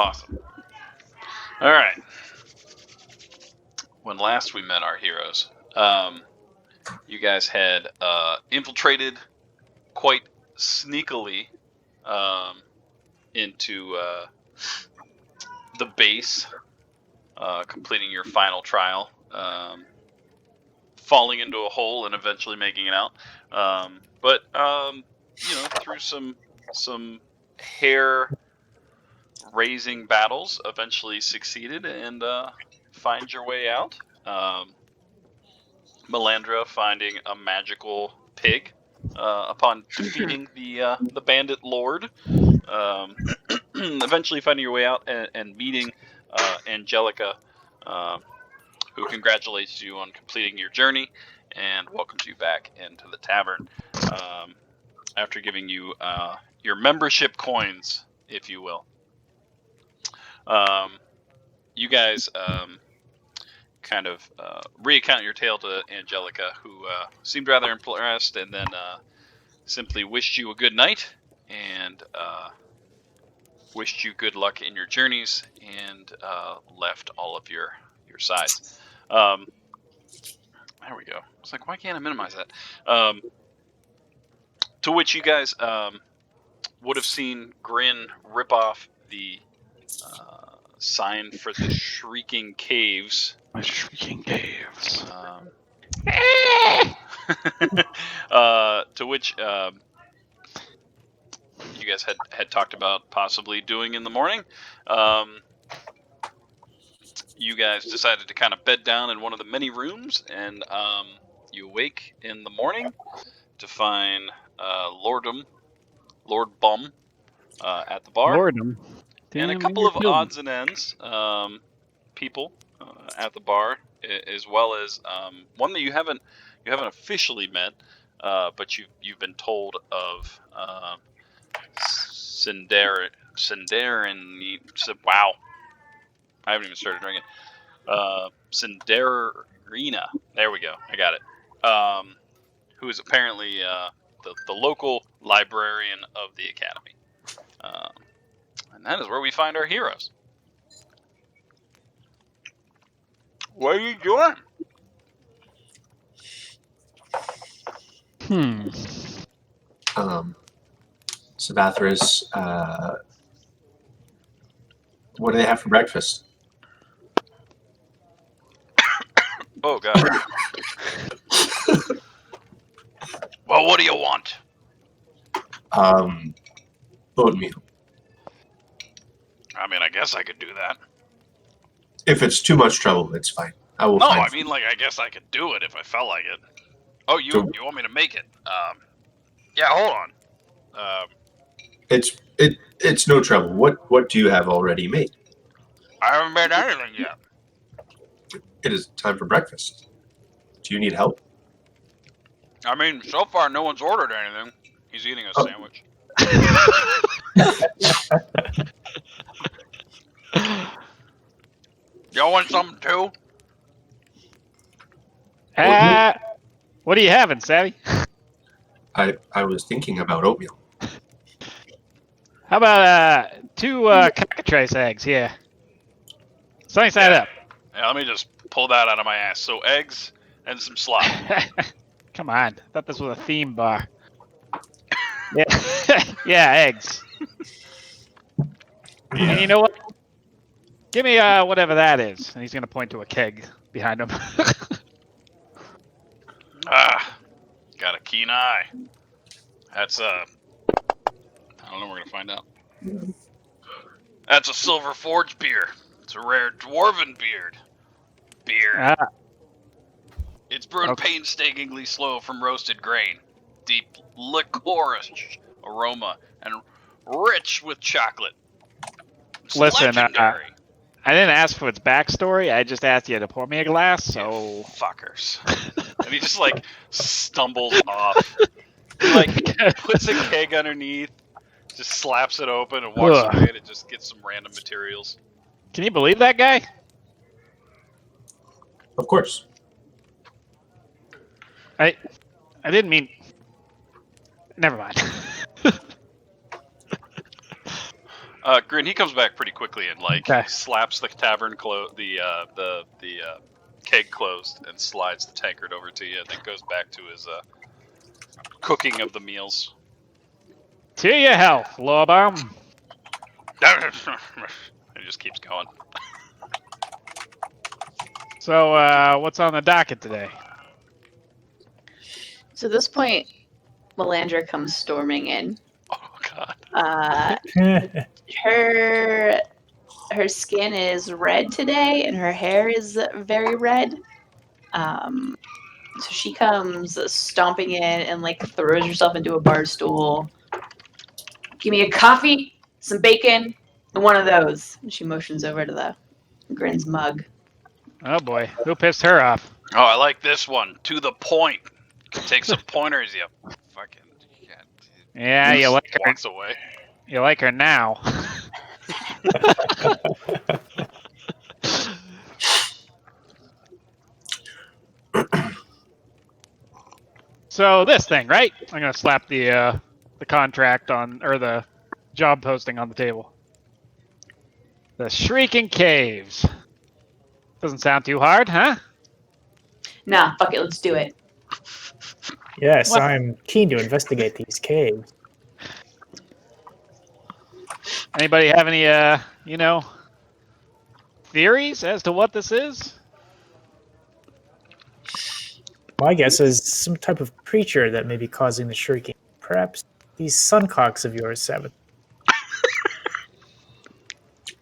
Awesome. All right. When last we met our heroes, you guys had infiltrated quite sneakily into the base, completing your final trial, falling into a hole and eventually making it out. But through some hair-raising battles, eventually succeeded and find your way out. Melandra finding a magical pig upon defeating the bandit lord. Eventually finding your way out and meeting Angelica, who congratulates you on completing your journey and welcomes you back into the tavern after giving you your membership coins, if you will. You guys kind of reaccount your tale to Angelica, who seemed rather impressed, and then simply wished you a good night and wished you good luck in your journeys and left all of your sides. There we go. It's like, why can't I minimize that? To which you guys would have seen Grin rip off the sign for the Shrieking Caves. My Shrieking Caves. To which you guys had talked about possibly doing in the morning. You guys decided to kind of bed down in one of the many rooms, and you awake in the morning to find Lord Bum at the bar. Lordum. And a couple of odds and ends people at the bar, as well as one that you haven't officially met, but you've been told of Cinder and wow, I haven't even started drinking. Cinderina, there we go, I got it. Who is apparently the local librarian of the academy. And that is where we find our heroes. What are you doing? Savathris, what do they have for breakfast? Oh, God. Well, what do you want? Oatmeal. I mean, I guess I could do that. If it's too much trouble, it's fine. I will. No, find I mean, like, I guess I could do it if I felt like it. Oh, you want me to make it? Yeah, hold on. It's no trouble. What do you have already made? I haven't made anything yet. It is time for breakfast. Do you need help? I mean, so far no one's ordered anything. He's eating a sandwich. Y'all want something too? What are you having, Savvy? I was thinking about oatmeal. How about 2 cockatrice eggs here? Sunny side up. Yeah, let me just pull that out of my ass. So eggs and some slop. Come on, I thought this was a theme bar. Yeah, yeah, eggs. Yeah. And you know what? Give me whatever that is. And he's gonna point to a keg behind him. Got a keen eye. That's I don't know. We're gonna find out. That's a Silver Forge beer. It's a rare dwarven beer. It's brewed painstakingly slow from roasted grain, deep licorice aroma, and rich with chocolate. It's Listen, legendary. I didn't ask for its backstory. I just asked you to pour me a glass. So you fuckers. And he just like stumbles off. He like puts a keg underneath, just slaps it open, and walks away to just get some random materials. Can you believe that guy? Of course. I didn't mean. Never mind. Grin, he comes back pretty quickly and Okay. slaps the tavern the keg closed and slides the tankard over to you, and then goes back to his cooking of the meals. To your health, Lawbomb. He just keeps going. So, what's on the docket today? So at this point, Melandra comes storming in. Oh God. Her skin is red today, and her hair is very red. So she comes stomping in and throws herself into a bar stool. Give me a coffee, some bacon, and one of those. And she motions over to the Grin's mug. Oh boy, who pissed her off? Oh, I like this one. To the point. Take some pointers, you fucking. Yeah, you like her. Walks away. You like her now. So this thing, right? I'm gonna slap the contract on, or the job posting on the table. The Shrieking Caves. Doesn't sound too hard, huh? Nah, fuck it, let's do it. Yes, What? I'm keen to investigate these caves. Anybody have any, theories as to what this is? My guess is some type of creature that may be causing the shrieking. Perhaps these suncocks of yours, Sabbath.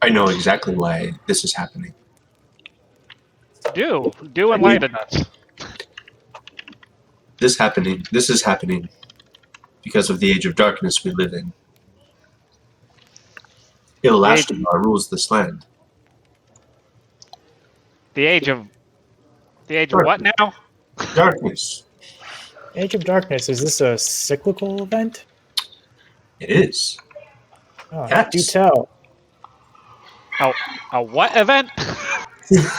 I know exactly why this is happening. Do enlighten us. This is happening because of the age of darkness we live in. Ilashtamar rules this land. The age of what now? Darkness. Age of Darkness, is this a cyclical event? It is. Oh, Yes. do tell. A what event?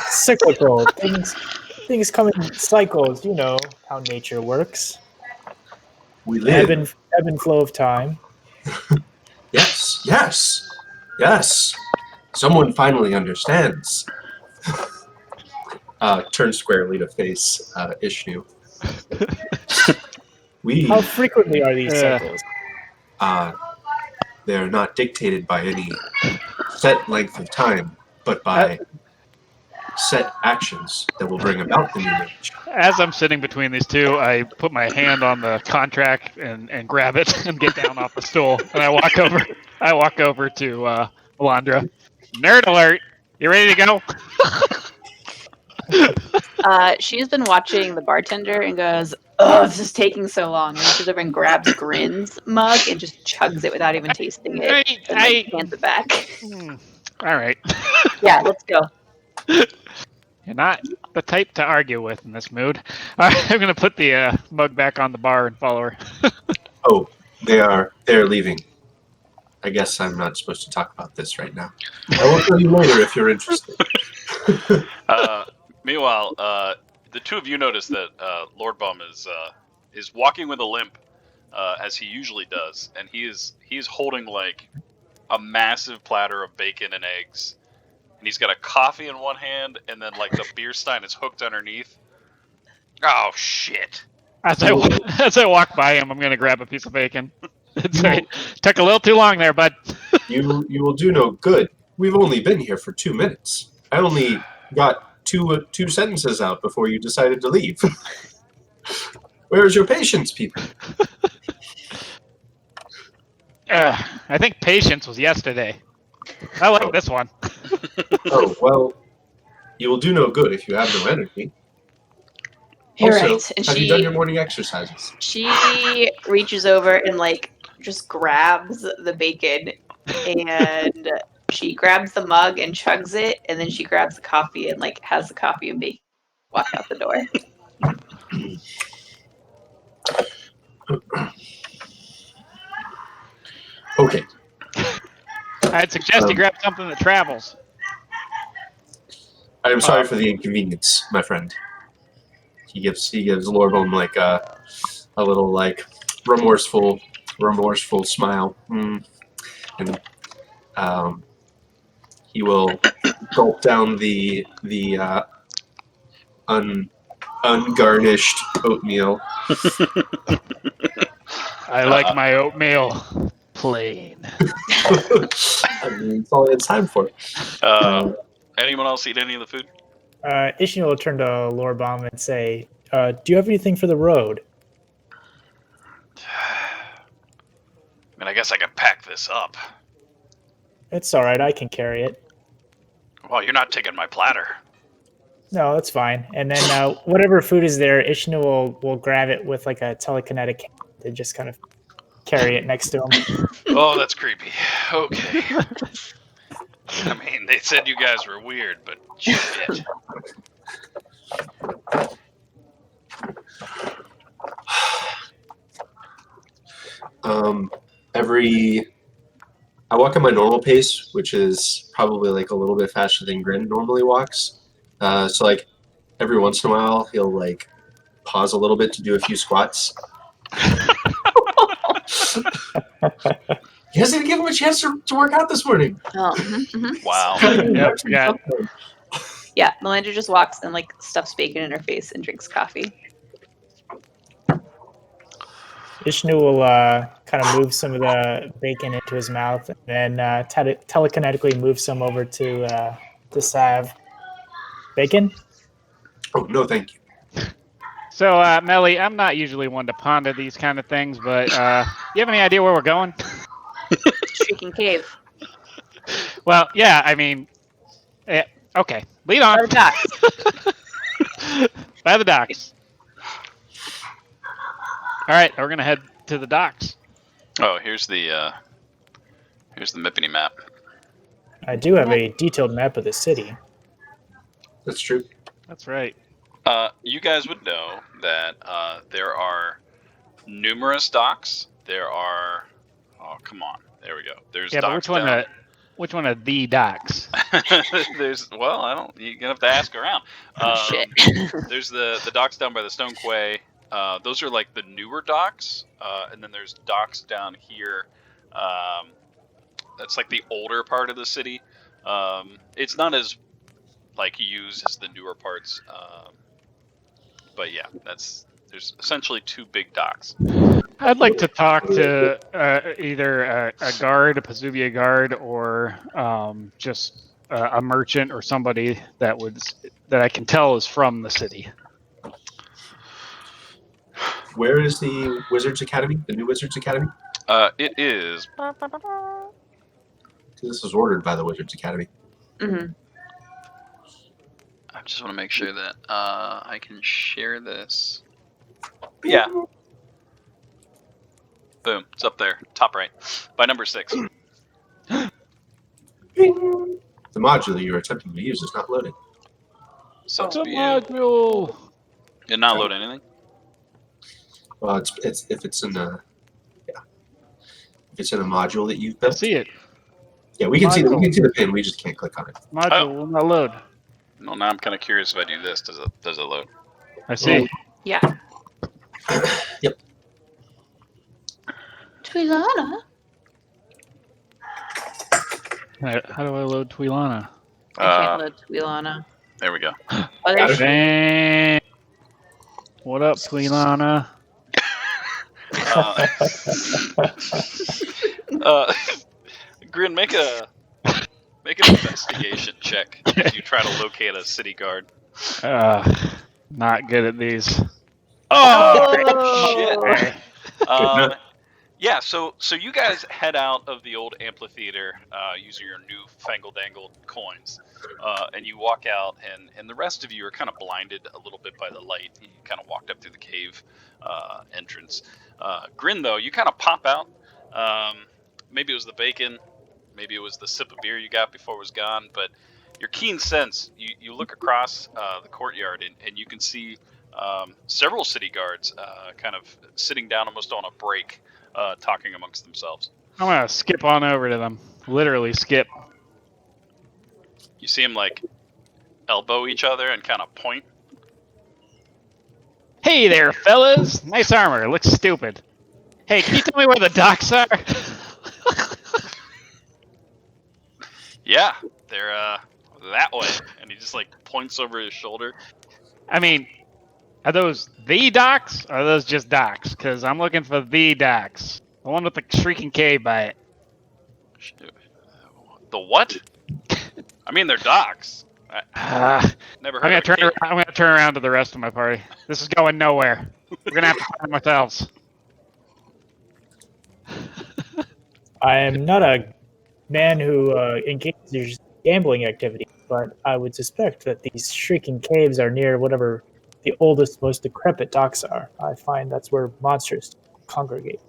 Cyclical. Things come in cycles, you know how nature works. We Ebb live. and flow of time. Yes. Someone finally understands. Turn squarely to face Ishnu. How frequently are these Yeah. cycles? They're not dictated by any set length of time, but by set actions that will bring about the new age. As I'm sitting between these two, I put my hand on the contract and grab it and get down off the stool. And I walk over to Melandra. Nerd alert! You ready to go? She's been watching the bartender and goes, "Oh, this is taking so long." And she goes over and grabs Grin's mug and just chugs it without even tasting it. And hands it back. All right. Yeah, let's go. You're not the type to argue with in this mood. All right, I'm gonna put the mug back on the bar and follow her. Oh, they're leaving. I guess I'm not supposed to talk about this right now. I will tell you later if you're interested. Meanwhile, the two of you notice that Lord Bum is walking with a limp, as he usually does, and he's holding a massive platter of bacon and eggs, and he's got a coffee in one hand, and then the beer stein is hooked underneath. Oh shit! As I walk by him, I'm gonna grab a piece of bacon. And say, took a little too long there, bud. You will do no good. We've only been here for 2 minutes. I only got two sentences out before you decided to leave. Where's your patience, people? I think patience was yesterday. I like this one. Oh, well, you will do no good if you have no energy. You're Also, right. And have you done your morning exercises? she reaches over and just grabs the bacon and she grabs the mug and chugs it, and then she grabs the coffee and has the coffee and bacon walk out the door. Okay. I'd suggest you grab something that travels. I am sorry for the inconvenience, my friend. He gives Lorbone a little remorseful smile. And He will gulp down the ungarnished oatmeal. I like my oatmeal plain. I mean, it's all he has time for. Anyone else eat any of the food? Ishino will turn to Lorbom and say, "Do you have anything for the road?" I mean, I guess I could pack this up. It's all right. I can carry it. Well, you're not taking my platter. No, that's fine. And then whatever food is there, Ishino will grab it with like a telekinetic hand to just kind of carry it next to him. Oh, that's creepy. Okay. I mean, they said you guys were weird, but shit. I walk at my normal pace, which is probably like a little bit faster than Grin normally walks. So like every once in a while, he'll like pause a little bit to do a few squats. You guys didn't give him a chance to work out this morning. Oh, mhm. Wow. Yep, forgot. Yeah, Melinda just walks and like stuffs bacon in her face and drinks coffee. Ishnu will kind of move some of the bacon into his mouth, and then telekinetically move some over to Sav. Bacon? Oh no, thank you. So, Melly, I'm not usually one to ponder these kind of things, but you have any idea where we're going? Shrieking Cave. Well, yeah, I mean, okay, lead on. By the docks. By the docks. All right, we're gonna head to the docks. Oh, here's the Mippany map. I do have a detailed map of the city. That's true. That's right. You guys would know that there are numerous docks. There are. Oh, come on. There we go. There's Yeah, but docks which one are the docks? There's. Well, I don't. You're gonna have to ask around. Shit. There's the docks down by the Stone Quay. Those are like the newer docks, and then there's docks down here. That's like the older part of the city. It's not as like used as the newer parts, but yeah, there's essentially two big docks. I'd like to talk to either a guard, a Pasuvia guard, or just a merchant or somebody that I can tell is from the city. Where is the Wizards Academy? The new Wizards Academy? It is. This was ordered by the Wizards Academy. Mm-hmm. I just want to make sure that I can share this. Yeah. Boom. It's up there. Top right. By number 6. The module you are attempting to use is not loading. So It's a module. Did not load anything? Well, it's if it's in a if it's in a module that you've I built. see it. Yeah, we can see the pin. We just can't click on it. Module will not load. Well, now I'm kind of curious if I do this. Does it load? I see. Yeah. Yep. Twilana. How do I load Twilana? I can't load Twilana. There we go. Oh, there's Dang. What up, Twilana? Grin, make an investigation check as you try to locate a city guard. Not good at these. Oh, shit. Yeah, so you guys head out of the old amphitheater using your new fangle-dangled coins, and you walk out, and the rest of you are kind of blinded a little bit by the light. You kind of walked up through the cave entrance. Grin, though, you kind of pop out. Maybe it was the bacon, maybe it was the sip of beer you got before it was gone, but your keen sense, you look across the courtyard, and you can see several city guards kind of sitting down almost on a break, talking amongst themselves. I'm gonna skip on over to them. Literally skip. You see them like elbow each other and kind of point. Hey there, fellas! Nice armor. Looks stupid. Hey, can you tell me where the docks are? Yeah, they're that way, and he just like points over his shoulder. I mean, are those the docks? Or are those just docks? Because I'm looking for the docks. The one with the Shrieking Cave by it. The what? I mean, they're docks. Never heard I'm of a cave. gonna turn around to the rest of my party. This is going nowhere. We're gonna have to find them ourselves. I am not a man who engages in gambling activity, but I would suspect that these shrieking caves are near whatever the oldest, most decrepit docks are. I find that's where monsters congregate.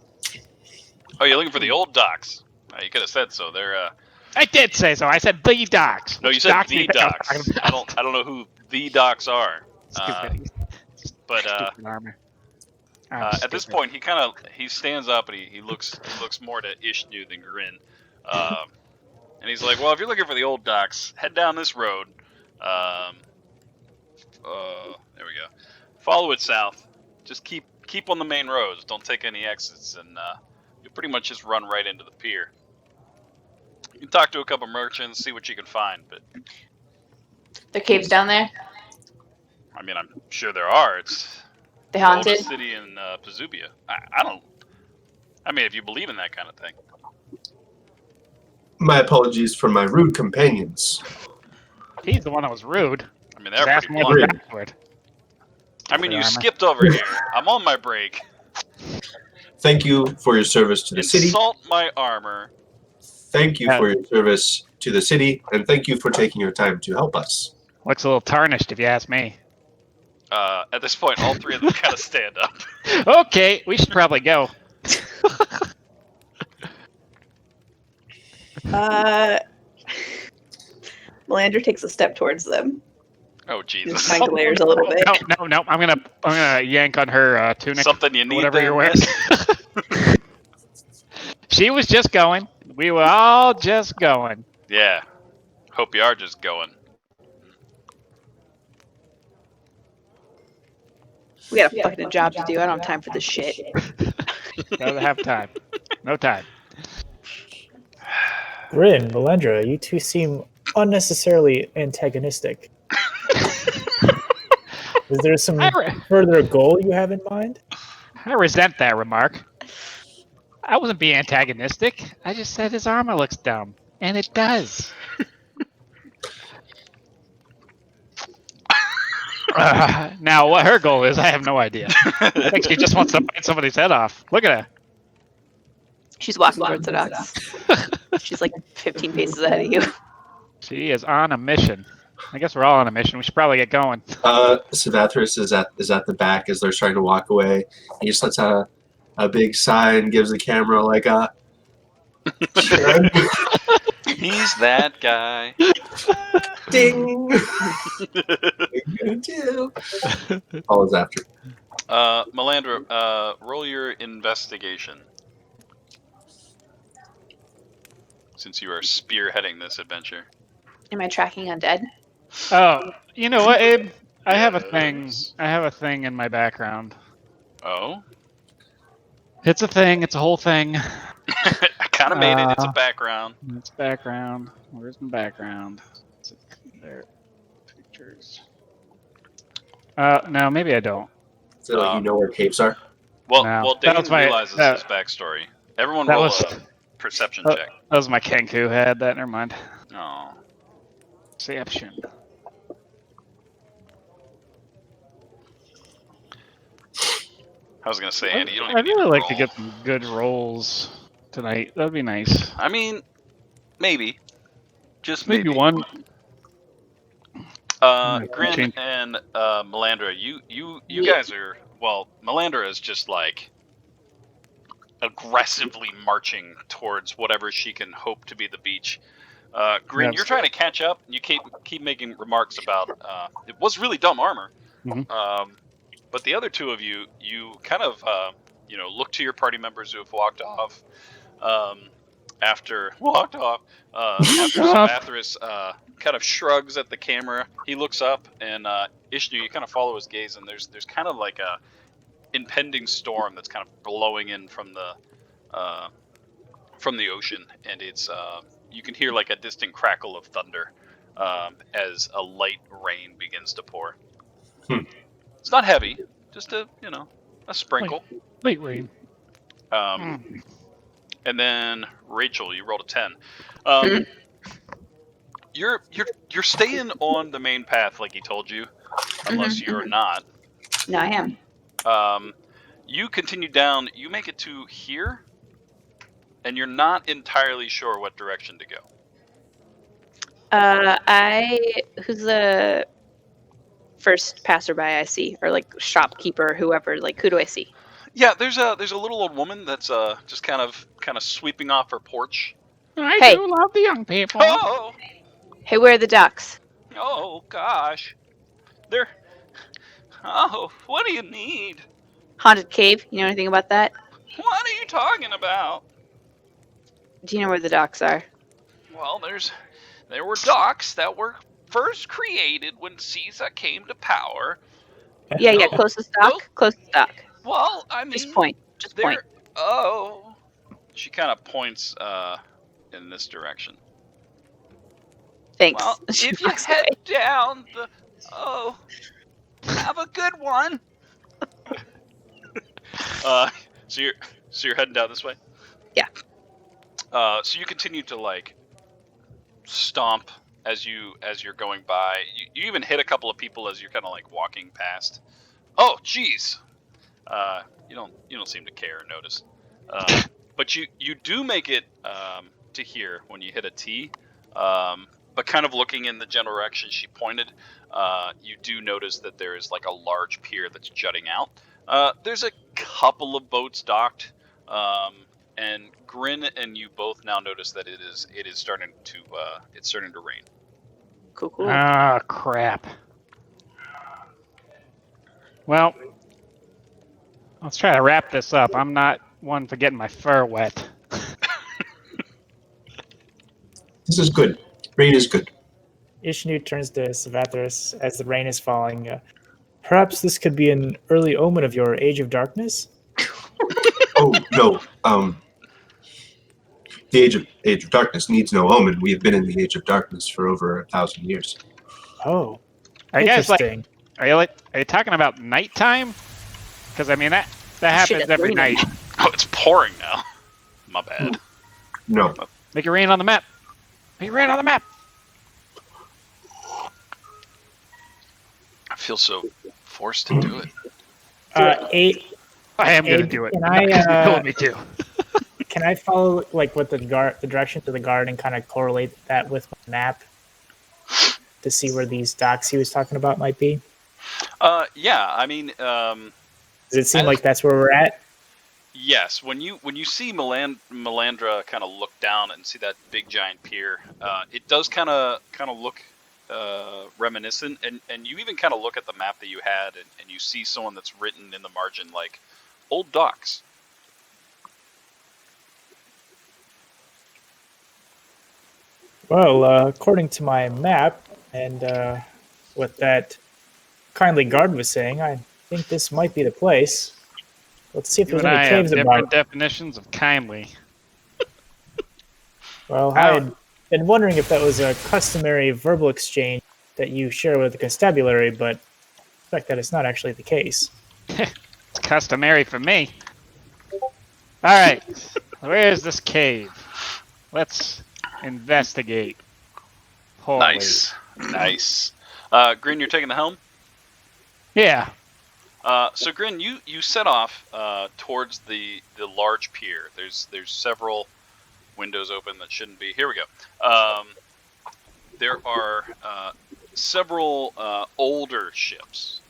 Oh, you're looking for the old docks. You could have said so. They're I did say so. I said the docks. no, you Which said docks do the you think I'm docks. talking about? I don't know who the docks are. Stupid. But Stupid armor. I'm at this stupid. point, he stands up and he looks more to Ishnu than Grin, and he's like, "Well, if you're looking for the old docks, head down this road. There we go. Follow it south. Just keep on the main roads. Don't take any exits, and you'll pretty much just run right into the pier. You can talk to a couple merchants, see what you can find, but The caves down there. I mean, I'm sure there are. It's They the haunted. oldest city in Pazubia. I don't. I mean, if you believe in that kind of thing. My apologies for my rude companions. He's the one that was rude. I mean, Just they're ask pretty him blunt. what's backward. I mean, you Armor. skipped over here. I'm on my break. Thank you for your service to the city. Insult my armor. Thank you for your service to the city, and thank you for taking your time to help us. Looks a little tarnished, if you ask me. At this point, all three of them kind of stand up. Okay, we should probably go. Melandra takes a step towards them. Oh Jesus! Just kind of glares a little bit. No. I'm gonna yank on her tunic. Something you need. Whatever there, you're wearing. miss? She was just going. We were all just going. Yeah. Hope you are just going. We got a fucking job to do. I don't have time for this shit. Don't have time. No time. Grin, Valendra, you two seem unnecessarily antagonistic. Is there some further goal you have in mind? I resent that remark. I wasn't being antagonistic. I just said his armor looks dumb. And it does. Now, what her goal is, I have no idea. I think she just wants to bite somebody's head off. Look at her. She's walking towards the docks. She's like 15 paces ahead of you. She is on a mission. I guess we're all on a mission. We should probably get going. Savathris is at the back as they're starting to walk away. He just lets out a big sigh and gives the camera like a... He's that guy. Ding! All is after. Melandra, roll your investigation. Since you are spearheading this adventure. Am I tracking undead? Oh, you know what, Abe? I have a thing. I have a thing in my background. Oh? It's a thing. It's a whole thing. I kind of made it. It's a background. It's background. Where's my background? Is it there? Pictures. No, maybe I don't. So like you know where caves are? Well, No. well, That Dane was my- realizes that- his backstory. Everyone that roll was- a perception check. That was my Kenku had that. Never mind. Oh. Perception. I was gonna say, Andy, you don't even I'd need really to like roll. to get some good rolls tonight. That'd be nice. I mean, maybe. Just Maybe maybe. one. Grin Change. and Melandra, you guys are, well, Melandra is just like aggressively marching towards whatever she can hope to be the beach. Grin, you're trying to catch up. You keep making remarks about it was really dumb armor. Mhm. But the other two of you kind of look to your party members who have walked off. After Savathris kind of shrugs at the camera, he looks up, and Ishnu, you kind of follow his gaze, and there's kind of like a impending storm that's kind of blowing in from the ocean, and it's you can hear like a distant crackle of thunder as a light rain begins to pour. It's not heavy, just a sprinkle. Late rain. And then Rachel, you rolled a 10. You're staying on the main path like he told you, unless you're not. No, I am. You continue down. You make it to here, and you're not entirely sure what direction to go. Who's the first passerby I see, or like shopkeeper, whoever? Like, who do I see? Yeah, there's a little old woman that's just kind of sweeping off her porch. I do love the young people. Oh, Hey, where are the ducks? oh gosh, they're. Oh, what do you need? Haunted cave. You know anything about that? What are you talking about? Do you know where the ducks are? Well, there were docks that were first created when Sesa came to power. Yeah, closest dock. Nope. Closest dock. Well, I mean, Just point. Oh, she kind of points in this direction. Thanks. Well, She if you walks head away. down the have a good one. So you're heading down this way? Yeah. So you continue to like stomp as you're going by. You even hit a couple of people as you're kind of like walking past. Oh, jeez. You don't seem to care or notice. But you do make it to here when you hit a T. But kind of looking in the general direction she pointed, you do notice that there is like a large pier that's jutting out. There's a couple of boats docked, and Grin and you both now notice that it is starting to rain. Cool. Ah, crap. Well, let's try to wrap this up. I'm not one for getting my fur wet. This is good. Rain is good. Ishnu turns to Savathris as the rain is falling. Perhaps this could be an early omen of your Age of Darkness? Oh, no. The Age of Darkness needs no omen. We have been in the Age of Darkness for over 1,000 years. Oh, Are you guys interesting. are you talking about nighttime? Because I mean that happens every night. Oh, it's pouring now. My bad. No. Make it rain on the map. Make it rain on the map. I feel so forced to do it. I am going to Abe, do it. can I, You're telling me to. Can I follow like what the direction to the guard and kind of correlate that with my map to see where these docks he was talking about might be? Yeah. I mean, Does it seem like that's where we're at? yes. When you see Melandra kind of look down and see that big giant pier, it does kind of look reminiscent, and you even kind of look at the map that you had, and you see someone that's written in the margin like old docks. Well, according to my map and what that kindly guard was saying, I think this might be the place. Let's see if You there's and I any have caves different about. definitions of kindly. Well, I had been wondering if that was a customary verbal exchange that you share with the constabulary, but I suspect that it's not actually the case. It's customary for me. All right, where is this cave? Let's investigate. Holy. Nice. Grin, you're taking the helm. Yeah. So Grin, you set off towards the large pier. There's several windows open that shouldn't be. Here we go. There are several older ships,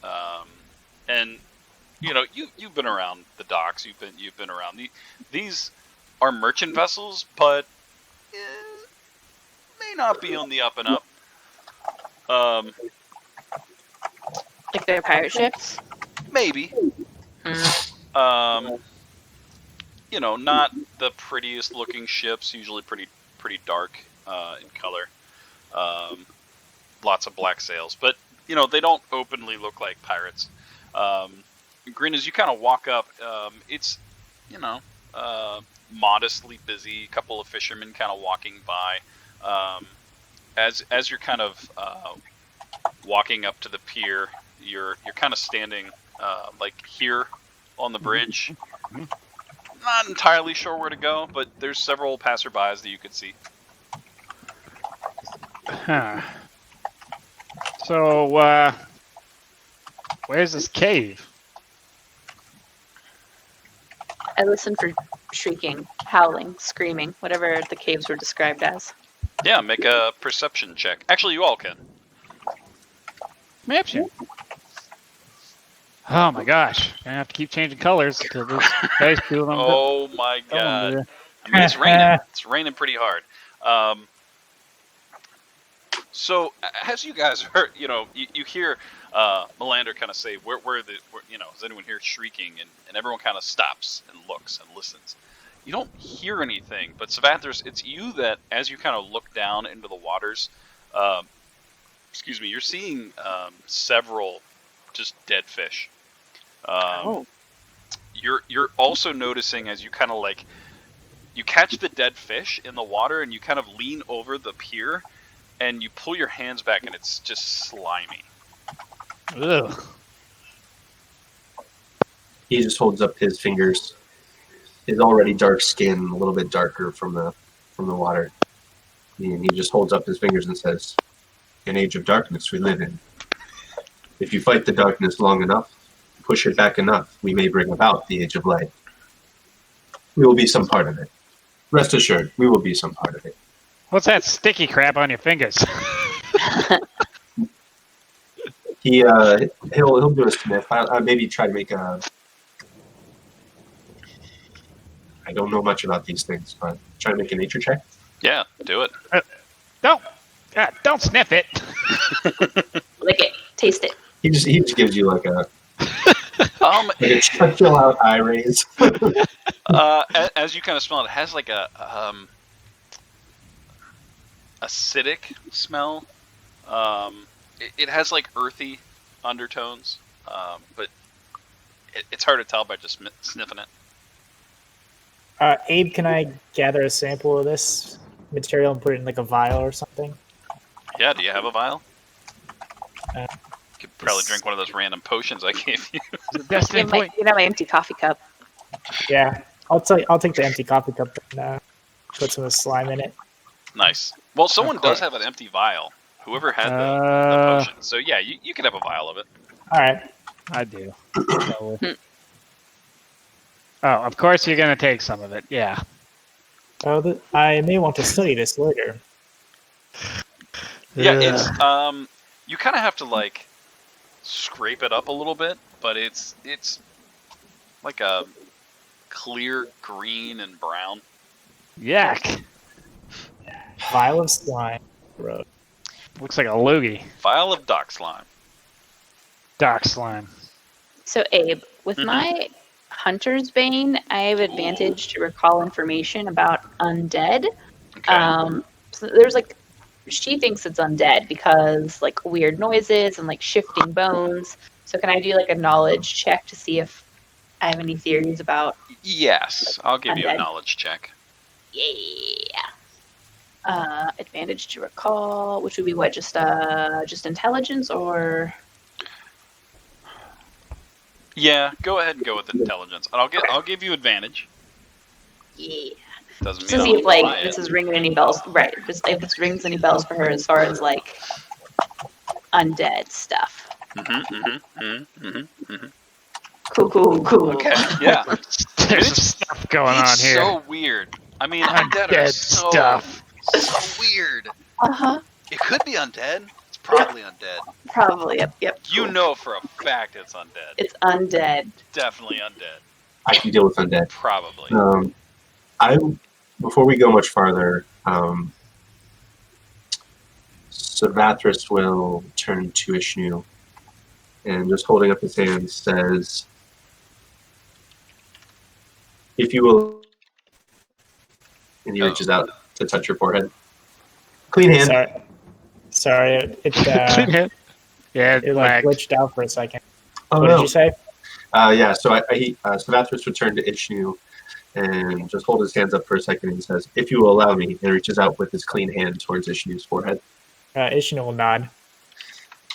and you've been around the docks. You've been around these are merchant vessels, but may not be on the up and up. Like they're pirate ships? Maybe. Not the prettiest looking ships. Usually pretty dark in color. Lots of black sails, but they don't openly look like pirates. Grin, as you kind of walk up, it's modestly busy. A couple of fishermen kind of walking by. As you're kind of walking up to the pier, you're kind of standing like here on the bridge. Not entirely sure where to go, but there's several passerbys that you could see. Huh. So, where's this cave? I listen for shrieking, howling, screaming, whatever the caves were described as. Yeah, make a perception check. Actually, you all can. Perception. Oh my gosh! Gonna have to keep changing colors until this guy's doing them. Oh my Oh, god! yeah. I mean, it's raining. It's raining pretty hard. So as you guys heard, you hear Melander kind of say, "Where is anyone here shrieking?" And everyone kind of stops and looks and listens. You don't hear anything, but Savathris, it's you that, as you kind of look down into the waters, you're seeing several just dead fish. You're also noticing as you kind of you catch the dead fish in the water and you kind of lean over the pier and you pull your hands back and it's just slimy. Ugh. He just holds up his fingers. His already dark skin, a little bit darker from the water. And he just holds up his fingers and says, "An age of darkness we live in. If you fight the darkness long enough, push it back enough, we may bring about the age of light. We will be some part of it. Rest assured, we will be some part of it." What's that sticky crap on your fingers? He'll do a sniff. I maybe try to make a. I don't know much about these things, but try to make a nature check. Yeah, do it. Don't sniff it. Lick it, taste it. He just gives you like a It, chill out eye raise. as you kind of smell it, it has like a acidic smell. It has like earthy undertones, but it's hard to tell by just sniffing it. Abe, can I gather a sample of this material and put it in like a vial or something? Yeah, do you have a vial? Uh, You could probably drink one of those random potions I gave you. Destiny point. You have my empty coffee cup. Yeah, I'll take the empty coffee cup and put some of the slime in it. Nice. Well, someone Of course. does have an empty vial. Whoever had the potion. So yeah, you could have a vial of it. All right. I do. So, of course you're gonna take some of it. Yeah. Oh, I may want to study this later. Yeah, it's you kind of have to like scrape it up a little bit, but it's like a clear green and brown. Yuck. Vial of slime. Gross. Looks like a loogie. Vial of dock slime. Dock slime. So, Abe, with my Hunter's Bane, I have advantage to recall information about undead. Okay. So there's like, she thinks it's undead because like weird noises and like shifting bones. So can I do like a knowledge check to see if I have any theories about? Yes, I'll give you a undead. knowledge check. Yeah. Advantage to recall, which would be what? Just intelligence or? Yeah, go ahead and go with intelligence. And I'll give you advantage. Yeah. Doesn't To mean see I'll if like buy this it. is ringing any bells, right? Just if this rings any bells for her as far as like undead stuff. Cool. Okay, yeah. There's some stuff going on It's here. so weird. I mean, undead are Undead so stuff. so weird. It could be undead. It's probably undead. Probably. Yep. You Cool. know for a fact it's undead. It's undead. Definitely undead. I can deal with undead. Probably. Before we go much farther, Savathris will turn to Ishnu and just holding up his hand says, "If you will," and he reaches out to touch your forehead. Clean hand. Sorry, it Yeah, it like glitched out for a second. Oh What no. did you say? Yeah. So Savathris returned to Ishnu and just hold his hands up for a second and says, "If you will allow me," and reaches out with his clean hand towards Ishinu's forehead. Ishino will nod.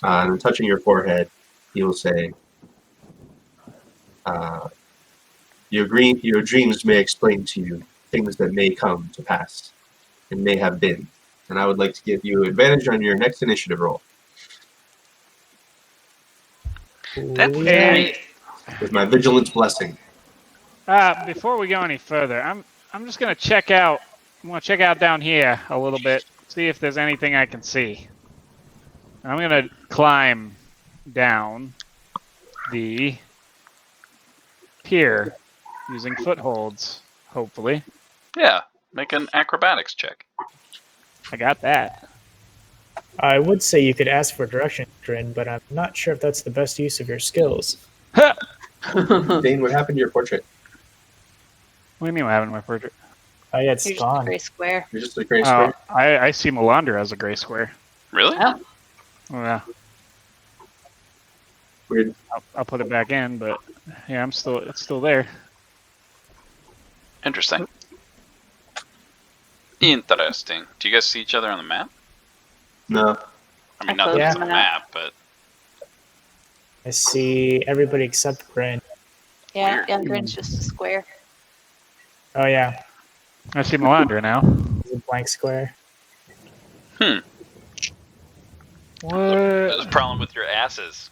And touching your forehead, he will say, your dreams may explain to you things that may come to pass and may have been. And I would like to give you advantage on your next initiative roll. That would be And- great. With my vigilance blessing. Before we go any further, I'm just gonna check out. I'm gonna check out down here a little bit, see if there's anything I can see. I'm gonna climb down the pier using footholds. Hopefully, Yeah, make an acrobatics check. I got that. I would say you could ask for direction, Drin, but I'm not sure if that's the best use of your skills. Huh! Dane, what happened to your portrait? What do you mean? What happened to my portrait? Oh yeah, it's You're just a gone. gray square. You're just a gray Oh, square? I see Melandra as a gray square. Really? Oh, Oh, yeah, Weird. I'll put it back in, but yeah, it's still there. Interesting. Interesting. Do you guys see each other on the map? No. I mean, I not that closed it's a my map, but I see everybody except Grin. yeah, Weird. yeah, Grin's just a square. Oh yeah, I see Melandra now. it's a blank square. there's What? a problem with your asses.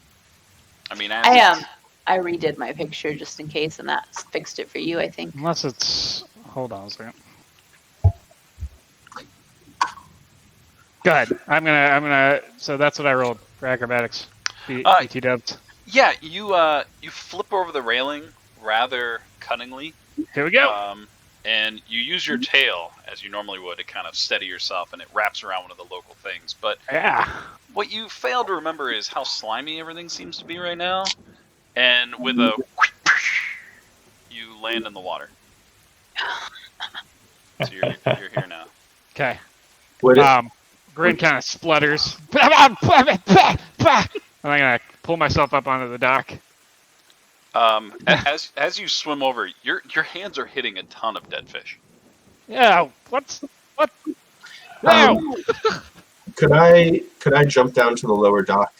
I mean, asses. I am. I redid my picture just in case, and that fixed it for you, I think. Unless it's. Hold on a second. Go ahead. I'm gonna. So that's what I rolled for acrobatics. BT dubs. Yeah, you flip over the railing rather cunningly, Here we go. and you use your tail as you normally would to kind of steady yourself, and it wraps around one of the local things. But Yeah. what you fail to remember is how slimy everything seems to be right now, and with a you land in the water. So you're here now. Okay. What Grin kind of splutters. And I'm gonna pull myself up onto the dock. As you swim over, your hands are hitting a ton of dead fish. Yeah. What? No. could I jump down to the lower dock?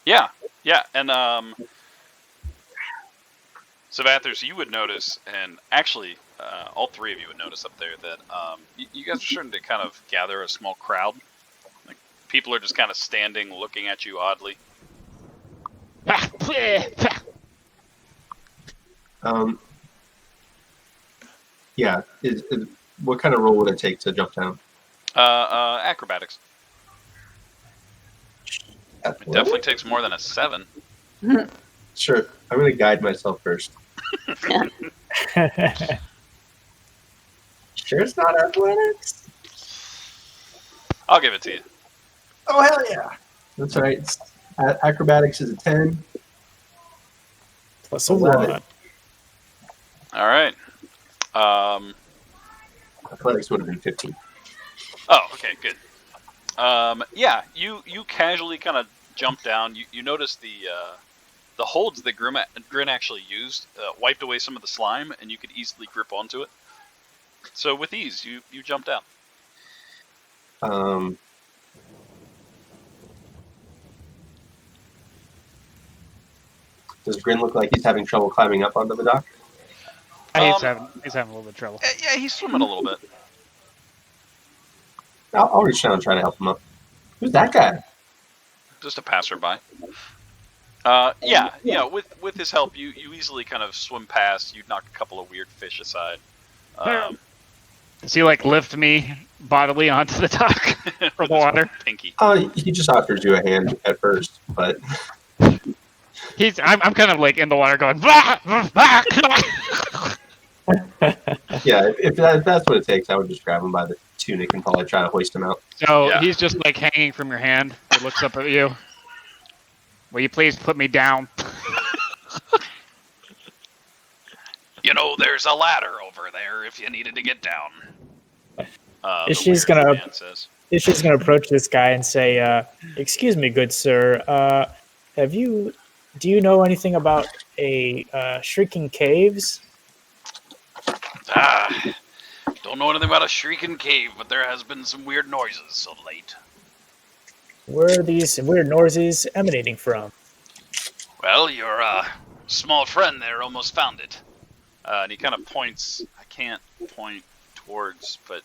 Yeah, and Savathers, you would notice, and actually, all three of you would notice up there that you guys are starting to kind of gather a small crowd. Like people are just kind of standing, looking at you oddly. Yeah. What kind of roll would it take to jump down? Acrobatics. It definitely takes more than a 7. Sure. I'm going to guide myself first. Sure it's not athletics? I'll give it to you. Oh, hell yeah. That's right. Acrobatics is a 10. Plus a 11. 1. All right. Athletics would have been 15. Oh, okay, good. Yeah, you casually kind of jump down. You notice the holds that Grin actually used wiped away some of the slime, and you could easily grip onto it. So with ease, you jump down. Does Grin look like he's having trouble climbing up onto the dock? He's having a little bit of trouble. Yeah, he's swimming a little bit. I'll reach down and try to help him up. Who's that guy? Just a passerby. Yeah. With his help, you easily kind of swim past. You knock a couple of weird fish aside. Does he like lift me bodily onto the dock from the water? Pinky. He just offers you a hand at first, but I'm kind of like in the water going. Bah, bah, bah. yeah, if that's what it takes, I would just grab him by the tunic and probably try to hoist him out. So Yeah. he's just like hanging from your hand. He looks up at you. Will you please put me down? There's a ladder over there if you needed to get down. She's gonna approach this guy and say, "Excuse me, good sir. Do you know anything about a Shrieking Caves?" Don't know anything about a Shrieking Cave, but there has been some weird noises of late. Where are these weird noises emanating from? Well, your small friend there almost found it. And he kind of points. I can't point towards, but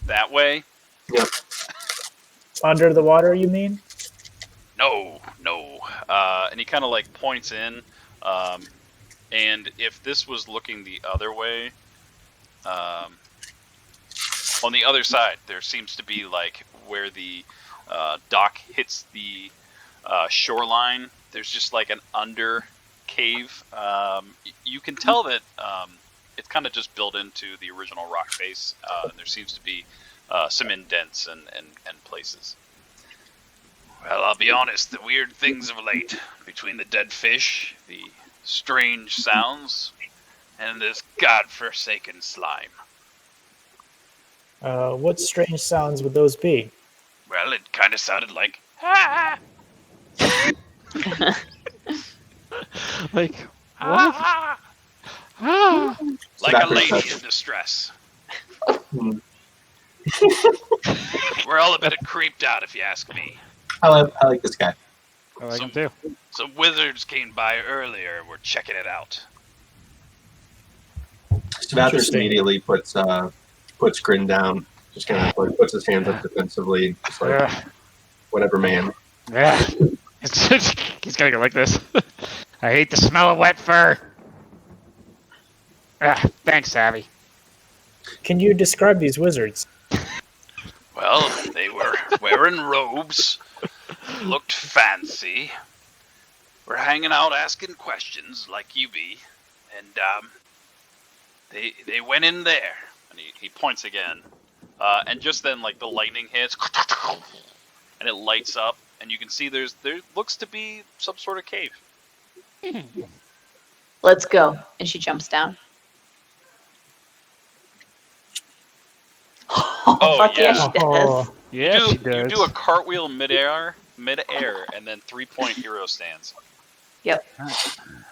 that way. Yep. Under the water, you mean? No. And he kind of like points in. And if this was looking the other way, on the other side, there seems to be like where the dock hits the shoreline. There's just like an under cave. You can tell that it's kind of just built into the original rock face. And there seems to be some indents and places. Well, I'll be honest, the weird things of late, between the dead fish, the strange sounds, and this godforsaken slime. What strange sounds would those be? Well, it kind of sounded like, Like, what? like a lady in distress. Hmm. We're all a bit creeped out, if you ask me. I like this guy. I like him too. Some wizards came by earlier. We're checking it out. Stathis Interesting. immediately puts Grin down. Just kind of like puts his hands up defensively, just like Yeah. whatever, man. Yeah. He's gonna go like this. I hate the smell of wet fur. Thanks, Savvy. Can you describe these wizards? Well, they were wearing robes, looked fancy, were hanging out asking questions like you be, and they went in there, and he points again, and just then like the lightning hits, and it lights up, and you can see there looks to be some sort of cave. Let's go. And she jumps down. Oh, Fuck yeah, yeah. she does. Oh, Yeah, she You does. do a cartwheel midair, and then 3-point hero stands.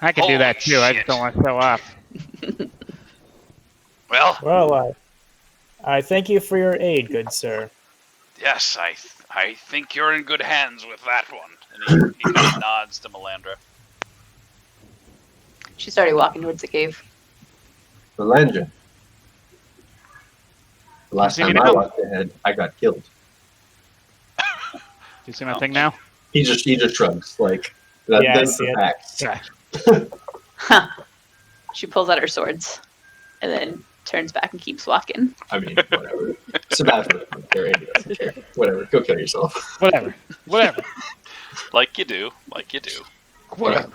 I can do that Holy too. I shit. just don't want to show off. Well, well, I thank you for your aid, good sir. yes, I think you're in good hands with that one. And he kind of nods to Melandra. She started walking towards the cave. Melandra. The last See me time I now? walked ahead, I got killed. Do you see my thing now? He just shrugs like that, Yeah, I that's see the it. facts. Yeah. Huh. She pulls out her swords and then turns back and keeps walking. I mean, whatever. Sebastian doesn't care. Andy doesn't care. Whatever. Go kill yourself. Whatever. Like you do. Whatever.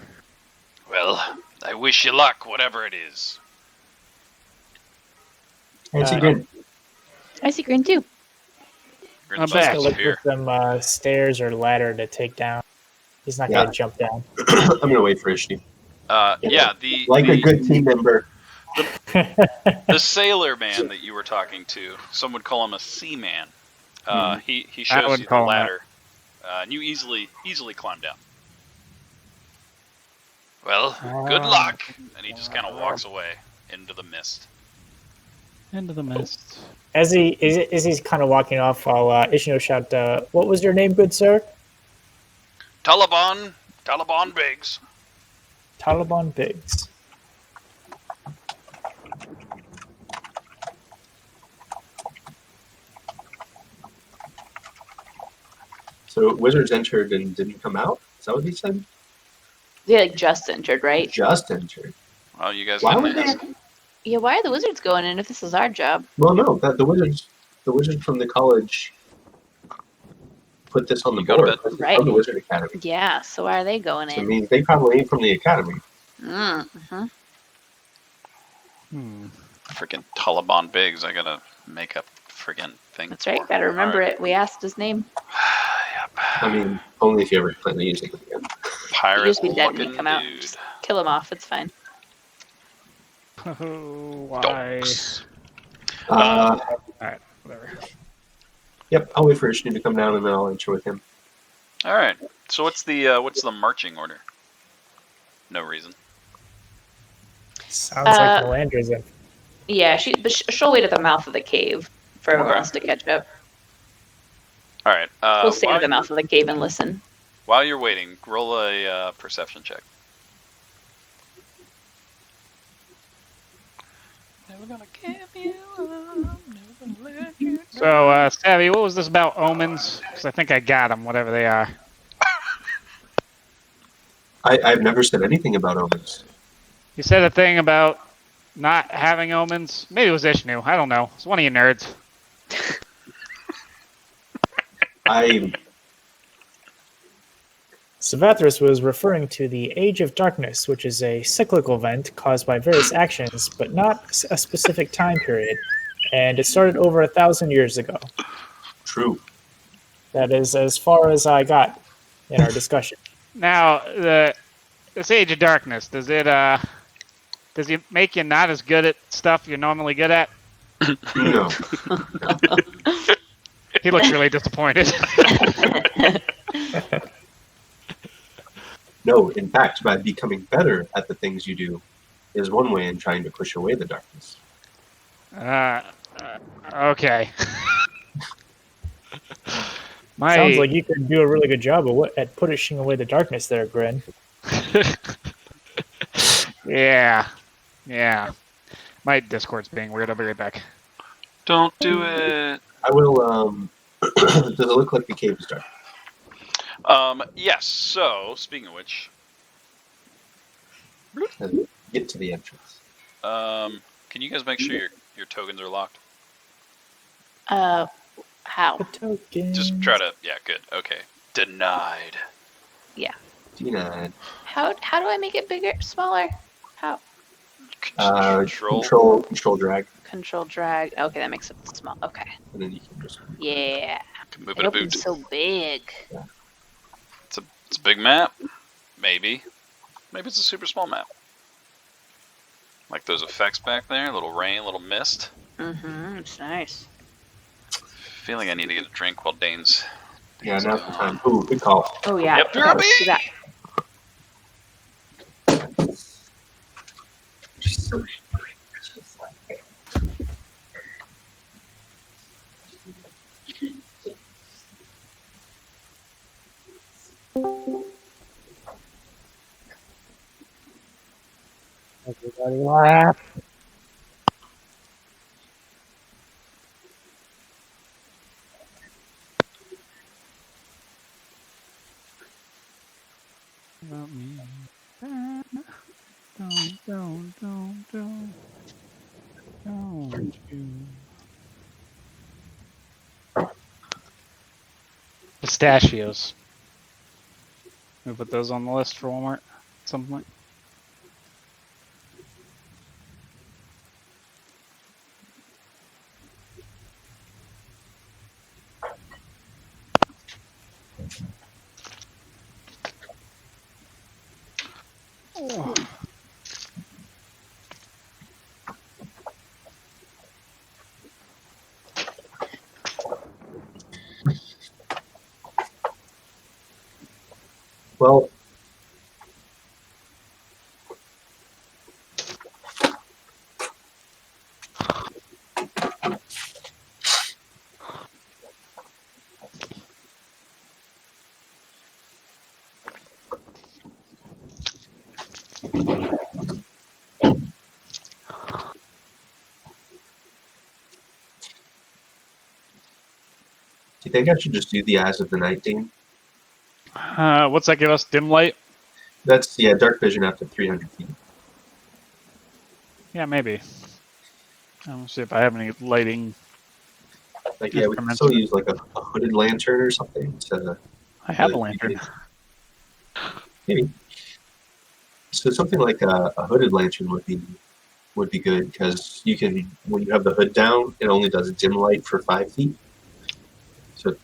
Well, I wish you luck, whatever it is. And she Uh, did. I see Grin too. You're I'm in back. the Look sphere. for some stairs or ladder to take down. He's not Yeah. gonna jump down. I'm gonna wait for Ishni. Yeah, Like the, a good team member. the sailor man that you were talking to, some would call him a seaman. He shows wouldn't you the call him that. ladder, and you easily climb down. Well, good luck, and he just kind of walks away into the mist. Into the mist. As he's kind of walking off, I'll Ishino shout, "What was your name, good sir?" Taliban Biggs. Taliban Biggs. So wizards entered and didn't come out. Is that what he said? They like just entered, right? Just entered. Well, you guys Why didn't would they? ask. Yeah, why are the wizards going in if this is our job? Well, no. The wizards from the college put this on the You go to board. bed. This is Right. From the Wizard Academy. Yeah, so why are they going So it in? means they probably ain't from the academy. Mm-hmm. Freaking Taliban Biggs. I gotta make up friggin' thing. That's right. for. Gotta remember Alright. it. We asked his name. Yep. I mean, only if you ever plan on using it again. Pirate just be dead when you looking come out. dude. Just kill him off. It's fine. Why? Donks. Whatever. Yep, I'll wait for Ishni to come down and then I'll enter with him. All right. So what's the marching order? No reason. Sounds like Uh, Melandra's Yeah, she'll wait at the mouth of the cave for everyone Okay. else to catch up. All right. We'll stay at the mouth of the cave and listen. While you're waiting, roll a perception check. Never gonna give you up, never gonna let you down. So, Savvy, what was this about omens? Because I think I got them, whatever they are. I've never said anything about omens. You said a thing about not having omens. Maybe it was Ishnu. I don't know. It's one of you nerds. Savathris was referring to the Age of Darkness, which is a cyclical event caused by various actions, but not a specific time period. And it started over 1,000 years ago. True. That is as far as I got in our discussion. Now, this Age of Darkness, does it make you not as good at stuff you're normally good at? No. He looks really disappointed. No, in fact, by becoming better at the things you do is one way in trying to push away the darkness. Okay. Sounds like you could do a really good job at pushing away the darkness there, Grin. Yeah. My Discord's being weird. I'll be right back. Don't do it. I will, does it look like the cave is dark? Yes. So, speaking of which, Get to the entrance. can you guys make sure your tokens are locked? How? Just try to. Yeah. Good. Okay. Denied. Denied. How do I make it bigger, smaller? How? Control drag, Control drag. Okay, that makes it small. Okay. and then you can just. Yeah. Can move It it a opens boot. so big. It's a big map. Maybe it's a super small map. Like those effects back there, little rain, little mist. Mm-hmm. It's nice. Feeling I need to get a drink while Dane's. Yeah, now's the time. Ooh, good call. Oh yeah. Yep, you're a bee! Do that. Everybody laugh. Don't you. Pistachios. We put those on the list for Walmart at some point. Oh. Well, do you think I should just do the Eyes of the Night, Dean? What's that give us? Dim light? That's, dark vision after 300 feet. Yeah, maybe. I'll see if I have any lighting. Like, we can still use, like, a hooded lantern or something to... I have a lantern. Maybe. So something like a hooded lantern would be good, because you can, when you have the hood down, it only does a dim light for 5 feet. So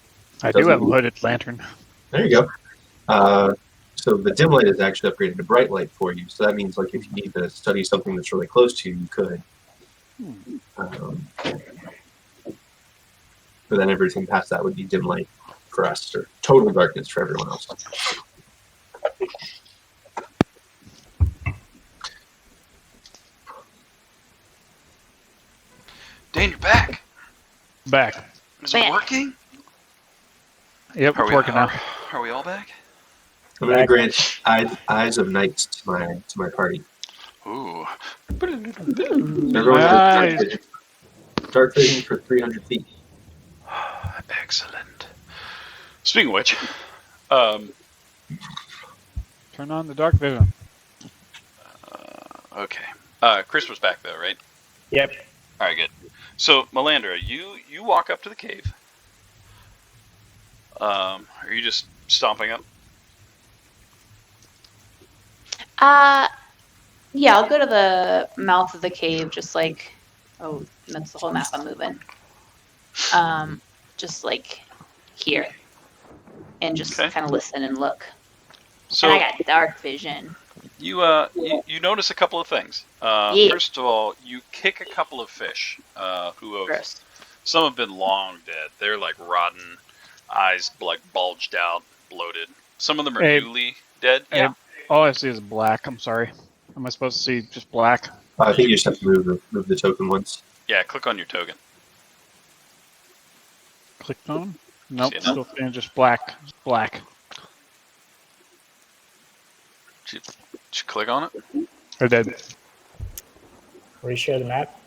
I do have a hooded lantern. there you go. So the dim light is actually upgraded to bright light for you. So that means, like, if you need to study something that's really close to you, you could. But then everything past that would be dim light for us, or total darkness for everyone else. Dan, you're back. Back. Is it Back. working? Yep, it's working now. Are we all back? I'm going to grant eyes of night to my party. Ooh. Everyone Nice. has dark vision for 300 feet. Excellent. Speaking of which, Turn on the dark vision. okay. Chris was back though, right? Yep. All right, good. So, Melandra, you walk up to the cave. Are you just stomping up? Yeah, I'll go to the mouth of the cave, just like, oh, that's the whole map I'm moving. Just like here, and just Okay. kind of listen and look. So And I got dark vision. you notice a couple of things. Yeah. First of all, you kick a couple of fish who have Gross. some have been long dead. They're like rotten, eyes like bulged out, bloated. Some of them are Hey. newly dead. Hey. Yeah. All I see is black. I'm sorry. Am I supposed to see just black? I think you just have to move the token once. Yeah. Click on your token. Clicked on? Nope. See it? Still seeing just black. Just black. Did you click on it? Or dead. Reshare the map.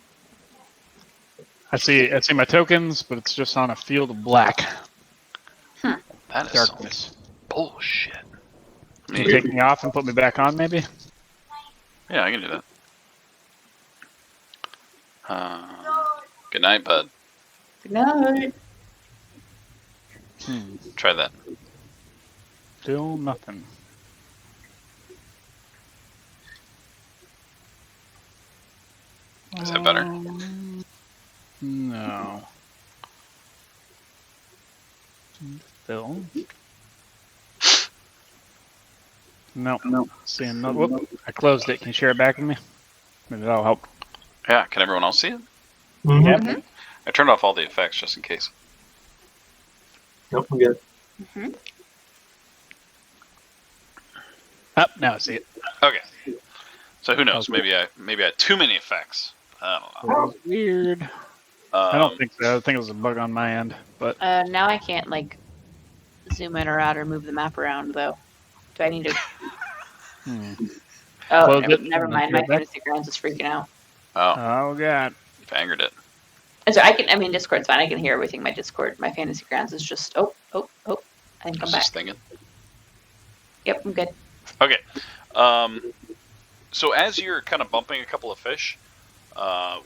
I see my tokens, but it's just on a field of black. That is some Darkness. bullshit. Can you take me off and put me back on, maybe? Yeah, I can do that. Good night, bud. Good night. Try that. Still nothing. Is that better? No. Still. Nope. Seeing no. Whoop. I closed it. Can you share it back with me? Maybe that'll help. Yeah. Can everyone else see it? Mm-hmm. Yep. I turned off all the effects just in case. Nope, I'm good. Up now I see it. Okay. So who knows? Maybe I had too many effects. I don't know. Weird. I don't think so. I think it was a bug on my end. But Now I can't like zoom in or out or move the map around though. Do I need to? Oh, Close it never and mind. then My share it back. fantasy grounds is freaking out. Oh, oh god. you've angered it. And so I mean, Discord's fine. I can hear everything. My Discord, my fantasy grounds is just, oh. I think I I'm was back. just thinking. Yep, I'm good. Okay. So as you're kind of bumping a couple of fish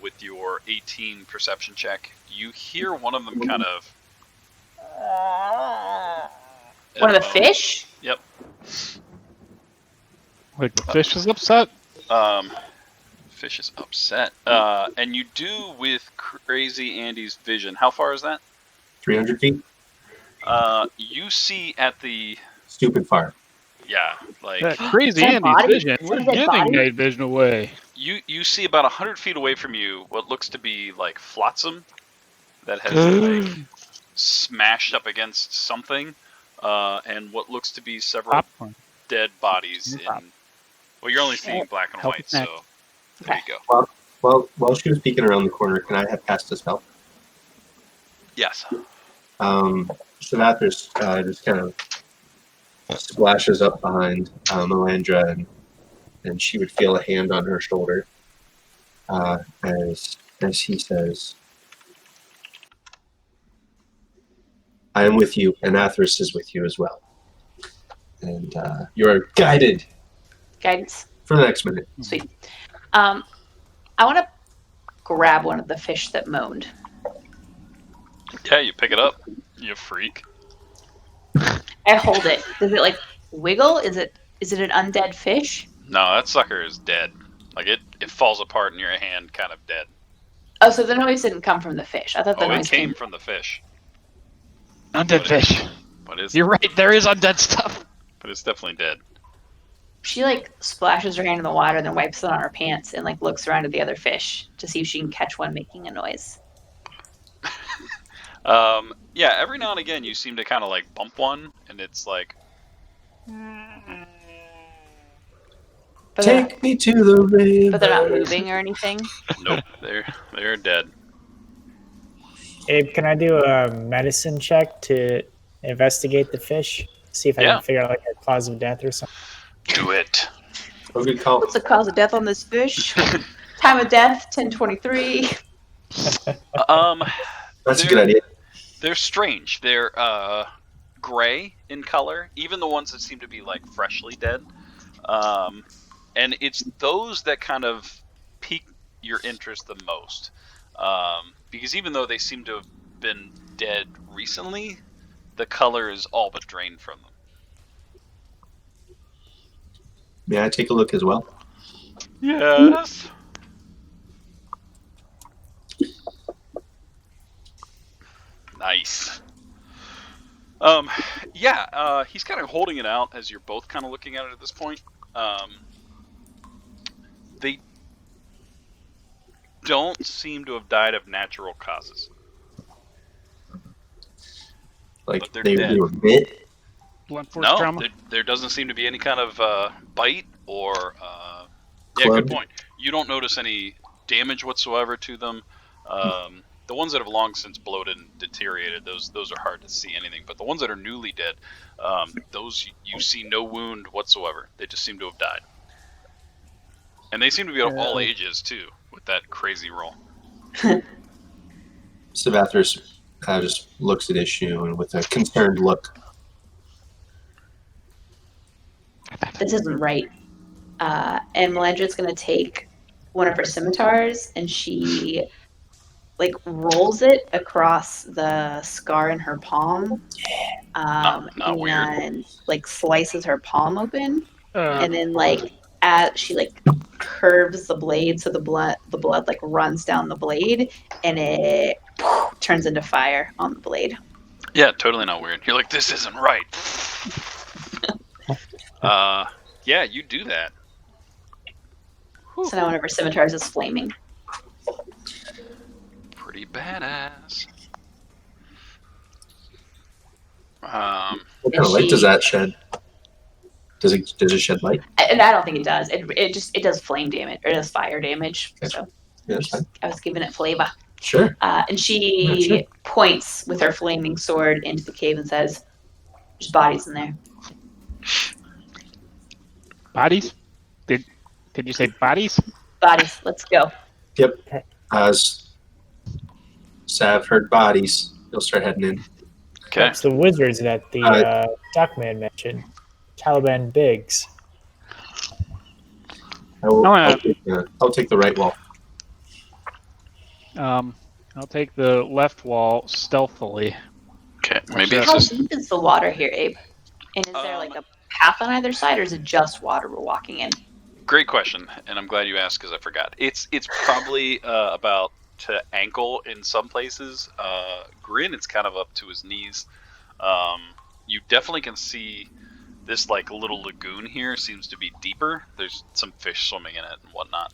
with your 18 perception check, you hear one of them kind of. One of the fish? Yep. Like the fish is upset. Fish is upset. And you do with Crazy Andy's vision. How far is that? 300 feet? You see at the Stupid far. like That crazy Dead Andy's body? vision. Is We're that a dead giving body? night vision away. you see about 100 feet away from you what looks to be like flotsam that has like smashed up against something, and what looks to be several Popcorn. dead bodies Pop. in. Well, you're only seeing black and Help white, it back. so there you go. Well, while she was peeking around the corner, can I have cast a spell? Yes. So that there's just kind of splashes up behind Melandra, and she would feel a hand on her shoulder as he says, "I am with you, and Athras is with you as well, and you are guided Guidance. for the next minute." Sweet. I want to grab one of the fish that moaned. Yeah, you pick it up. You freak. I hold it. Does it like wiggle? Is it an undead fish? No, that sucker is dead. Like it falls apart in your hand, kind of dead. Oh, so the noise didn't come from the fish. I thought the Oh, it noise came from the fish. Undead fish. But it's You're right. There is undead stuff. but it's definitely dead. She like splashes her hand in the water, then wipes it on her pants, and like looks around at the other fish to see if she can catch one making a noise. Yeah, every now and again you seem to kind of like bump one, and it's like, But they're, Take me to the river. but they're not moving or anything. nope, they're dead. Abe, can I do a medicine check to investigate the fish? See if I Yeah. can figure out like a cause of death or something. Do it. Oh, good call. What's the cause of death on this fish? Time of death, 1023. That's a good idea. They're strange. They're gray in color, even the ones that seem to be like freshly dead. And it's those that kind of pique your interest the most, because even though they seem to have been dead recently, the color is all but drained from them. May I take a look as well? Yes. Nice. Yeah, he's kind of holding it out as you're both kind of looking at it at this point. They don't seem to have died of natural causes. Like But they're they dead. were bit. Blunt force No, trauma. there doesn't seem to be any kind of bite or. Yeah, Clubbed. good point. You don't notice any damage whatsoever to them. The ones that have long since bloated and deteriorated, those are hard to see anything. But the ones that are newly dead, those you see no wound whatsoever. They just seem to have died. And they seem to be of all ages too, with that crazy roll. Savathris just looks at his shoe and with a concerned look. This isn't right. And Melandra's going to take one of her scimitars and she like rolls it across the scar in her palm. Not and weird. like slices her palm open, Uh, and then like as she like curves the blade so the blood like runs down the blade and it turns into fire on the blade. Yeah, totally not weird. You're like, this isn't right. Yeah, you do that. So now one of her scimitars is flaming. Pretty badass. What kind of light does that shed? Does it shed light? And I don't think it does. It does flame damage, or it does fire damage. Okay. So Yeah, that's fine. I was giving it flavor. Sure. And she Yeah, sure. points with her flaming sword into the cave and says, "There's bodies in there." bodies? Did you say bodies? Bodies. Let's go. Yep. As Sav heard bodies, he'll start heading in. Okay. That's the wizards that the Duckman mentioned. Caliban Biggs. I'll take the right wall. I'll take the left wall stealthily. Okay, maybe How How this is. deep is the water here, Abe? And is there like a path on either side, or is it just water we're walking in? Great question, and I'm glad you asked because I forgot. It's probably about to ankle in some places. Grin, it's kind of up to his knees. You definitely can see this like little lagoon here seems to be deeper. There's some fish swimming in it and whatnot.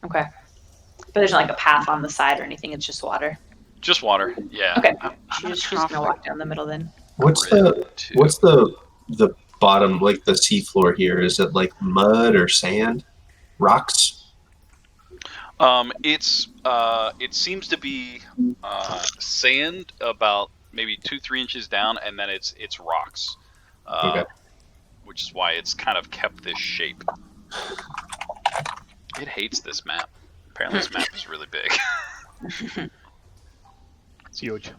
Okay. But there's not like a path on the side or anything. It's just water. Just water, yeah. Okay. I'm She's just gonna walk down the middle then. What's Grin, too. the bottom, like the seafloor here? Is it like mud or sand? Rocks? It seems to be sand about maybe 2-3 inches down, and then it's rocks. Okay. Which is why it's kind of kept this shape. It hates this map. Apparently this map is really big. It's huge.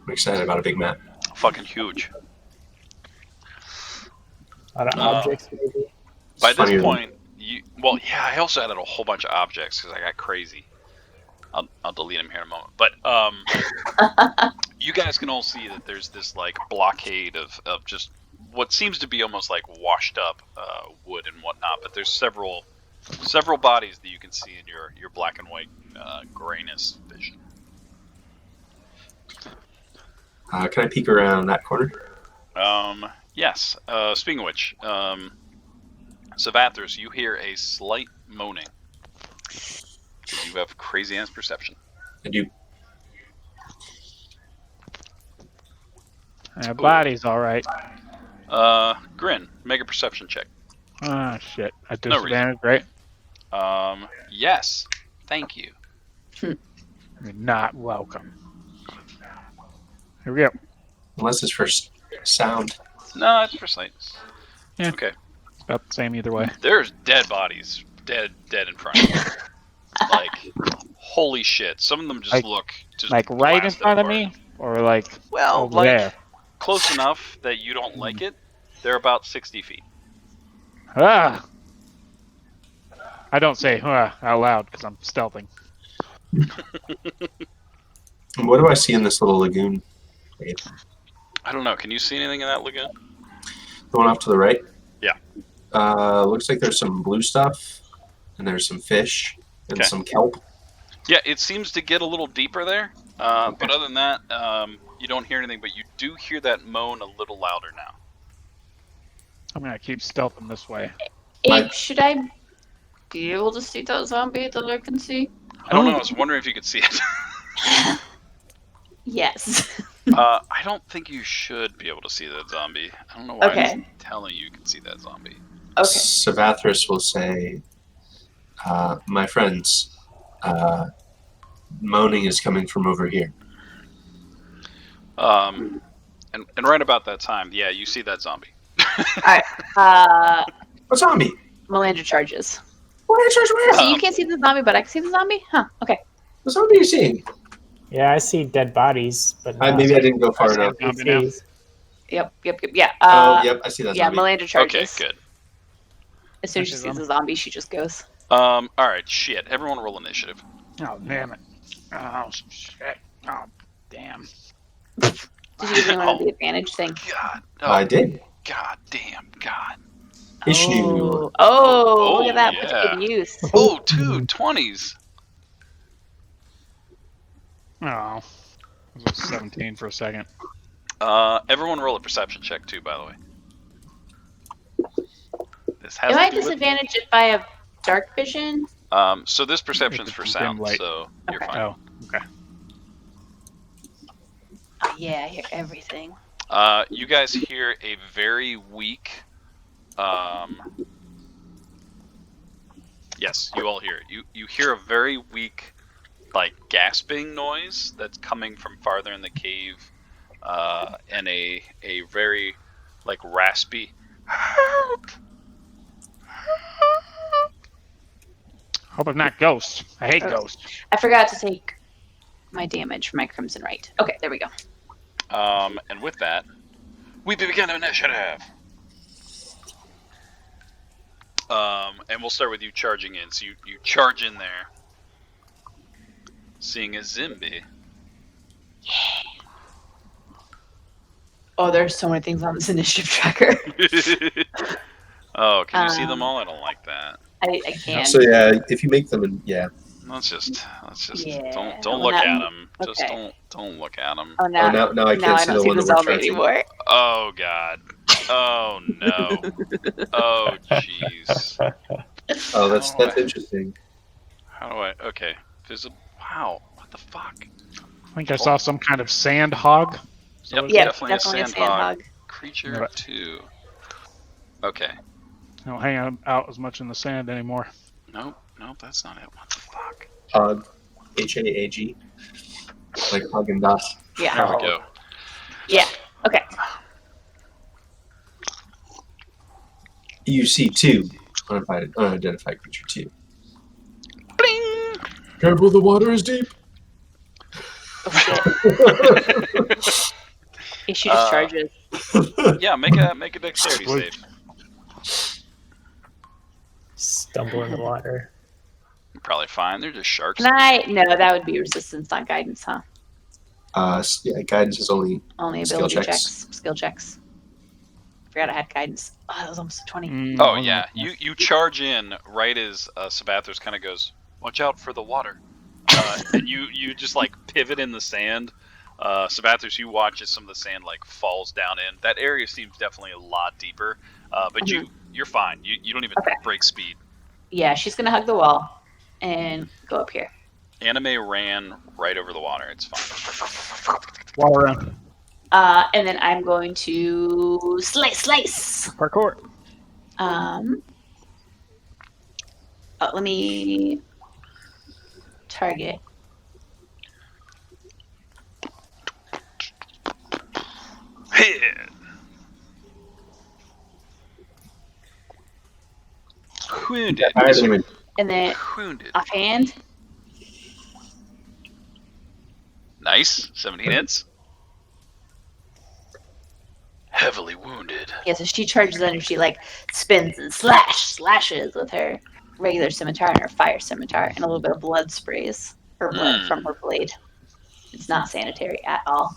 I'm excited about a big map. Fucking huge. A lot of objects, maybe. By It's funnier this than- point, I also added a whole bunch of objects because I got crazy. I'll delete them here in a moment. But you guys can all see that there's this like blockade of just what seems to be almost like washed up wood and whatnot. But there's several bodies that you can see in your black and white grayness vision. Can I peek around that corner? Yes. Speaking of which, Savathris, you hear a slight moaning. You have crazy ass perception. I do. Bodies, all right. Grin, make a perception check. Ah, shit. At No reason. disadvantage, right? Yes. Thank you. You're not welcome. Here we go. Unless it's for sound. No, it's for sight. Yeah. Okay. It's about the same either way. There's dead bodies, dead in front of you. Like, holy shit! Some of them just look just Like right in blasted front of apart. me, or like Well, over like there. close enough that you don't like it. They're about 60 feet. Ah! I don't say out loud because I'm stealthing. What do I see in this little lagoon? I don't know. Can you see anything in that lagoon? The one off to the right? Yeah. Looks like there's some blue stuff, and there's some fish, and Okay. some kelp. Yeah, it seems to get a little deeper there. But other than that, you don't hear anything. But you do hear that moan a little louder now. I'm gonna keep stealthing this way. My- Should I be able to see that zombie that I can see? I don't know. I was wondering if you could see it. Yes. I don't think you should be able to see that zombie. I don't know why Okay. I'm telling you can see that zombie. Okay. Savathris will say, my friends, moaning is coming from over here. And right about that time, yeah, you see that zombie. Alright. What zombie? Melandra charges. What So Um, you can't see the zombie, but I can see the zombie? Huh. Okay. What zombie are you seeing? Yeah, I see dead bodies, but Maybe I didn't go far enough. Zombie now. NPCs. Yep. Yeah. Yep, I see that Yeah, zombie. Melandra charges. Okay, good. As soon as she Okay, sees zombie. the zombie, she just goes. All right, shit. Everyone roll initiative. Oh damn it! Oh shit! Oh damn! Did you give anyone Oh. the advantage thing? God. I did. God damn. God. Ishnu. Oh, look at that. Oh, Put yeah. to good use. Oh, 2 20s. Oh, it was 17 for a second. Everyone roll a perception check too, by the way. This has Am to I do with- disadvantaged if I have dark vision? So this perception's It's for dim sound, light. so you're Okay. fine. Oh, okay. Oh, yeah, I hear everything. You guys hear a very weak. Yes, you all hear it. You hear a very weak, like gasping noise that's coming from farther in the cave, and a very like raspy. Hope I'm not ghosts. I hate Oh. ghosts. I forgot to take my damage for my Crimson Right. Okay, there we go. And with that, we begin initiative. And we'll start with you charging in. So you charge in there, seeing a zombie. Oh, there's so many things on this initiative tracker. Oh, can you see them all? I don't like that. I can't. So yeah, if you make them, Let's just Yeah, don't well, look not- at them. Just okay. don't look at them. Oh, now I now can't I see don't the see one the that we're zombie charging. anymore. Oh god. Oh no. Oh jeez. Oh, that's interesting. How do I? Okay. Visible. Wow. What the fuck? I think I saw some kind of sand hog. Yep. Yeah, Definitely a sandhog. Creature Right. 2. Okay. I don't hang out as much in the sand anymore. Nope. That's not it. What the fuck? Hog. Haag. Like Haagen Dazs. Yeah. There we go. Yeah. Okay. You see 2 unidentified creature 2. Bling! Careful, the water is deep. Oh, shit. She just charges. Yeah. Make a dexterity Wait. save. Stumble in the water. You're probably fine. They're just sharks. Can I? No, that would be resistance, not guidance, huh? Yeah, guidance is only. Only Skill ability checks. checks. Skill checks. Forgot I had guidance. Oh, that was almost a 20. Oh yeah, you charge in right as Sabathos kind of goes, "Watch out for the water," and you just like pivot in the sand. Sabathos, you watch as some of the sand like falls down in. That area seems definitely a lot deeper, but you're fine. You don't even Okay. break speed. Yeah, she's gonna hug the wall and go up here. Anime ran right over the water. It's fine. Water around. And then I'm going to slice. Parkour. Let me target. wounded. Fire damage. And then Wounded. offhand. Nice. 17 hits. Heavily wounded. Yeah, so she charges in and she like spins and slashes with her regular scimitar and her fire scimitar, and a little bit of blood sprays her blood from her blade. It's not sanitary at all.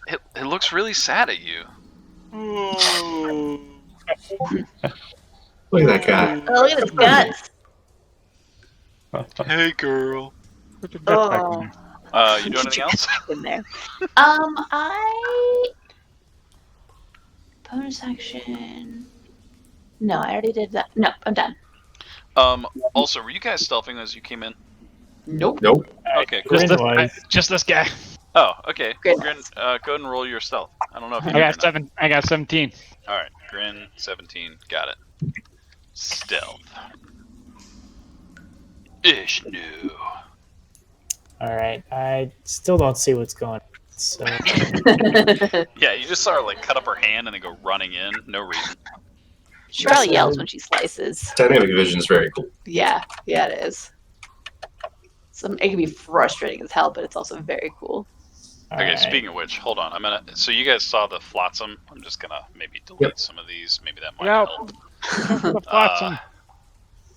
It looks really sad at you. Look at that guy. Oh, look at his guts. Hey, girl. Put your guts back in Oh. there. You doing anything else? In there. Bonus action. No, I already did that. No, I'm done. Also, were you guys stealthing as you came in? Nope. Nope. Okay, cool. Just this guy. Oh, okay. Grin. Grin, go ahead and roll your stealth. I don't know if you I got 17. All right, Grin 17. Got it. Stealth. Ish, no. All right. I still don't see what's going on. So Yeah, you just saw her like cut up her hand and then go running in. No reason. She probably yells when she slices. Dynamic vision is very cool. Yeah, it is. It can be frustrating as hell, but it's also very cool. Okay, Alright. speaking of which, hold on. So you guys saw the flotsam. I'm just gonna maybe delete some of these. Maybe that might help. The flotsam.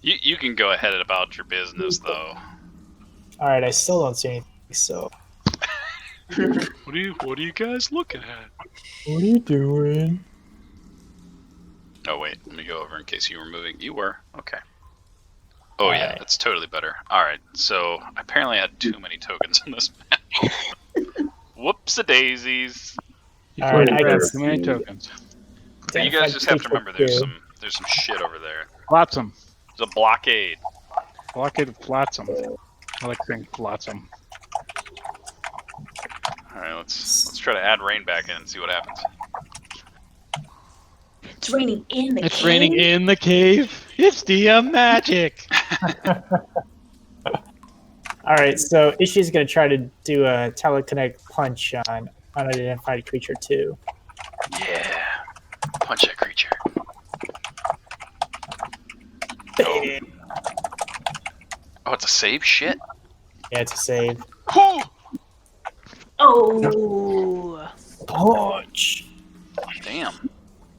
You can go ahead about your business though. All right, I still don't see anything. So What are you guys looking at? what are you doing? Oh wait, let me go over in case you were moving. You were okay. Oh yeah, Alright. that's totally better. All right, so apparently I had too many tokens in this map. Whoops-a daisies. You All right, put I got too many tokens. You guys just have to remember there's some shit over there. Flotsam. There's a blockade. Blockade of flotsam. I like saying flotsam. All right, let's try to add rain back in and see what happens. It's raining in the cave. It's raining in the cave. It's DM magic. All right, so Ishi's gonna try to do a telekinetic punch on unidentified creature 2. Yeah, punch that creature. Oh, it's a save. Shit. Yeah, it's a save. Oh. Punch. Damn.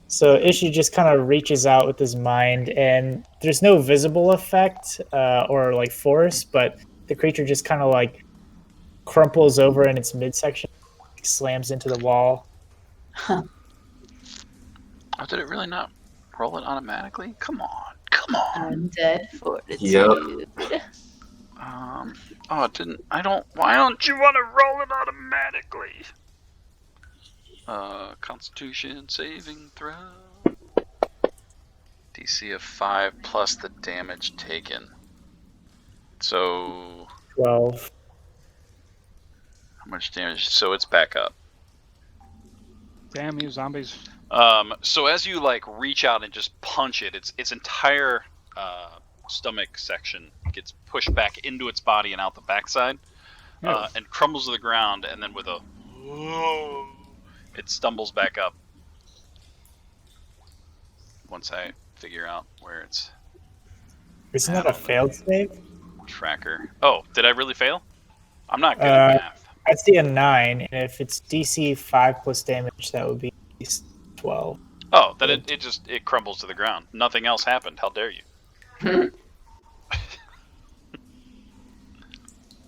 So Ishi just kind of reaches out with his mind, and there's no visible effect or like force, but the creature just kind of like crumples over in its midsection, slams into the wall. Oh, did it really not roll it automatically? Come on. Undead fortitude. Yep. Oh, it didn't. Why don't you want to roll it automatically? Constitution saving throw. DC of 5 plus the damage taken. So 12. how much damage? So it's back up. Damn you zombies. So as you like reach out and just punch it, its entire stomach section gets pushed back into its body and out the backside, and crumbles to the ground, and then with a whoa, it stumbles back up. Once I figure out where it's Isn't that a failed save? tracker. Oh, did I really fail? I'm not good at math. I see a 9, and if it's DC 5 plus damage, that would be 12. Oh, then it crumbles to the ground. Nothing else happened. How dare you?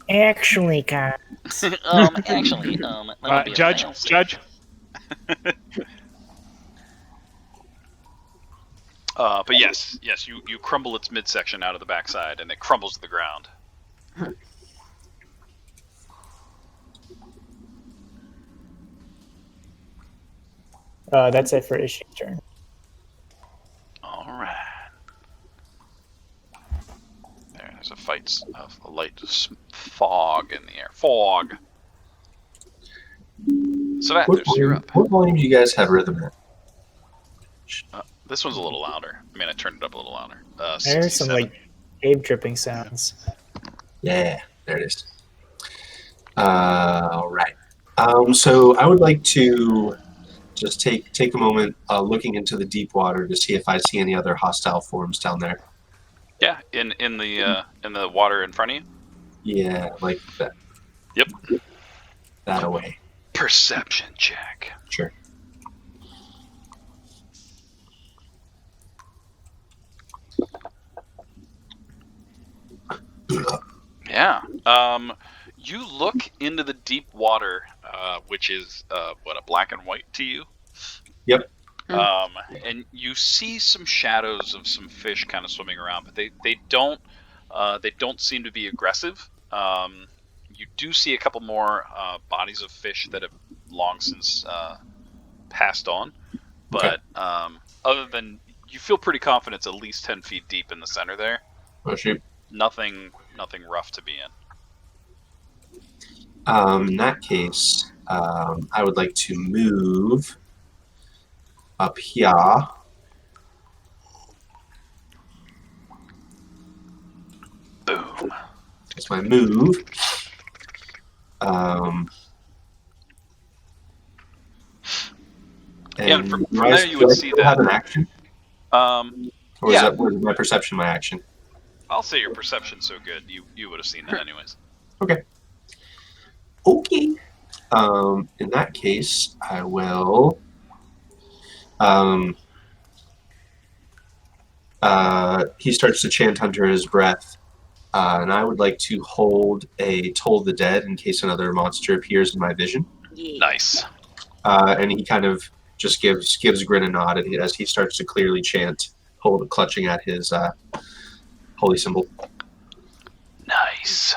Actually, guys. Judge. But yes, you crumble its midsection out of the backside, and it crumbles to the ground. That's it for Ishi's turn. All right. There's a fight of a light fog in the air. Fog. So that you're up. What volume do you guys have rhythm at? This one's a little louder. I mean, I turned it up a little louder. There's some 67. like cave dripping sounds. Yeah, there it is. All right. So I would like to just take a moment looking into the deep water to see if I see any other hostile forms down there. Yeah, in the water in front of you. Yeah, like that. Yep. That away. Perception check. Sure. Yeah. You look into the deep water, which is what, a black and white to you. Yep. And you see some shadows of some fish kind of swimming around, but they don't seem to be aggressive. You do see a couple more bodies of fish that have long since passed on, but other than, you feel pretty confident it's at least 10 feet deep in the center there. Oh shoot. Nothing rough to be in. In that case, I would like to move up here. Boom. That's my move. And from do I- there you do would I see still have that. an action, or Yeah. is my perception my action? I'll say your perception's so good, you would have seen that anyways. Okay. In that case, I will. He starts to chant under his breath, and I would like to hold a Toll the Dead in case another monster appears in my vision. Yeah. Nice. And he kind of just gives Grin a nod as he starts to clearly chant, clutching at his holy symbol. Nice.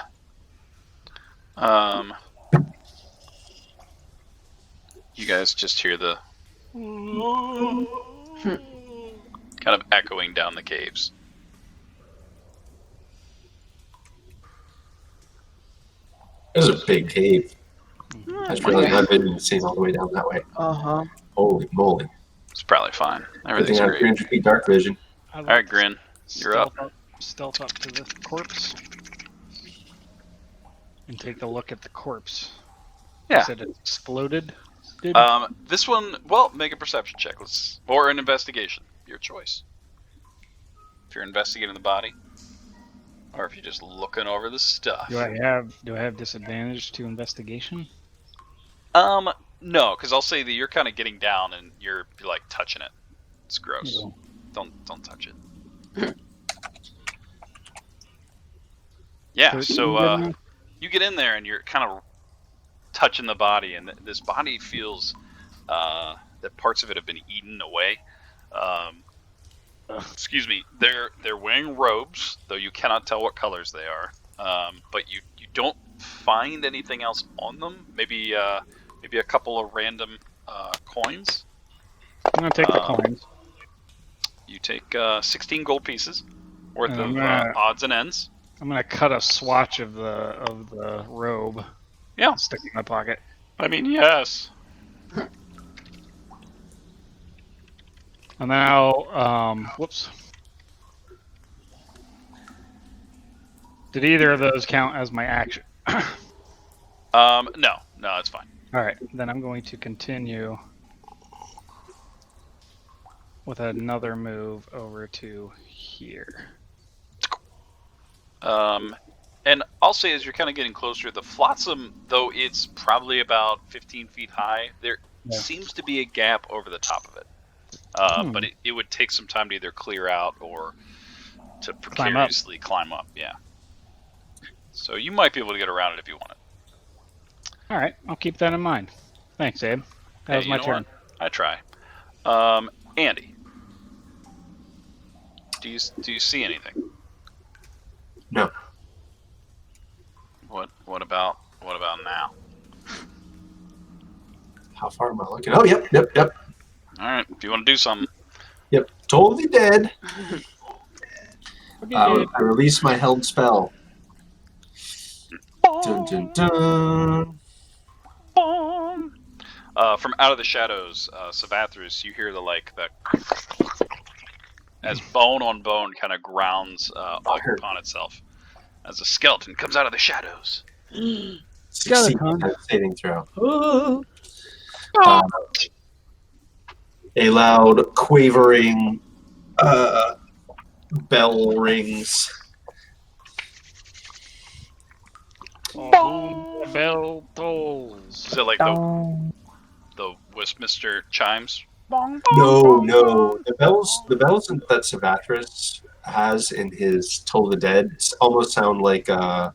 You guys just hear the kind of echoing down the caves. This is a big cave. I just realized my vision is seeing all the way down that way. Uh-huh. Holy moly. It's probably fine. Good thing Everything's I have great. 300 feet dark vision. All Alright, Grin. You're up. Stealth up to the corpse. And take a look at the corpse. Yeah. You said it exploded? Dude? This one, well, make a perception check. Or an investigation. Your choice. If you're investigating the body, or if you're just looking over the stuff. Do I have disadvantage to investigation? No, because I'll say that you're kind of getting down and you're like touching it. It's gross. No. Don't touch it. Yeah, so you get in there and you're kind of touching the body, and this body feels that parts of it have been eaten away. Excuse me. They're wearing robes, though you cannot tell what colors they are. But you don't find anything else on them. Maybe a couple of random coins. I'm gonna take the coins. You take 16 gold pieces worth And of odds and ends. I'm gonna cut a swatch of the robe. Yeah. Stick it in my pocket. I mean, yes. And now, whoops. Did either of those count as my action? No, it's fine. All right, then I'm going to continue with another move over to here. And I'll say as you're kind of getting closer, the flotsam, though it's probably about 15 feet high, there seems to be a gap over the top of it. But it would take some time to either clear out or to precariously climb up. Yeah. So you might be able to get around it if you want it. All right, I'll keep that in mind. Thanks, Abe. That was my turn. What? I try. Andy, do you see anything? No. What about now? How far am I looking? Oh, yep. All right, if you want to do something. Yep, totally dead. Okay, I release my held spell. Dun, dun, dun. From out of the shadows, Savathris, you hear the as bone on bone kind of grounds upon itself as a skeleton comes out of the shadows. Succeed at saving throw. A loud, quavering bell rings. Oh, who bell tolls. Is it like the Westminster chimes? No. The bells that Savathris has in his Toll of the Dead almost sound like have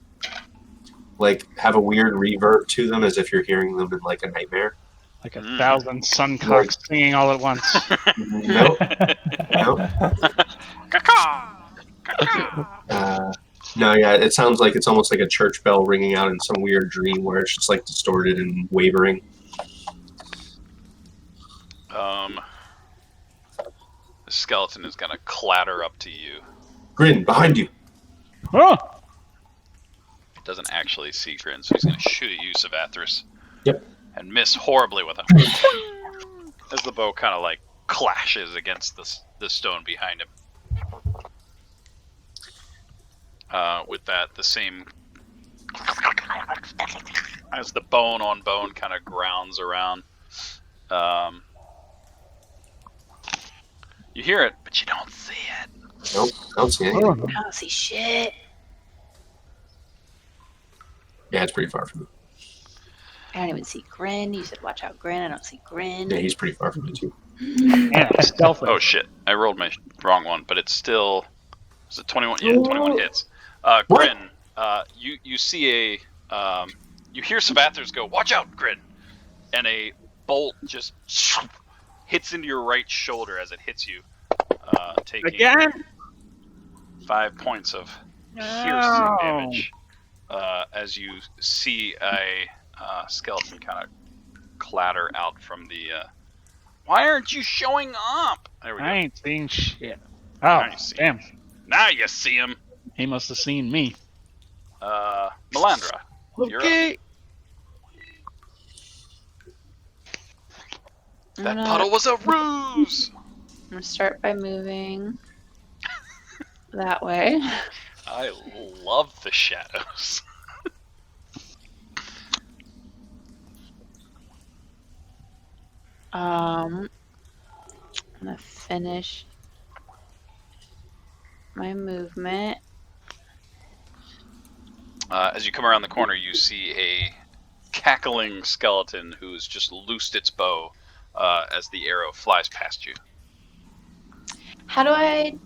a weird reverb to them, as if you're hearing them in like a nightmare. Like 1,000 suncocks singing all at once. Nope. No, yeah, it sounds like it's almost like a church bell ringing out in some weird dream where it's just like distorted and wavering. The skeleton is gonna clatter up to you. Grin, behind you. Oh! Doesn't actually see Grin, so he's gonna shoot at you, Savathris. Yep. And miss horribly with him. As the bow kind of like clashes against the stone behind him. With that, the same as the bone on bone kind of grounds around. You hear it, but you don't see it. Nope, I don't see anything. I don't see shit. Yeah, it's pretty far from me. I don't even see Grin. You said watch out, Grin. I don't see Grin. Yeah, he's pretty far from me too. Yeah, stealthy. Oh shit! I rolled my wrong one, but it's still. Is it 21? Yeah, 21 hits. Grin, you see you hear Savathris go, "Watch out, Grin!" And a bolt just hits into your right shoulder as it hits you, taking Again? 5 points of piercing damage. As you see a skeleton kind of clatter out from the. Why aren't you showing up? There we go. I ain't seeing shit. Oh, Now you see damn. Now you see him. He must have seen me. Melandra. You're Okay. That puddle was a ruse! I'm gonna start by moving that way. I love the shadows. I'm gonna finish my movement. As you come around the corner, you see a cackling skeleton who's just loosed its bow as the arrow flies past you. How do I?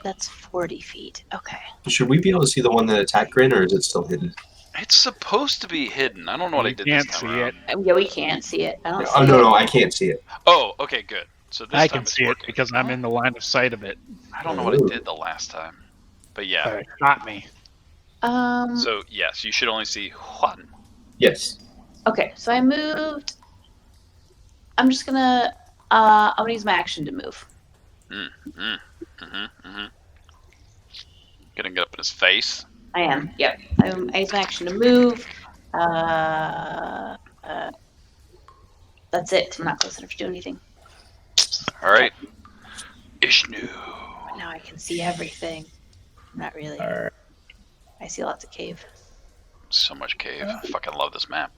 That's 40 feet. Okay. Should we be able to see the one that attacked Grin, or is it still hidden? It's supposed to be hidden. I don't know what I You did can't this time see around. it. Yeah, we can't see it. I don't see Oh, it. no, I can't see it. Oh, okay, good. So this I time can it's see it working. because I'm in the line of sight of it. I don't know what I did the last time. But yeah. But it shot me. So yes, you should only see one. Yes. Okay, so I moved. I'm just gonna. I'm gonna use my action to move. Gonna get up in his face. I am. Yep. I use my action to move. That's it. I'm not close enough to do anything. Alright. Ishnu. But now I can see everything. Not really. Alright. I see lots of cave. So much cave. I fucking love this map.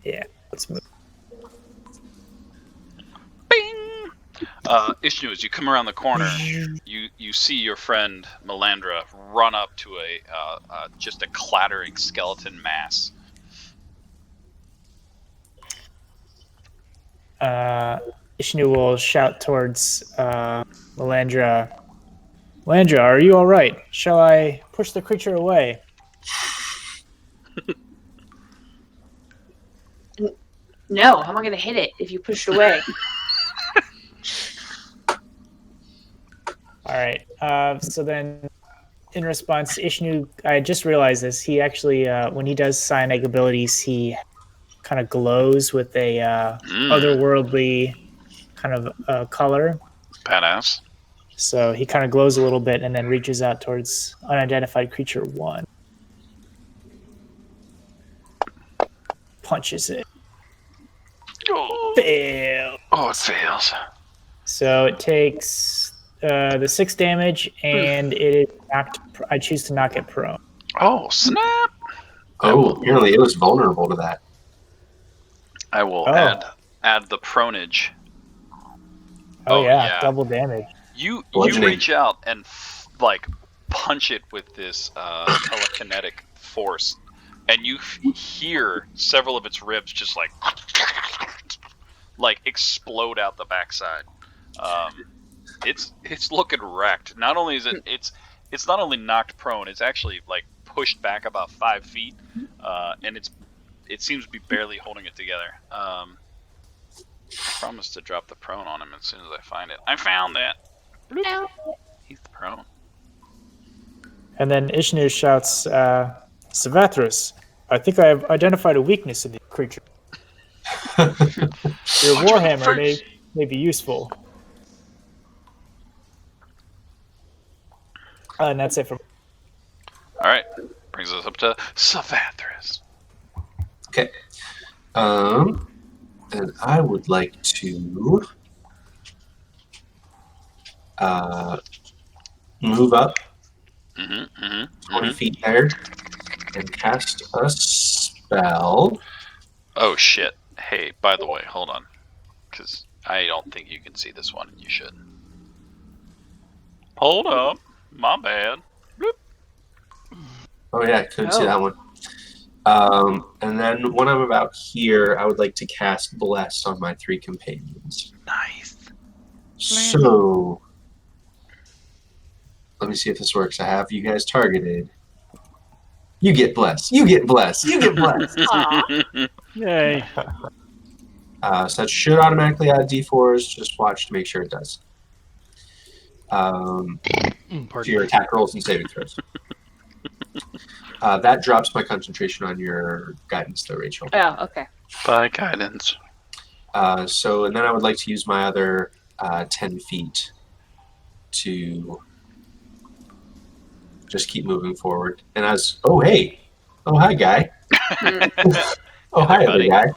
Yeah, let's move. Bing! Ishnu, as you come around the corner, you see your friend Melandra run up to just a clattering skeleton mass. Ishnu will shout towards Melandra. Melandra, are you all right? Shall I push the creature away? No, how am I going to hit it if you push it away? All right. So then, in response, Ishnu, I just realized this. He actually, when he does psionic abilities, he kind of glows with a otherworldly kind of color. Badass. So he kind of glows a little bit and then reaches out towards unidentified creature 1. Punches it. Oh, Fail. it fails. So it takes the 6 damage, and it is knocked. I choose to knock it prone. Oh, snap! Oh, apparently it was vulnerable to that. I will Oh. add add the pronage. Oh, Oh, yeah, yeah. double damage. You Bludgeoning. reach out and like punch it with this telekinetic force, and you hear several of its ribs just like explode out the backside. It's looking wrecked. Not only is it's not only knocked prone, it's actually like pushed back about 5 feet, and it seems to be barely holding it together. I promise to drop the prone on him as soon as I find it. I found that. Bloop. He's the prone. And then Ishnu shouts, Savathris, I think I have identified a weakness in the creature. Your warhammer may be useful. And that's it for All right, brings us up to Savathris. Okay. And I would like to move up 20 feet there and cast a spell. Oh shit! Hey, by the way, hold on, because I don't think you can see this one. You should. Hold up, my bad. Bloop. Oh yeah, I couldn't see that one. And then when I'm about here, I would like to cast Bless on my 3 companions. Nice. So, let me see if this works. I have you guys targeted. You get Bless. You get Bless. You get Bless. Yay. So that should automatically add D4s. Just watch to make sure it does. To your attack rolls and saving throws. That drops my concentration on your guidance, though, Rachel. Oh, okay. By guidance. And then I would like to use my other 10 feet to just keep moving forward. And hi, guy. Hi, other guy.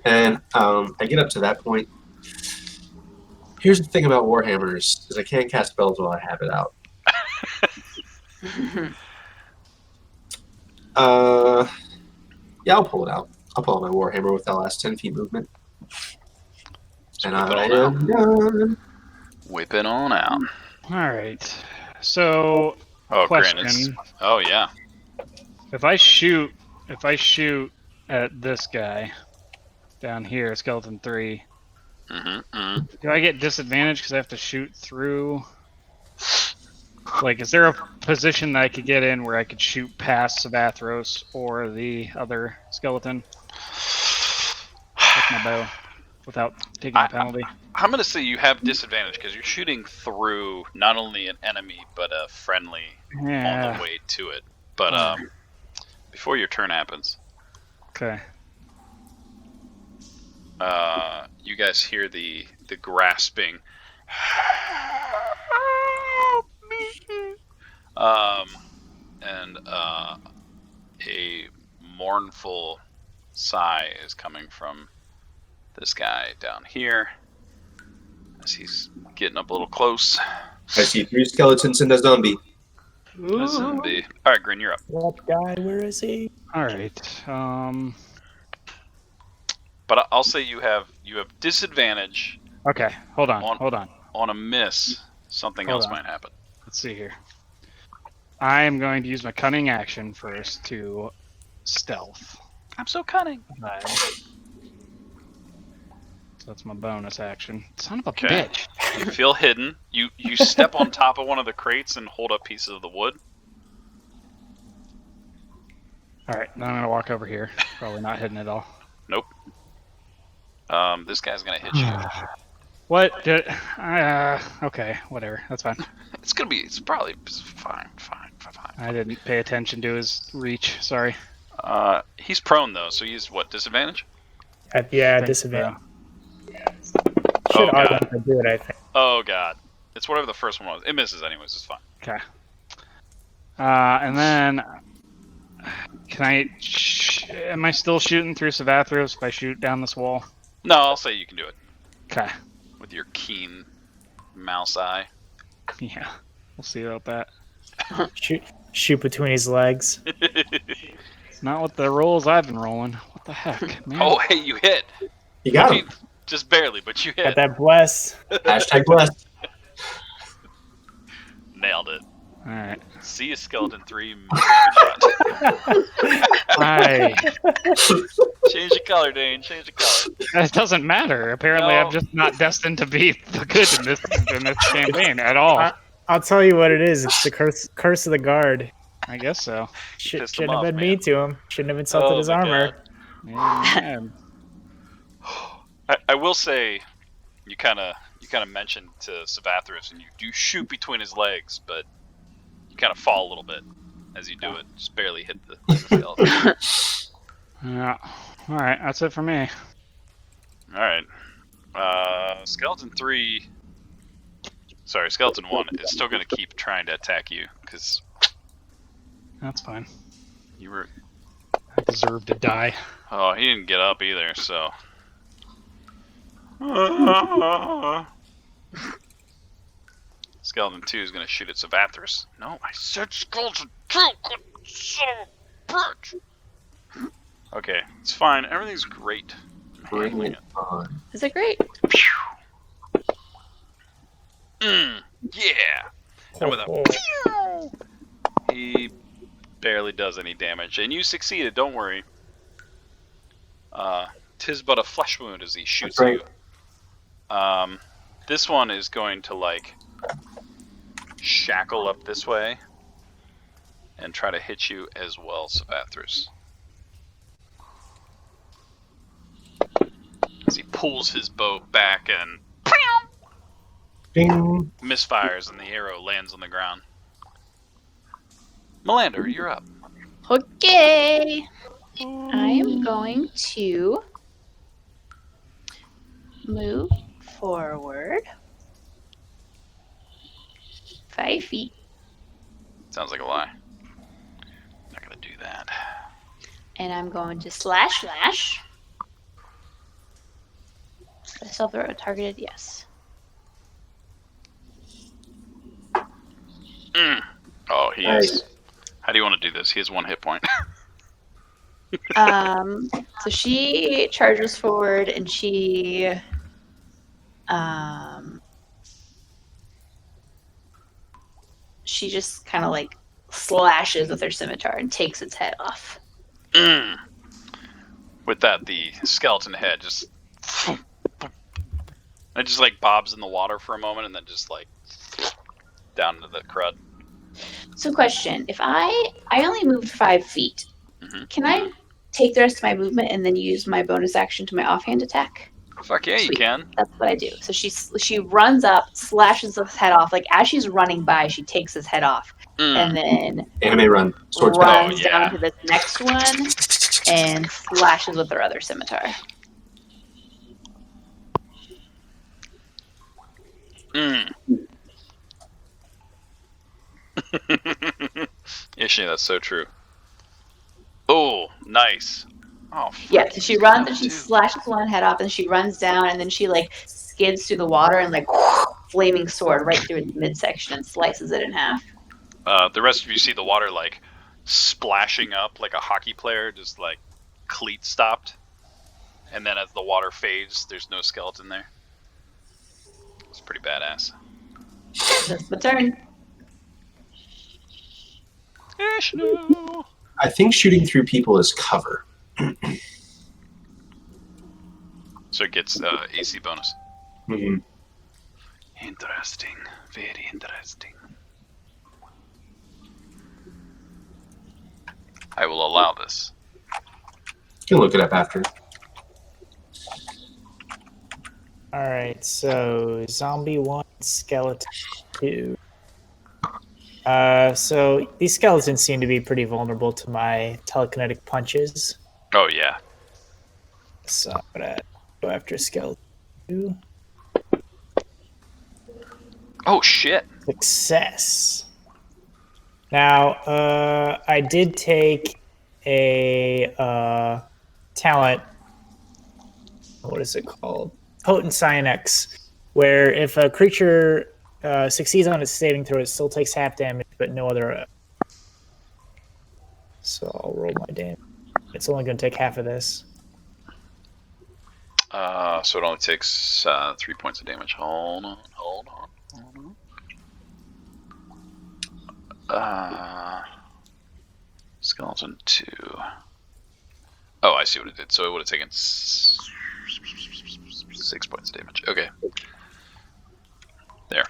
And I get up to that point. Here's the thing about Warhammers, is I can't cast spells while I have it out. Yeah, I'll pull it out. I'll pull out my Warhammer with that last 10 feet movement. And I am done. Whip it on out. All right. So, Oh, question: Grant, oh yeah. if I shoot at this guy down here, skeleton 3, do I get disadvantage because I have to shoot through? Like, is there a position that I could get in where I could shoot past Savathros or the other skeleton with my bow without taking a penalty? I'm going to say you have disadvantage because you're shooting through not only an enemy but a friendly on the way to it. But before your turn happens, Okay. You guys hear the grasping. And a mournful sigh is coming from this guy down here as he's getting up a little close. I see 3 skeletons and a zombie. A zombie. All right, Grin, you're up. that guy. Where is he? All right. But I'll say you have disadvantage Okay. Hold on. on a miss. Something Hold else on. might happen. Let's see here. I am going to use my cunning action first to stealth. I'm so cunning. So that's my bonus action. Son of a Okay. bitch. You feel hidden. You step on top of one of the crates and hold up pieces of the wood. All right. Now I'm going to walk over here. Probably not hidden at all. Nope. This guy's gonna hit you. What? Okay. Whatever. That's fine. It's probably fine. I didn't pay attention to his reach. Sorry. He's prone though, so he's what, disadvantage? Yeah, disadvantage. Oh, Should God. automatically do it, I think. Oh god. It's whatever the first one was. It misses anyways, it's fine. Okay. And then, can I? Am I still shooting through Savathros if I shoot down this wall? No, I'll say you can do it. Okay. With your keen mouse eye. Yeah. We'll see about that. Shoot between his legs. Not with the rolls I've been rolling. What the heck, man? Oh, hey, you hit. You got him. Just barely, but you Got hit. that bless. Hashtag blessed. Nailed it. All right. See you, Skeleton 3. Shot. Hi. Change the color, Dane. Change the color. It doesn't matter. Apparently, No. I'm just not destined to be the good in this campaign at all. I'll tell you what it is. It's the curse of the guard. I guess so. Pissed Shouldn't him have off, been man. mean to him. Shouldn't have insulted Oh his my armor. Man. I will say, you kind of mentioned to Savathris, and you do shoot between his legs, but you kind of fall a little bit as you do it. Just barely hit the skeleton. Yeah. All right. That's it for me. All right. Skeleton 1 is still going to keep trying to attack you because That's fine. you were. I deserve to die. Oh, he didn't get up either, so. Skeleton 2 is going to shoot at Savathris. No, I said Skeleton 2! Son of a bitch! Okay, it's fine. Everything's great. I'm Bring handling it on. Is it great? Yeah! And with a he barely does any damage. And you succeeded, don't worry. 'Tis but a flesh wound as he shoots That's right. you. This one is going to, like, shackle up this way and try to hit you as well, Savathris. As he pulls his bow back and Ding. misfires and the arrow lands on the ground. Melander, you're up. Okay. I am going to move forward 5 feet. Sounds like a lie. Not gonna do that. And I'm going to slash. Self-throw targeted, yes. Oh, he Nice. is. How do you want to do this? He has 1 hit point. So she charges forward and she just kind of like slashes with her scimitar and takes its head off. With that, the skeleton head just it just like bobs in the water for a moment and then just like down into the crud. So question, if I only moved 5 feet, Mhm. can I take the rest of my movement and then use my bonus action to my offhand attack? Fuck yeah, you Sweet. can. That's what I do. So she runs up, slashes his head off. Like as she's running by, she takes his head off, and then Anime run. Swords runs Oh, yeah. down to this next one and slashes with her other scimitar. Ishi, that's so true. Oh, nice. Oh, Yeah, fuck, so she he's runs got and she two. slashes one head off, and she runs down, and then she like skids through the water and like flaming sword right through its midsection and slices it in half. The rest of you see the water like splashing up like a hockey player, just like cleat stopped. And then as the water fades, there's no skeleton there. It's pretty badass. That's my turn. Ishnu! I think shooting through people is cover. So it gets AC bonus. Mm-hmm. Interesting. Very interesting. I will allow this. You can look it up after. All right, so zombie 1, skeleton 2. So these skeletons seem to be pretty vulnerable to my telekinetic punches. Oh, yeah. So I'm gonna go after skeleton 2. Oh, shit. Success. Now, I did take a talent. What is it called? Potent Cyanx, where if a creature succeeds on its saving throw, it still takes half damage, but no other. So I'll roll my damage. It's only going to take half of this. So it only takes 3 points of damage. Hold on. Skeleton 2. Oh, I see what it did. So it would have taken 6 points of damage. Okay. There.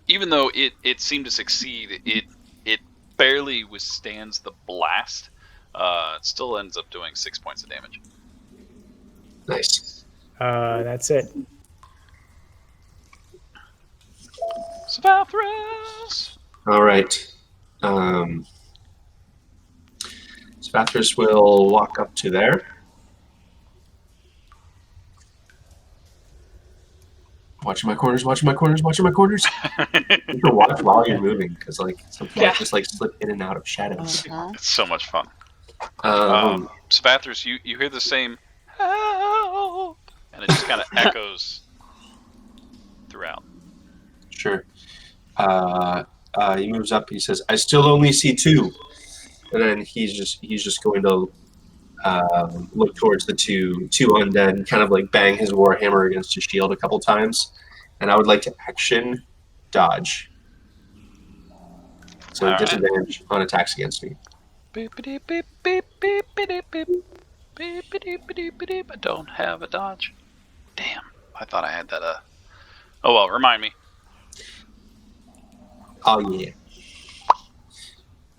Even though it seemed to succeed, it barely withstands the blast. It still ends up doing 6 points of damage. Nice. That's it. Svathras! All right. Spathris will walk up to there. Watching my corners. You can watch while you're moving, because like some people just like slip in and out of shadows. It's so much fun. Um, Spathras, you hear the same help, and it just kind of echoes throughout. Sure. He moves up. He says, "I still only see 2," and then he's just going to look towards the two undead and kind of like bang his warhammer against his shield a couple times. And I would like to action dodge. So All disadvantage on attacks against me. I don't have a dodge. Damn, I thought I had that. Oh well, remind me. Oh yeah.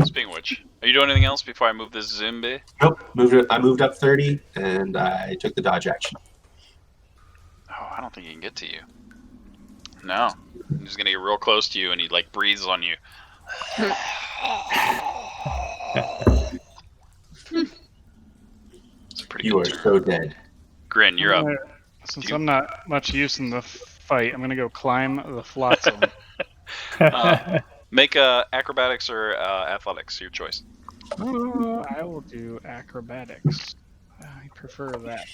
Speaking of which, are you doing anything else before I move this zombie? Nope. I moved up 30 and I took the dodge action. Oh, I don't think he can get to you. No, he's gonna get real close to you, and he like breathes on you. It's a pretty You good are turn. so dead. Grin, you're up. Since I'm not much use in the fight, I'm gonna go climb the flotsam. Make acrobatics or athletics, your choice. I will do acrobatics. I prefer that.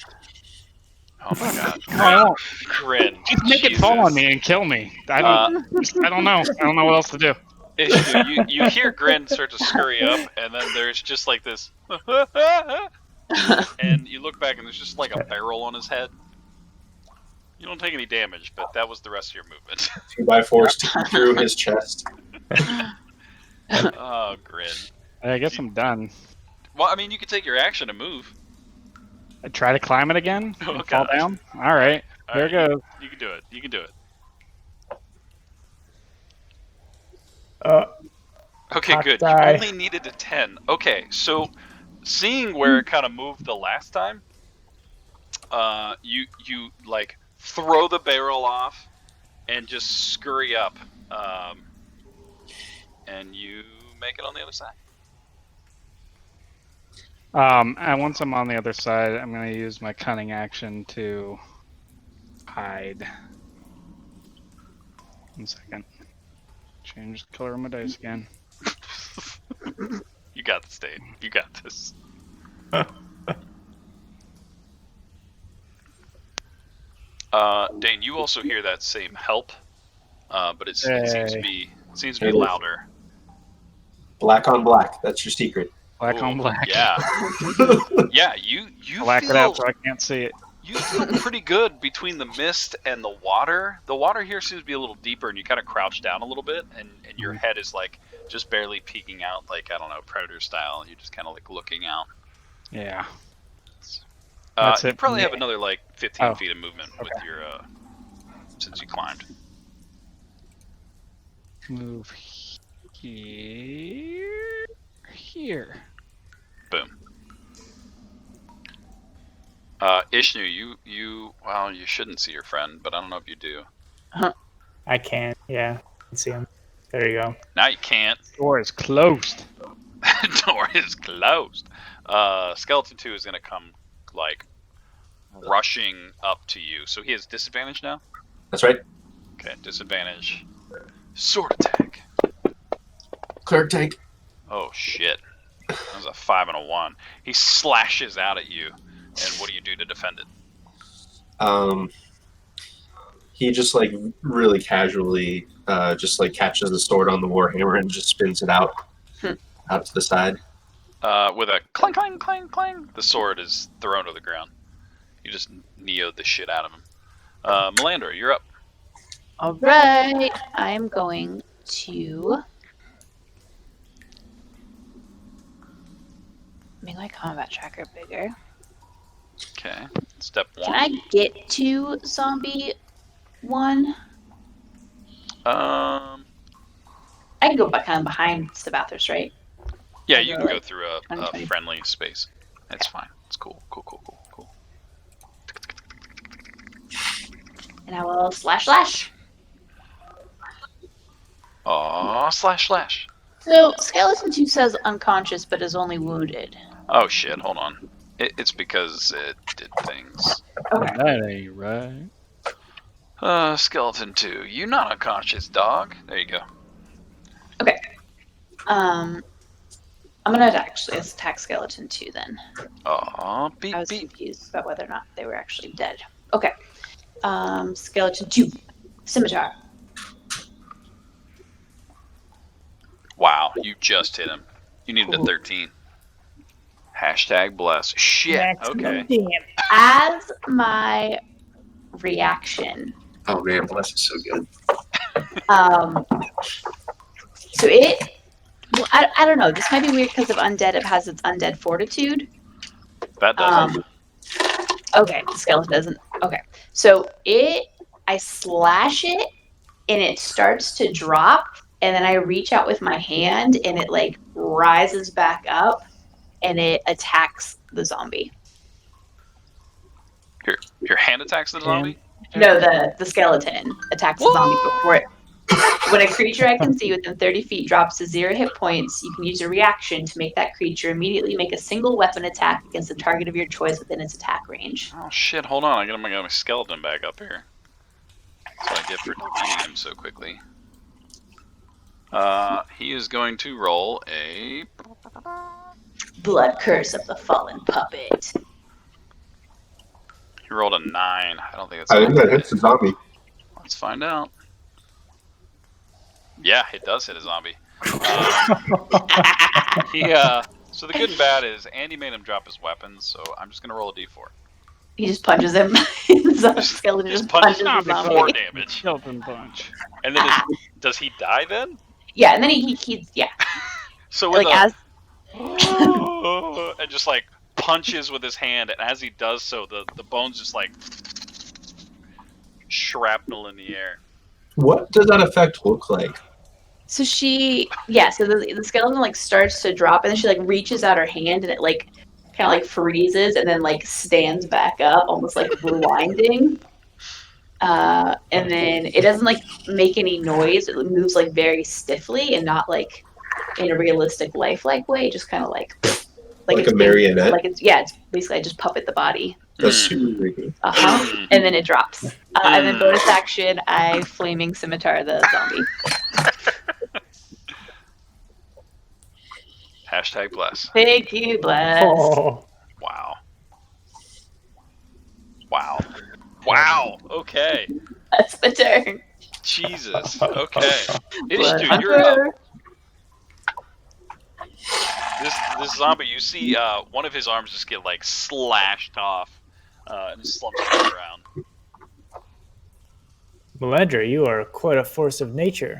Oh my god. I don't. Grin. Just make it fall on me and kill me. I don't know. I don't know what else to do. Ishnu, you hear Grin start to scurry up, and then there's just like this, and you look back, and there's just like a barrel on his head. You don't take any damage, but that was the rest of your movement. 2x4 sticking through his chest. Oh, Grin. I guess I'm done. Well, I mean, you could take your action to move. I try to climb it again Oh, and fall gosh. down. All right, All there right, goes. You can do it. You can do it. Okay, Hot good. die. You only needed a 10. Okay, so seeing where it kind of moved the last time, you like throw the barrel off and just scurry up, and you make it on the other side. And once I'm on the other side, I'm gonna use my cunning action to hide. 1 second. Change the color of my dice again. You got this, Dave. You got this. Dane, you also hear that same help, but it seems to be louder. Black on black. That's your secret. Black Ooh, on black. Yeah, yeah. You Black it feel out so I can't see it. you feel pretty good between the mist and the water. The water here seems to be a little deeper, and you kind of crouch down a little bit, and your head is like just barely peeking out, like I don't know, Predator style. You're just kind of like looking out. Yeah. That's You it. probably have another like 15 Oh. feet of movement with your since you climbed. Move here. Here. Boom. Ishnu, you shouldn't see your friend, but I don't know if you do. I can. Yeah, I can see him. There you go. Now you can't. Door is closed. Door is closed. Skeleton 2 is gonna come like rushing up to you. So he has disadvantage now? That's right. Okay, disadvantage. Sword attack. Cleric tank. Oh shit. That was a 5 and a 1. He slashes out at you, and what do you do to defend it? He just like really casually just like catches the sword on the warhammer and just spins it out to the side. With a clang, clang, clang, clang, the sword is thrown to the ground. You just Neo'd the shit out of him. Melandra, you're up. All right, I'm going to make my combat tracker bigger. Okay. Step Can 1. I get to zombie 1? I can go back kind of behind Sabathos, right? Yeah, I'll you go, can go like, through a 20. friendly space. It's fine. It's cool. Cool. And I will slash. Aw, slash. So Skeleton 2 says unconscious, but is only wounded. Oh shit, hold on. It's because it did things. Okay. That ain't right. Skeleton 2, you not unconscious, dog. There you go. Okay. I'm gonna attack Skeleton 2 then. Aw, beep I was beep. confused about whether or not they were actually dead. Okay. Skeleton 2. Scimitar. Oh. Wow, you just hit him. You needed a 13. Hashtag bless. Shit. Maximum Okay. damage. As my reaction, Oh man, bless is so good. so it. Well, I don't know. This might be weird because of undead. It has its undead fortitude. That doesn't. Okay, the skeleton doesn't. Okay, so I slash it, and it starts to drop, and then I reach out with my hand, and it like rises back up, and it attacks the zombie. Your hand attacks the zombie? No, the skeleton attacks the zombie before it. When a creature I can see within 30 feet drops to 0 hit points, you can use a reaction to make that creature immediately make a single weapon attack against the target of your choice within its attack range. Oh shit, hold on. I got my skeleton back up here. That's what I get for defeating him so quickly. He is going to roll a... Blood curse of the fallen puppet. He rolled a 9. I don't think that's I think enough that to hits hit. the zombie. Let's find out. Yeah, it does hit a zombie. So the good and bad is Andy made him drop his weapons, so I'm just gonna roll a d4. He just punches him. The skeleton just punches the him zombie. 4 damage. Skeleton punch. And then does he die then? Yeah, and then he's yeah. So with Like as and just like punches with his hand, and as he does so, the bones just like shrapnel in the air. What does that effect look like? so the skeleton like starts to drop, and then she like reaches out her hand, and it like kind of like freezes, and then like stands back up, almost like rewinding. And then it doesn't like make any noise. It moves like very stiffly and not like in a realistic lifelike way. Just kind of like Like it's a marionette? Like it's basically I just puppet the body. That's super creepy. And then it drops. And then bonus action, I flaming scimitar the zombie. Hashtag bless. Thank you, bless. Oh, Wow. Okay. That's my turn. Jesus. Okay. Blood Ishtu, you're up. hunter. This zombie, you see one of his arms just get like slashed off and slumps to the ground. Melandra, you are quite a force of nature.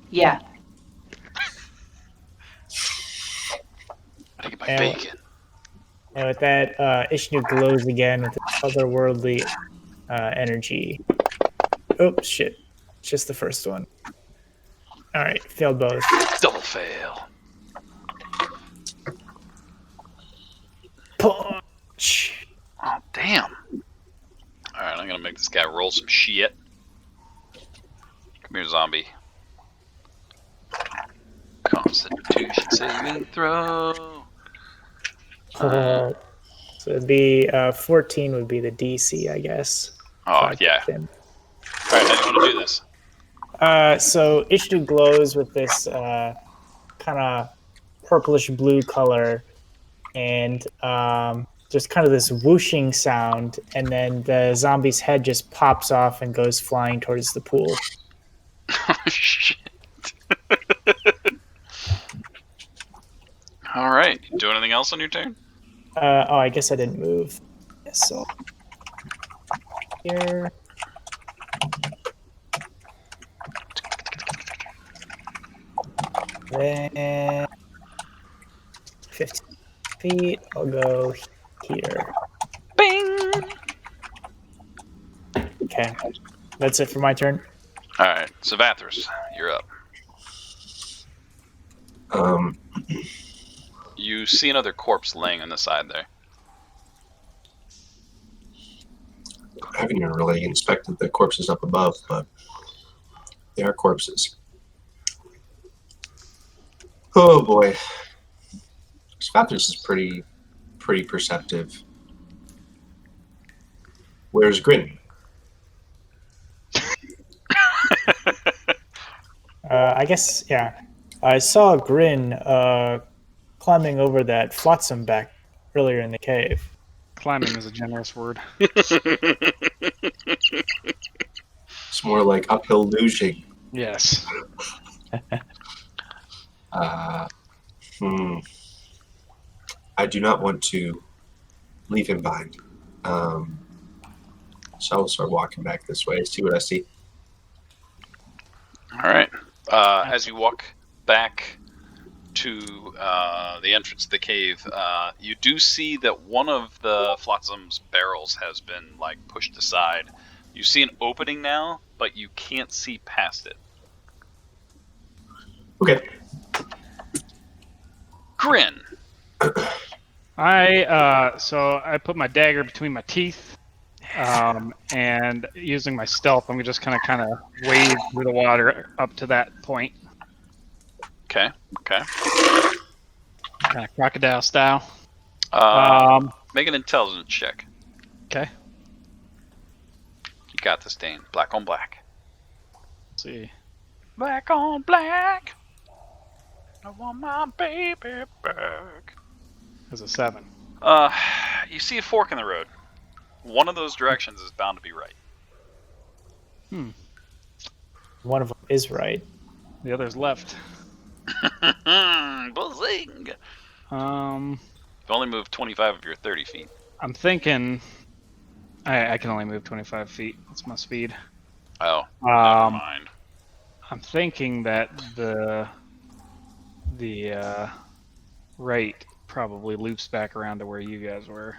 Yeah. I get my And- bacon. And with that, Ishnu glows again with otherworldly energy. Oops, shit. Just the first one. Alright, failed both. Double fail. Punch! Oh, damn. Alright, I'm gonna make this guy roll some shit. Come here, zombie. Constitution saving throw. So it'd be 14 would be the DC, I guess. Oh, yeah. Then. Alright, how do you want to do this? So Ishnu glows with this kind of purplish blue color and just kind of this whooshing sound, and then the zombie's head just pops off and goes flying towards the pool. Oh, shit. Alright, you do anything else on your turn? I guess I didn't move. Yes, so here. Then 15 feet. I'll go here. Bing! Okay, that's it for my turn. All right, Savathris, you're up. Um, You see another corpse laying on the side there. I haven't even really inspected the corpses up above, but they are corpses. Oh boy, Spathers is pretty perceptive. Where's Grin? I guess, yeah. I saw Grin climbing over that flotsam back earlier in the cave. Climbing is a generous word. It's more like uphill luging. Yes. I do not want to leave him behind. So I'll start walking back this way, see what I see. All right. As you walk back to the entrance to the cave, you do see that one of the flotsam's barrels has been pushed aside. You see an opening now, but you can't see past it. Okay. Grin. So I put my dagger between my teeth, and using my stealth, I'm just kind of wade through the water up to that point, Okay. kind of crocodile style. Make an intelligence check. Okay. You got this, Dane. Black on black. Let's see. Black on black. I want my baby back. There's a 7. You see a fork in the road. One of those directions is bound to be right. One of them is right. The other's left. Buzzing. Um, You only move 25 of your 30 feet. I'm thinking I can only move 25 feet. That's my speed. Oh, never mind. I'm thinking that the right probably loops back around to where you guys were.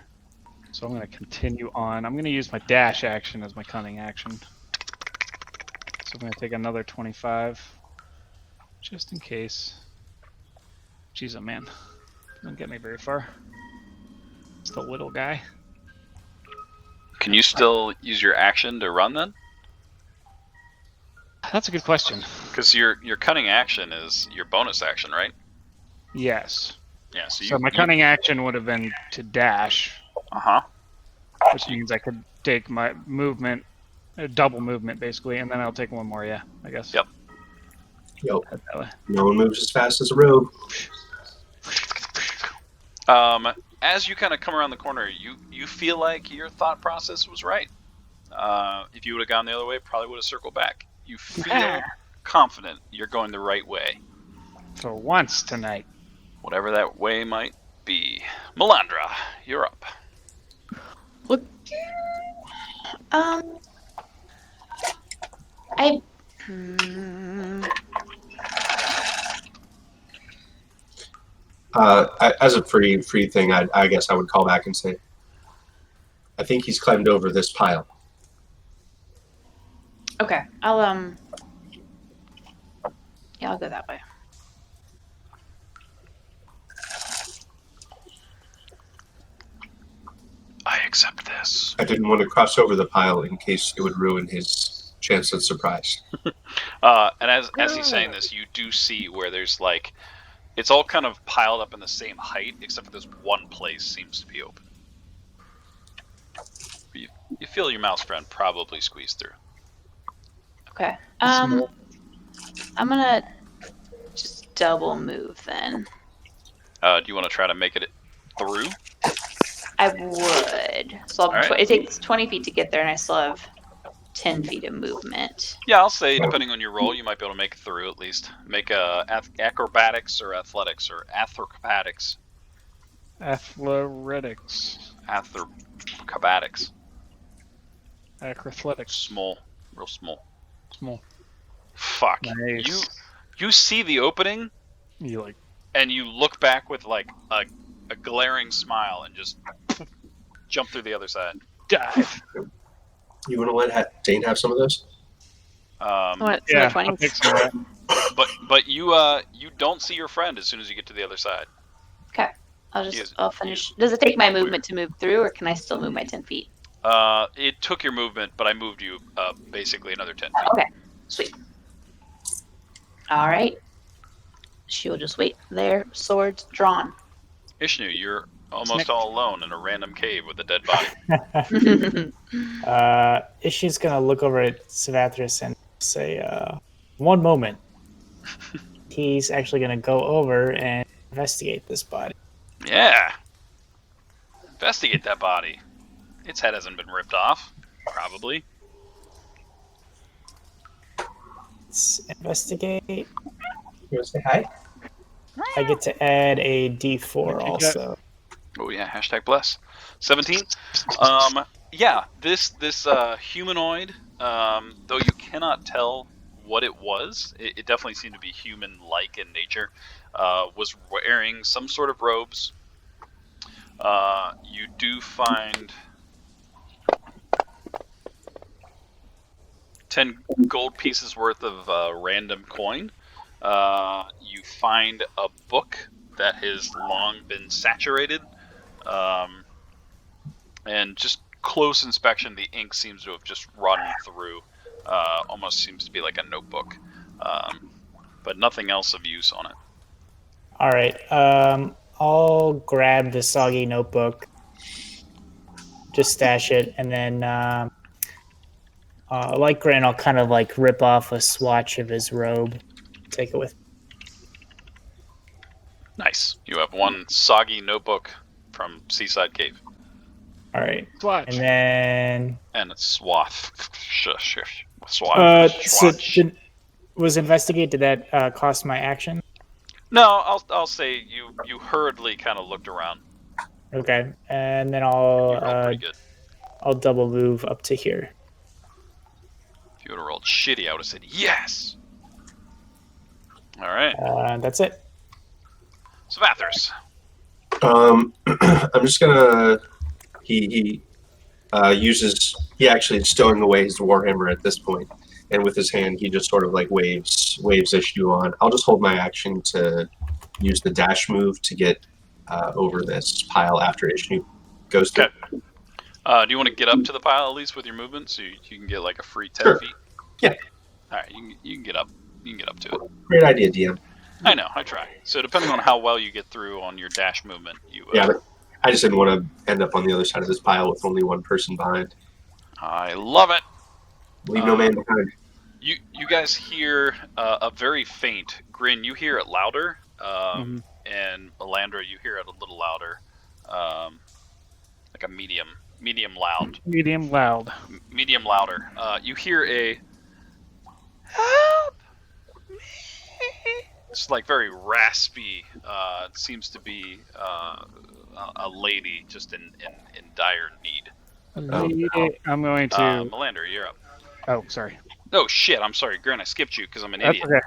So I'm going to continue on. I'm going to use my dash action as my cunning action. So I'm going to take another 25, just in case. Jeez, oh man, doesn't get me very far. It's the little guy. Can you still use your action to run then? That's a good question. Because your cunning action is your bonus action, right? Yes. Yeah. So my cunning action would have been to dash, which means I could take my movement, double movement basically, and then I'll take one more. Yeah, I guess. Yep. Yo, Head that way. no one moves as fast as a rogue. As you kind of come around the corner, you feel like your thought process was right. If you would have gone the other way, probably would have circled back. You feel confident you're going the right way. For once tonight. Whatever that way might be. Melandra, you're up. Look. As a free thing, I guess I would call back and say, I think he's climbed over this pile. Okay, yeah, I'll go that way. I accept this. I didn't want to cross over the pile in case it would ruin his chance at surprise. And as he's saying this, you do see where there's it's all kind of piled up in the same height, except for this one place seems to be open. You feel your mouse friend probably squeezed through. Okay. I'm gonna just double move then. Do you want to try to make it through? I would. So All right. it takes 20 feet to get there, and I still have 10 feet of movement. Yeah, I'll say depending on your roll, you might be able to make it through at least. Make acrobatics or athletics or acrobatics. Athletics. Acrobatics. Acrobatics. Small. Real small. Small. Fuck. Nice. You see the opening, You like and you look back with like a glaring smile and just jump through the other side. dive. You want to let Dane have some of those? Some of the Yeah, 20s. I'll take some of that. But you don't see your friend as soon as you get to the other side. Okay. Yes, I'll finish. Does it take my movement to move through, or can I still move my 10 feet? It took your movement, but I moved you basically another 10 feet. Okay. Sweet. All right. She'll just wait there, swords drawn. Ishnu, you're almost Snick. all alone in a random cave with a dead body. Ishi's gonna look over at Savathris and say, "One moment." He's actually gonna go over and investigate this body. Yeah. Investigate that body. Its head hasn't been ripped off. Probably. Let's investigate. You want to say hi? I get to add a D4 What'd you get? also. Oh yeah, hashtag bless. 17. Yeah, this humanoid, though you cannot tell what it was, it definitely seemed to be human-like in nature, was wearing some sort of robes. You do find 10 gold pieces worth of random coin. You find a book that has long been saturated. And just close inspection, the ink seems to have just run through. Almost seems to be like a notebook. But nothing else of use on it. All right. I'll grab the soggy notebook, just stash it, and then, like Grant, I'll kind of like rip off a swatch of his robe, take it with. Nice. You have one soggy notebook from Seaside Cave. All right, Swatch. and then And a swath. Swath. so was investigate. Did that cost my action? No, I'll say you hurriedly kind of looked around. Okay, and then You rolled I'll pretty good. I'll double move up to here. If you would have rolled shitty, I would have said yes. All right. That's it. So Vathers. I'm just gonna. He actually is stowing away his warhammer at this point, and with his hand he just sort of like waves Ishnu on. I'll just hold my action to use the dash move to get over this pile after Ishnu goes through. Okay. Do you want to get up to the pile at least with your movement so you can get like a free 10 Sure. feet? Yeah. All right, you can get up. You can get up to it. Great idea, DM. I know, I try. So depending on how well you get through on your dash movement, you. Yeah, but I just didn't want to end up on the other side of this pile with only one person behind. I love it. Leave no man behind. You guys hear a very faint Grin. You hear it louder, and Melandra, you hear it a little louder, like a medium loud. Medium loud. Medium louder. You hear a help me. It's like very raspy. It seems to be a lady just in dire need. Lady, I'm going to. Melandra, you're up. Oh, sorry. Oh shit! I'm sorry, Grin. I skipped you because I'm an That's idiot. okay.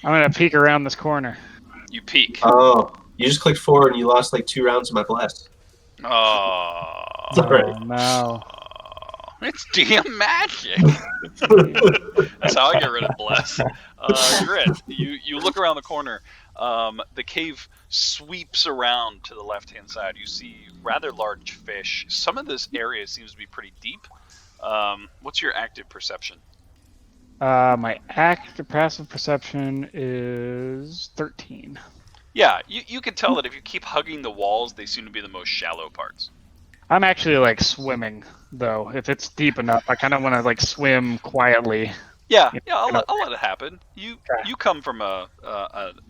I'm gonna peek around this corner. You peek. Oh, you just clicked forward and you lost like 2 rounds of my bless. Oh. It's all right. Oh no. It's DM magic. That's how I get rid of bless. Grin, you look around the corner. The cave sweeps around to the left-hand side. You see rather large fish. Some of this area seems to be pretty deep. What's your active perception? My active passive perception is 13. Yeah, you can tell that if you keep hugging the walls, they seem to be the most shallow parts. I'm actually like swimming though. If it's deep enough, I kind of want to like swim quietly. Yeah, You I'll know. let it happen. You come from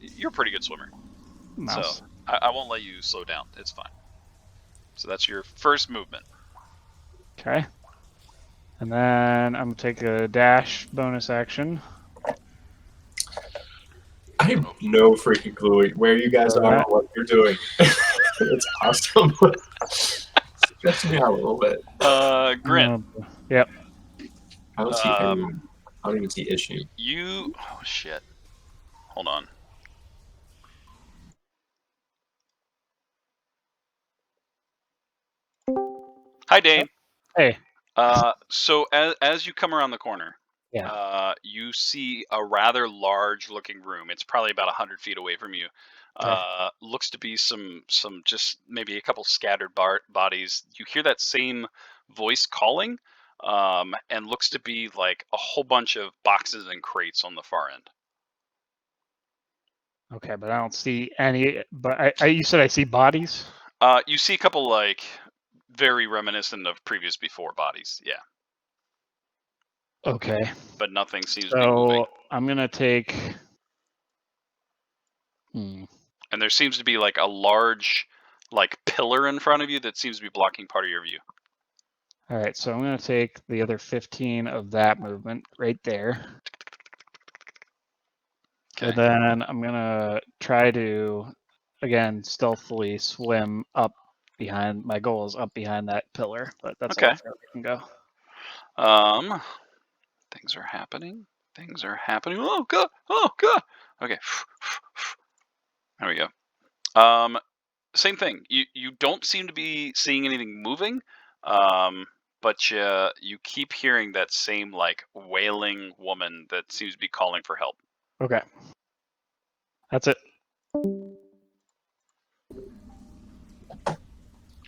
you're a pretty good swimmer, Mouse. so I won't let you slow down. It's fine. So that's your first movement. Okay. And then I'm gonna take a dash bonus action. I have no freaking clue where you guys are or what you're doing. That's awesome. Stressing me out a little bit. Grin. Yep. I don't see anyone. I don't even see issue. Oh shit. Hold on. Hi, Dane. Hey. So as you come around the corner, Yeah. you see a rather large-looking room. It's probably about 100 feet away from you. Okay. Looks to be some just maybe a couple scattered bodies. You hear that same voice calling, and looks to be like a whole bunch of boxes and crates on the far end. Okay, but I don't see any. But you said I see bodies. You see a couple like very reminiscent of previous before bodies. Yeah, Okay. but nothing seems to be moving. So I'm gonna take. Hmm. And there seems to be like a large like pillar in front of you that seems to be blocking part of your view. All right, so I'm gonna take the other 15 of that movement right there. Okay. And then I'm gonna try to, again, stealthily swim up behind. My goal is up behind that pillar, but that's Okay. how far I can go. Things are happening. Things are happening. Oh god! Oh god! Okay. There we go. Same thing. You don't seem to be seeing anything moving. But you keep hearing that same like wailing woman that seems to be calling for help. Okay. That's it.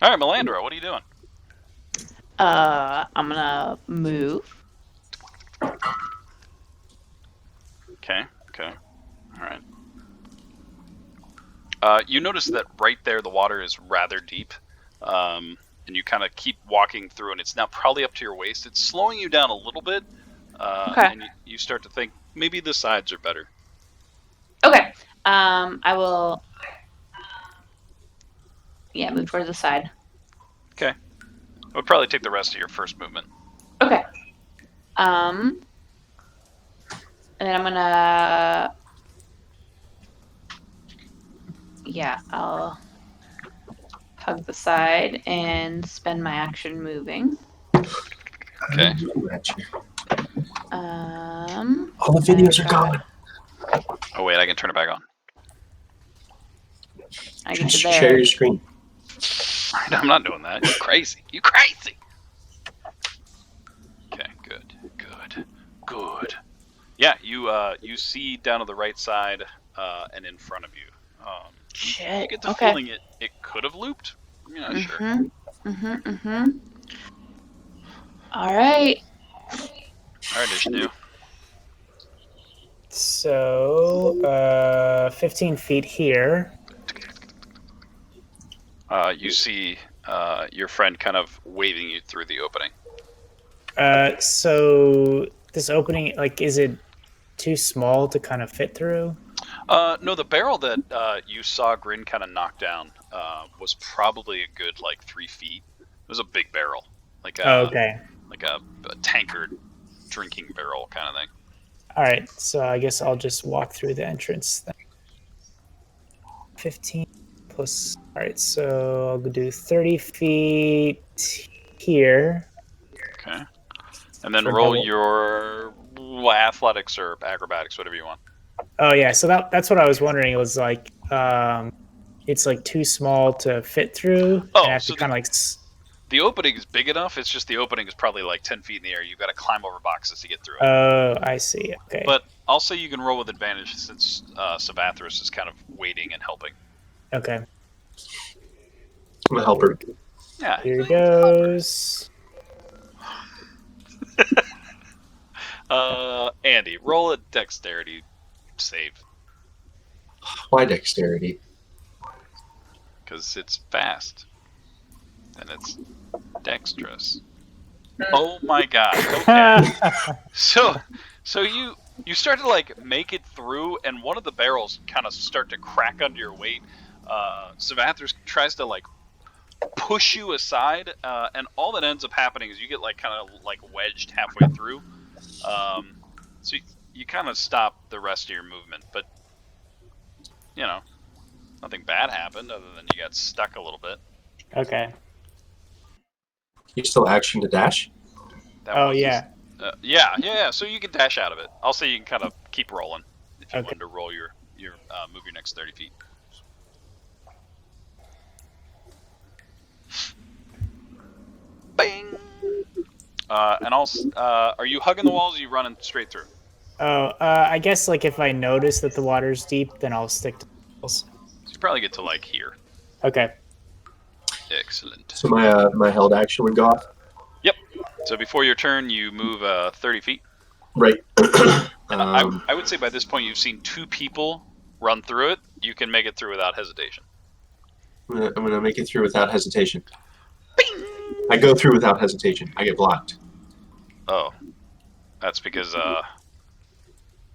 All right, Melandra, what are you doing? I'm gonna move. Okay. All right. You notice that right there, the water is rather deep, and you kind of keep walking through, and it's now probably up to your waist. It's slowing you down a little bit, Okay. and you start to think maybe the sides are better. Okay. I will. Yeah, move towards the side. Okay. It would probably take the rest of your first movement. Okay. And then I'm gonna. Yeah, I'll hug the side and spend my action moving. Okay. All the videos are gone. Oh wait, I can turn it back on. I get to Share there. your screen. I'm not doing that. You crazy. You crazy. Okay. Good. Yeah. You see down to the right side, and in front of you. Shit. You get the Okay. feeling it could have looped. You're not sure. All right. All right, Ishnu. So, 15 feet here. You see your friend kind of waving you through the opening. So this opening, like, is it too small to kind of fit through? No, the barrel that you saw Grin kind of knock down was probably a good like 3 feet. It was a big barrel, like a Okay. like a tankard drinking barrel kind of thing. All right. So I guess I'll just walk through the entrance then. 15 plus. All right. So I'll do 30 feet here. Okay, and then For roll double. your athletics or acrobatics, whatever you want. Oh yeah. So that's what I was wondering. It was like it's like too small to fit through, Oh, and I have so to kind of like. the opening is big enough. It's just the opening is probably like 10 feet in the air. You've got to climb over boxes to get through it. Oh, I see. Okay. But I'll say you can roll with advantage since Savathris is kind of waiting and helping. Okay. I'm a helper. Yeah. Here goes. Andy, roll a dexterity save Why dexterity? because it's fast and it's dexterous. Oh my god. Okay. So you start to like make it through, and one of the barrels kind of start to crack under your weight. Savathris tries to like push you aside, and all that ends up happening is you get like kind of like wedged halfway through. So you kind of stop the rest of your movement, but you know, Nothing bad happened other than you got stuck a little bit. Okay. You still action to dash? That Oh, was yeah. yeah. So you can dash out of it. I'll say you can kind of keep rolling if you Okay. wanted to roll your move your next 30 feet. Bang. And are you hugging the walls? Or are you running straight through? Oh, I guess like if I notice that the water's deep, then I'll stick to the walls. So you probably get to like here. Okay. Excellent. So my held action would go off. Yep. So before your turn, you move 30 feet. Right. And I would say by this point you've seen 2 people run through it. You can make it through without hesitation. I'm gonna make it through without hesitation. I go through without hesitation. I get blocked. Oh, that's because I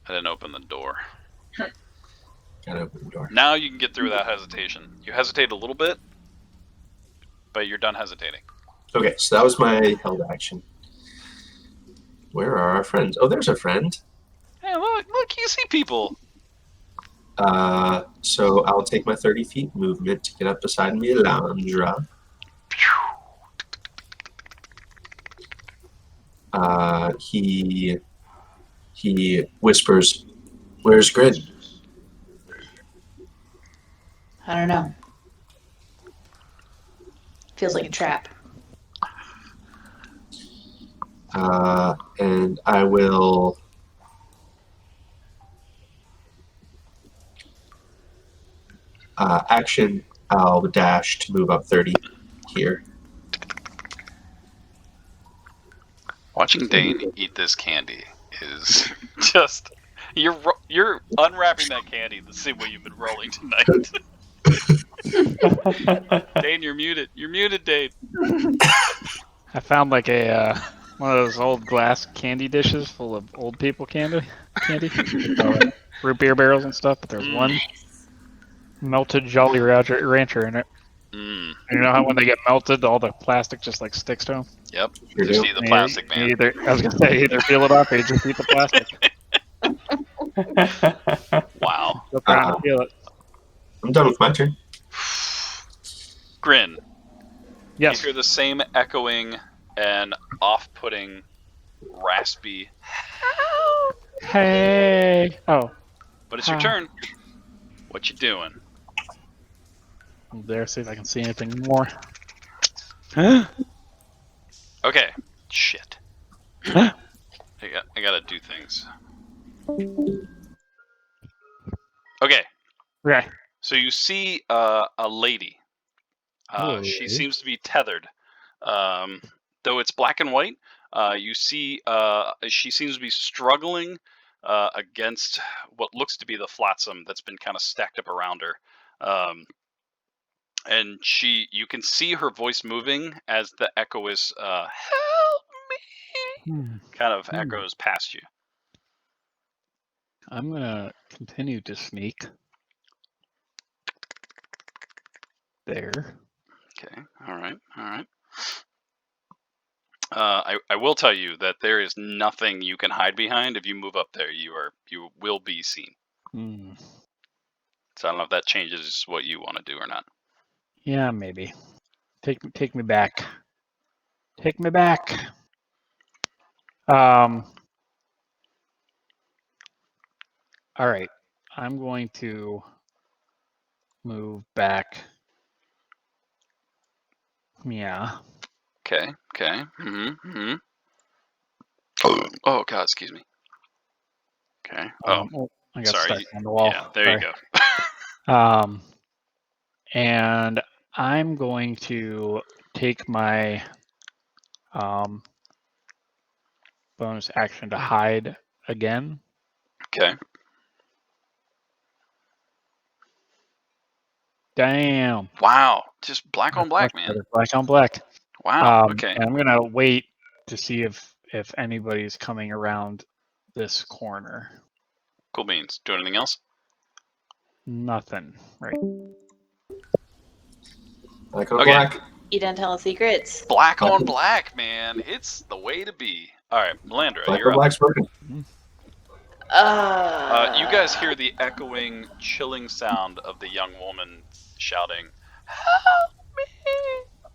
didn't open the door. Gotta open the door. Now you can get through without hesitation. You hesitate a little bit, but you're done hesitating. Okay, so that was my held action. Where are our friends? Oh, there's a friend. Hey, look, you see people. So I'll take my 30 feet movement to get up beside me, Landra. He whispers, "Where's Grid?" I don't know. Feels like a trap. And I will action. I'll dash to move up 30 here. Watching Dane eat this candy is just you're unwrapping that candy the same way you've been rolling tonight. Dane, you're muted. You're muted, Dane. I found like a one of those old glass candy dishes full of old people candy, root beer barrels and stuff. But there's one melted Jolly Rancher in it. Mm. And you know how when they get melted, all the plastic just like sticks to them. Yep. Sure Just do. eat the plastic, man. I was gonna say either peel it off or you just eat the plastic. Wow. Go around and peel it. I'm done with my turn. Grin. Yes. You hear the same echoing and off-putting, raspy. Hey. Oh. But it's your turn. What you doing? I'm there. See if I can see anything more. Okay. Shit. I gotta do things. Okay. Okay. So you see a lady. She seems to be tethered. Though it's black and white, you see she seems to be struggling against what looks to be the flotsam that's been kind of stacked up around her. And you can see her voice moving as the echo is help me, kind of echoes past you. I'm gonna continue to sneak. There. Okay. All right. I will tell you that there is nothing you can hide behind. If you move up there, you will be seen. So I don't know if that changes what you want to do or not. Yeah, maybe. Take me back. Take me back. All right. I'm going to move back. Yeah. Okay. Oh God, excuse me. Okay. Oh, I got sorry. stuck on the wall. Yeah, there you go. And I'm going to take my bonus action to hide again. Okay. Damn. Wow. Just black on black, man. Black on black. Wow. Okay. And I'm gonna wait to see if anybody's coming around this corner. Cool beans. Do anything else? Nothing. Right. Black on Okay. black. You don't tell secrets. Black on black, man. It's the way to be. All right, Melandra, Black you're on up. black's working. You guys hear the echoing, chilling sound of the young woman shouting, "Help me!"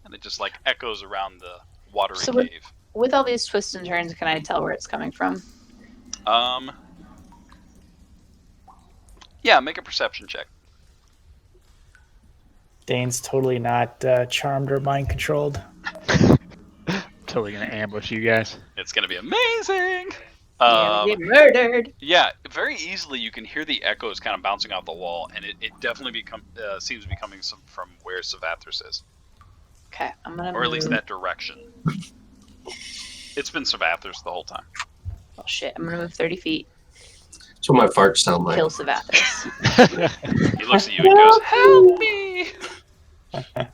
And it just like echoes around the watery So cave. with all these twists and turns, can I tell where it's coming from? Yeah, make a perception check. Dane's totally not charmed or mind controlled. Totally gonna ambush you guys. It's gonna be amazing. Get murdered. Yeah, very easily you can hear the echoes kind of bouncing off the wall, and it definitely seems to be coming from where Savathris is, Okay, I'm gonna or at least move. that direction. It's been Savathris the whole time. Oh shit! I'm gonna move 30 feet. That's what my farts sound like. Kill Savathris. He looks at you and goes, "Help me!"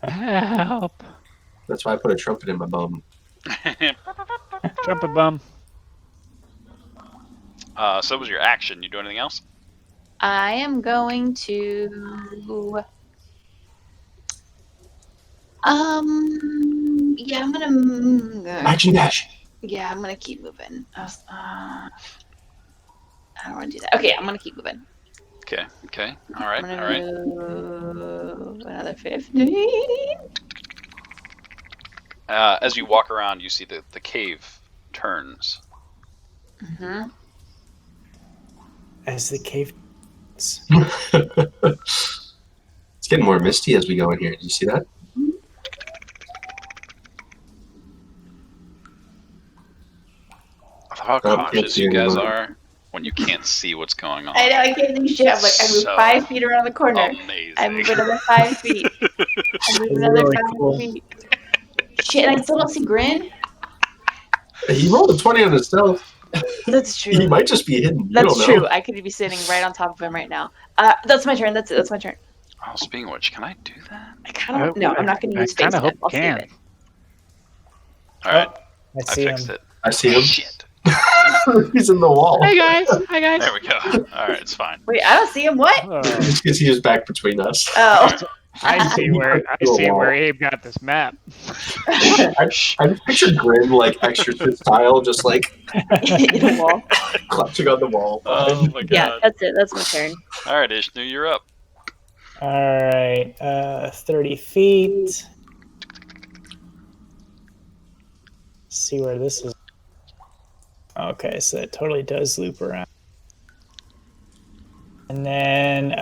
Help! That's why I put a trumpet in my bum. Trumpet bum. So was your action. You do anything else? I am going to. Yeah, I'm gonna. Action dash. Yeah, I'm gonna keep moving. I don't want to do that. Okay, I'm gonna keep moving. Okay. All right. I'm All right. gonna move another 15. As you walk around, you see the cave turns. Mm-hmm. As the cave. It's getting more misty as we go in here. Do you see that? How can't cautious see you guys anymore. are when you can't see what's going on. I know, I can't do shit. I'm like, I move So 5 feet around the corner. Amazing. I move another 5 feet. I move another Really 5 cool. feet. Shit, I still don't see Grin. He rolled a 20 on himself. That's He true. might just be hidden. You That's don't true. know. I could be sitting right on top of him right now. That's my turn. That's it. That's my turn. Oh, speaking of which, can I do that? I kind of no. I'm not going to I use face kinda hope step. I'll you save can. it. All right, I I see fixed him. it. I see him. Shit. He's in the wall. Hey guys! Hi guys! There we go. All right, it's fine. Wait, I don't see him. What? Oh, It's because he was back between us. Oh. I see where Abe got this map. I just picture Grin like Exorcist style, just like In a wall. clutching on the wall. Oh my god. Yeah, that's it. That's my turn. All right, Ishnu, you're up. All right, 30 feet. See where this is. Okay, so it totally does loop around. And then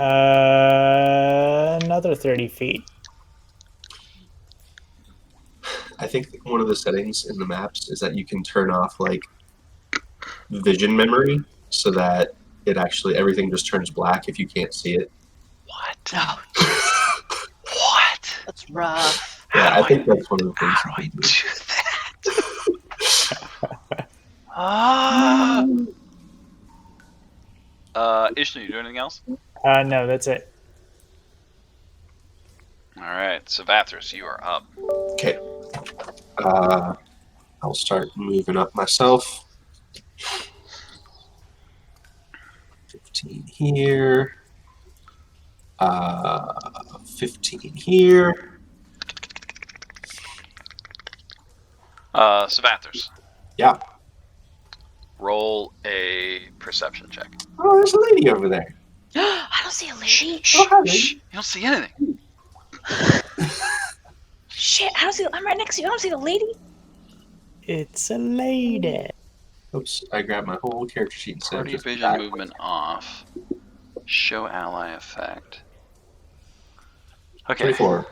another 30 feet. I think one of the settings in the maps is that you can turn off like vision memory so that it actually everything just turns black if you can't see it. What? Oh, What? that's rough. Yeah, How I think that's one of the things. How do I do that? Ah. Ishnu, you do anything else? No, that's it. All right, Savathris, you are up. Okay. I'll start moving up myself. 15 here. 15 here. Savathris, Yeah. roll a perception check. Oh, there's a lady over there. I don't see a lady. Shh, Oh, hi, lady. shh, you don't see anything. Shit, I don't see. I'm right next to you. I don't see the lady. It's a lady. Oops, I grabbed my whole character sheet instead of Party just vision that. movement off. Show ally effect. Okay. 24.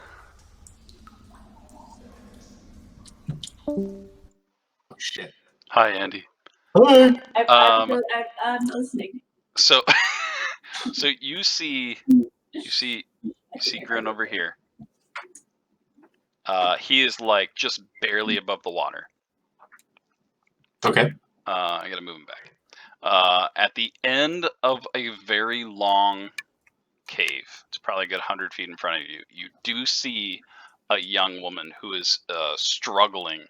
Oh, shit. Hi, Andy. Hi. I'm listening. So, so you see Grin over here. He is like just barely above the water. Okay. I gotta move him back. At the end of a very long cave, it's probably a good 100 feet in front of you. You do see a young woman who is struggling.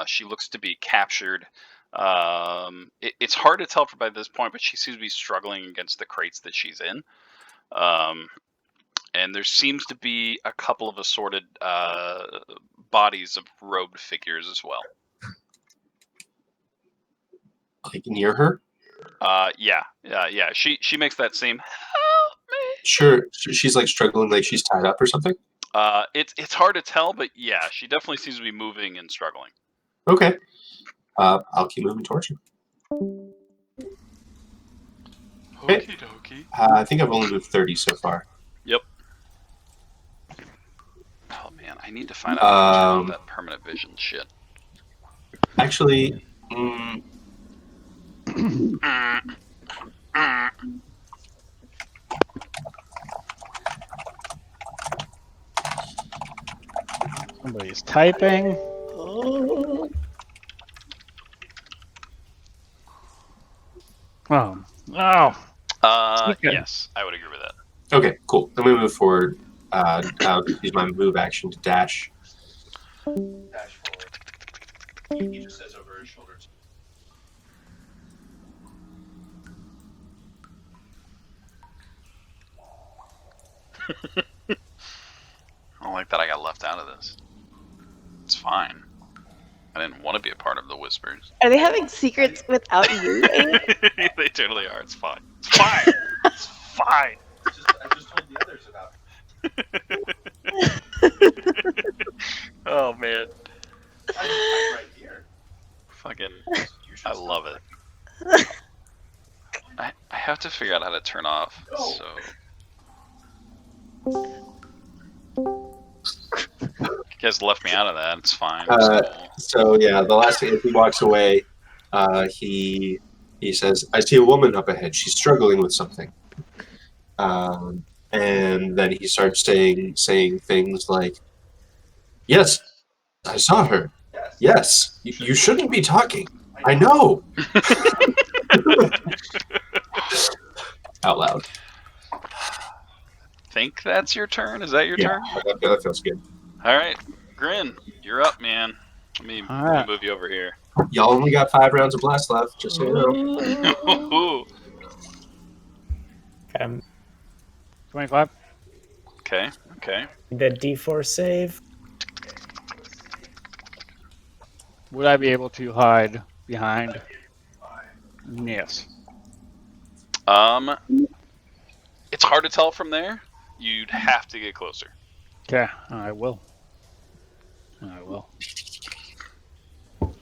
She looks to be captured. It's hard to tell by this point, but she seems to be struggling against the crates that she's in. And there seems to be a couple of assorted bodies of robed figures as well. Like near her? Yeah. She makes that same help me. Sure, she's like struggling, like she's tied up or something. It's hard to tell, but yeah, she definitely seems to be moving and struggling. Okay. I'll keep moving towards you. Okay. Okie dokie. I think I've only moved 30 so far. Yep. Oh man, I need to find out how to turn off that permanent vision shit. Actually, Somebody's typing. Oh. Okay. Yes, I would agree with that. okay, cool. Then we move forward. I'll use my move action to dash. Dash forward. He just says over his shoulders. I don't like that I got left out of this. It's fine. I didn't want to be a part of the whispers. Are they having secrets without you? They totally are. It's fine. It's fine. It's fine. I just told the others about it. Oh man. I'm right here. Fucking. I love it. I have to figure out how to turn off. So. You guys left me out of that. It's fine. So yeah, the last thing, as he walks away, he says, "I see a woman up ahead. She's struggling with something." And then he starts saying things like, "Yes, I saw her. Yes, you shouldn't be talking. I know." Out loud. Think that's your turn? Is that your turn? That feels good. All right, Grin, you're up, man. Let me right. move you over here. Y'all only got 5 rounds of blast left, just so you know. Okay, 25. Okay. the D4 save. Would I be able to hide behind? Yes. It's hard to tell from there. You'd have to get closer. Okay, I will.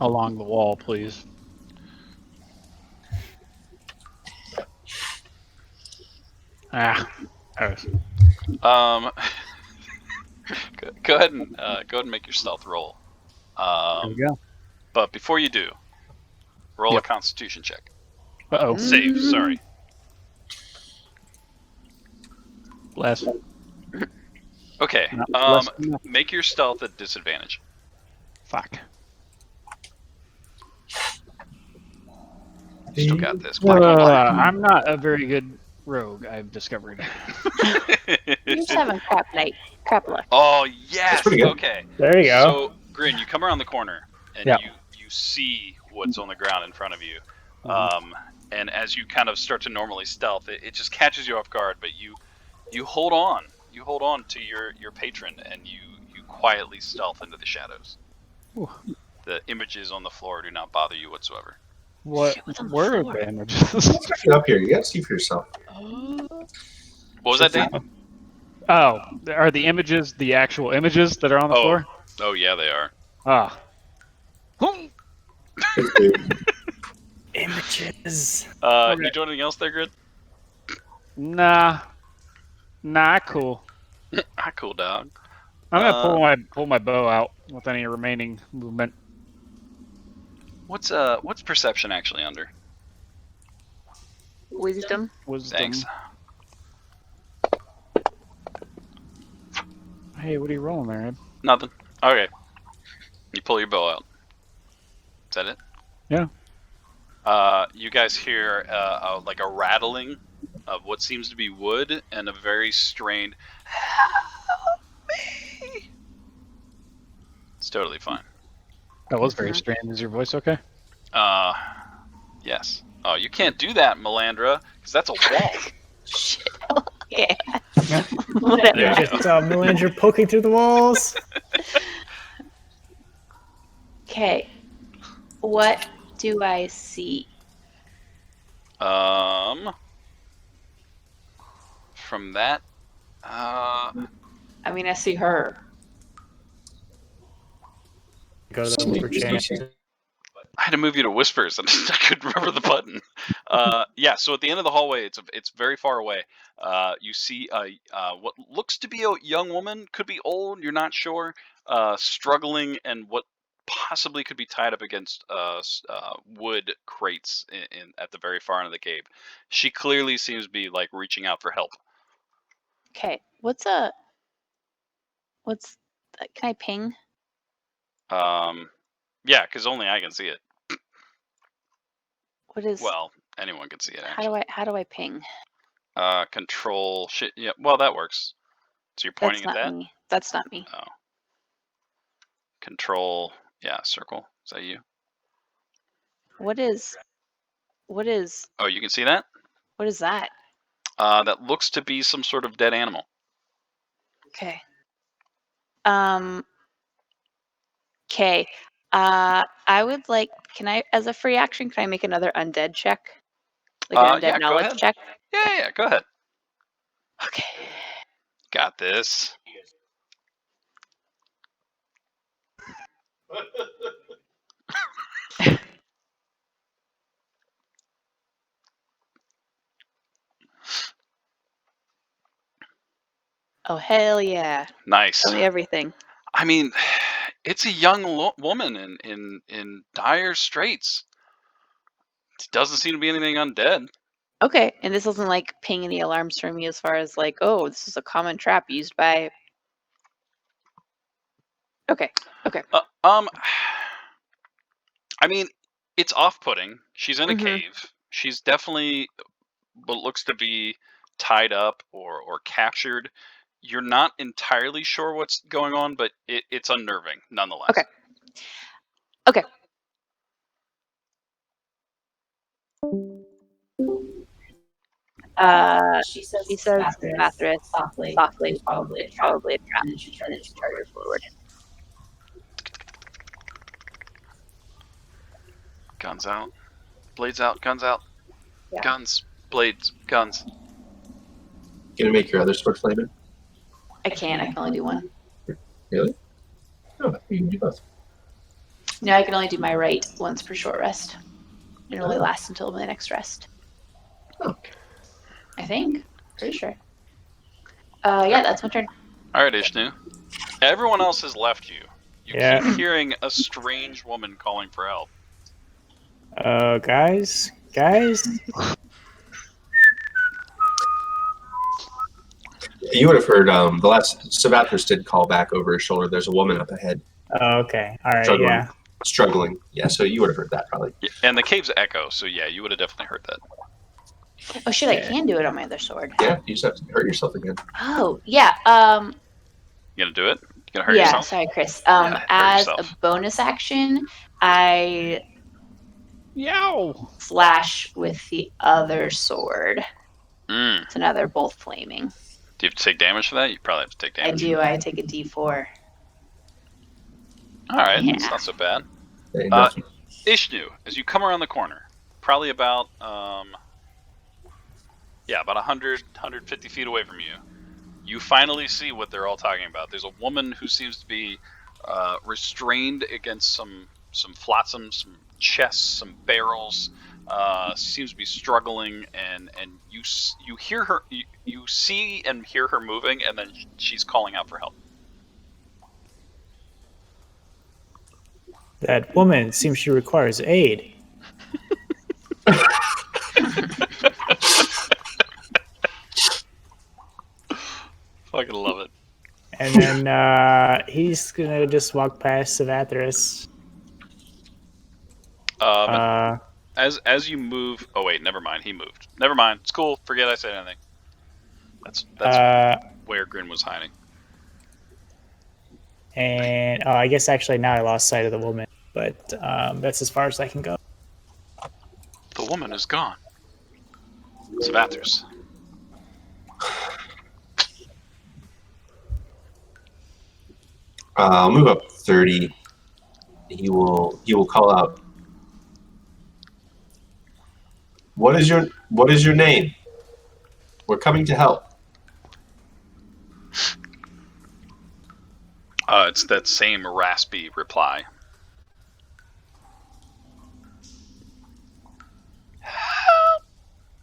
Along the wall, please. There's- Go ahead and make your stealth roll. There we go. But before you do, roll Yep. a Constitution check. Uh-oh. Save. Sorry. Less. Okay. Not less than that. Make your stealth at disadvantage. Fuck. Still got this. I'm not a very good rogue, I've discovered. You're just having crap luck. Oh yes. That's pretty good. Okay. There you go. So Grin, you come around the corner and Yeah. you see what's on the ground in front of you. Mhm. And as you kind of start to normally stealth, it just catches you off guard, but you hold on. You hold on to your patron and you quietly stealth into the shadows. Ooh. The images on the floor do not bother you whatsoever. What Shit, what's on the were floor? the images? Get up here. You gotta see for yourself. What was that, Dane? Oh, are the images the actual images that are on the floor? Oh yeah, they are. Ah. Images. You do anything else there, Grid? Nah, cool. Cool, dog. I'm gonna pull my bow out with any remaining movement. What's perception actually under? Wisdom. Wisdom. Thanks. Hey, what are you rolling there, Ed? Nothing. Okay. You pull your bow out. Is that it? Yeah. You guys hear like a rattling of what seems to be wood and a very strained "Help me!" It's totally fine. That was very strange. Is your voice okay? Yes. Oh, you can't do that, Melandra, because that's a wall. Shit. Okay. Whatever. There you Just Melanger poking through the walls. Okay. What do I see? From that, I mean, I see her. Go to the Sneak, whisper channel. sneak. I had to move you to whispers, and I couldn't remember the button. Yeah, so at the end of the hallway, it's very far away. You see what looks to be a young woman, could be old, you're not sure, struggling, and what possibly could be tied up against wood crates at the very far end of the cave. She clearly seems to be like reaching out for help. Okay, can I ping? Yeah, because only I can see it. What is? Well, anyone can see it how actually. do I ping? Control shit. Yeah, well that works. So you're pointing That's at not that? me. That's not me. Oh. Control, yeah, circle. Is that you? What is? Oh, you can see that? What is that? That looks to be some sort of dead animal. Okay. Okay. I would like. Can I, as a free action, can I make another undead check? Like an undead Yeah, go knowledge ahead. check? Yeah, go ahead. Okay. Got this. Oh hell yeah! Nice. Tell me everything. I mean, it's a young woman in dire straits. It doesn't seem to be anything undead. Okay, and this doesn't like ping any alarms for me as far as like, oh, this is a common trap used by. Okay. I mean, it's off-putting. She's in a Mhm. cave. She's definitely what looks to be tied up or captured. You're not entirely sure what's going on, but it's unnerving nonetheless. Okay. Okay. She says Mathras softly, probably a trap, and then she charges forward. Guns out. Blades out. Guns out. Yeah. Guns. Blades. Guns. Gonna make your other sword flaming? I can't. I can only do one. Really? No, you can do both. No, I can only do my right once per short rest. It only lasts until my next rest. Oh. I think. Pretty sure. Yeah, that's my turn. All right, Ishnu. Everyone else has left you. You Yeah. keep hearing a strange woman calling for help. Guys. You would have heard the last Savathris did call back over his shoulder. There's a woman up ahead Okay. All right. struggling. Yeah. Struggling. Yeah, so you would have heard that probably. Yeah, and the caves echo, so yeah, you would have definitely heard that. Oh shit! I can do it on my other sword. Yeah, you just have to hurt yourself again. Oh yeah. You gonna do it? You gonna hurt Yeah. yourself? Sorry, Chris. Yeah, hurt As yourself. a bonus action, I Yow! slash with the other sword. Mm. So now they're both flaming. Do you have to take damage for that? You probably have to take I damage. do. I take a D4. All right, Yeah. that's not so bad. Ain't nothing. Ishnu, as you come around the corner, probably about about 150 feet away from you, you finally see what they're all talking about. There's a woman who seems to be restrained against some flotsam, some chests, some barrels. Seems to be struggling, and you hear her, you see and hear her moving, and then she's calling out for help. That woman seems she requires aid. Fucking love it. And then he's gonna just walk past Savathris. As you move, oh wait, never mind. He moved. Never mind. It's cool. Forget I said anything. That's where Grin was hiding. And I guess actually now I lost sight of the woman, but that's as far as I can go. The woman is gone. Savathris. I'll move up 30. He will call out. What is your name? We're coming to help. It's that same raspy reply. Help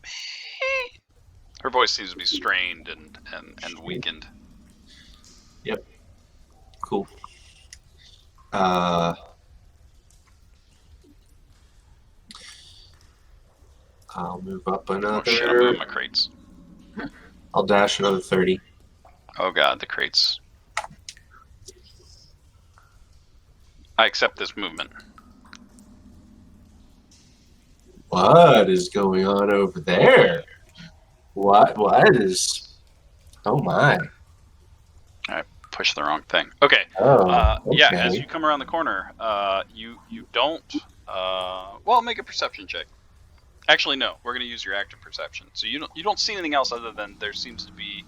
me. Her voice seems to be strained and weakened. Yep. Cool. I'll move up another. Oh shit, I'm moving my crates. I'll dash another 30. Oh god, the crates. I accept this movement. What is going on over there? What is... Oh my. I pushed the wrong thing. Okay. Oh, Yeah, okay. as you come around the corner, you don't. Well, make a perception check. Actually, no. We're going to use your active perception. So you don't see anything else other than there seems to be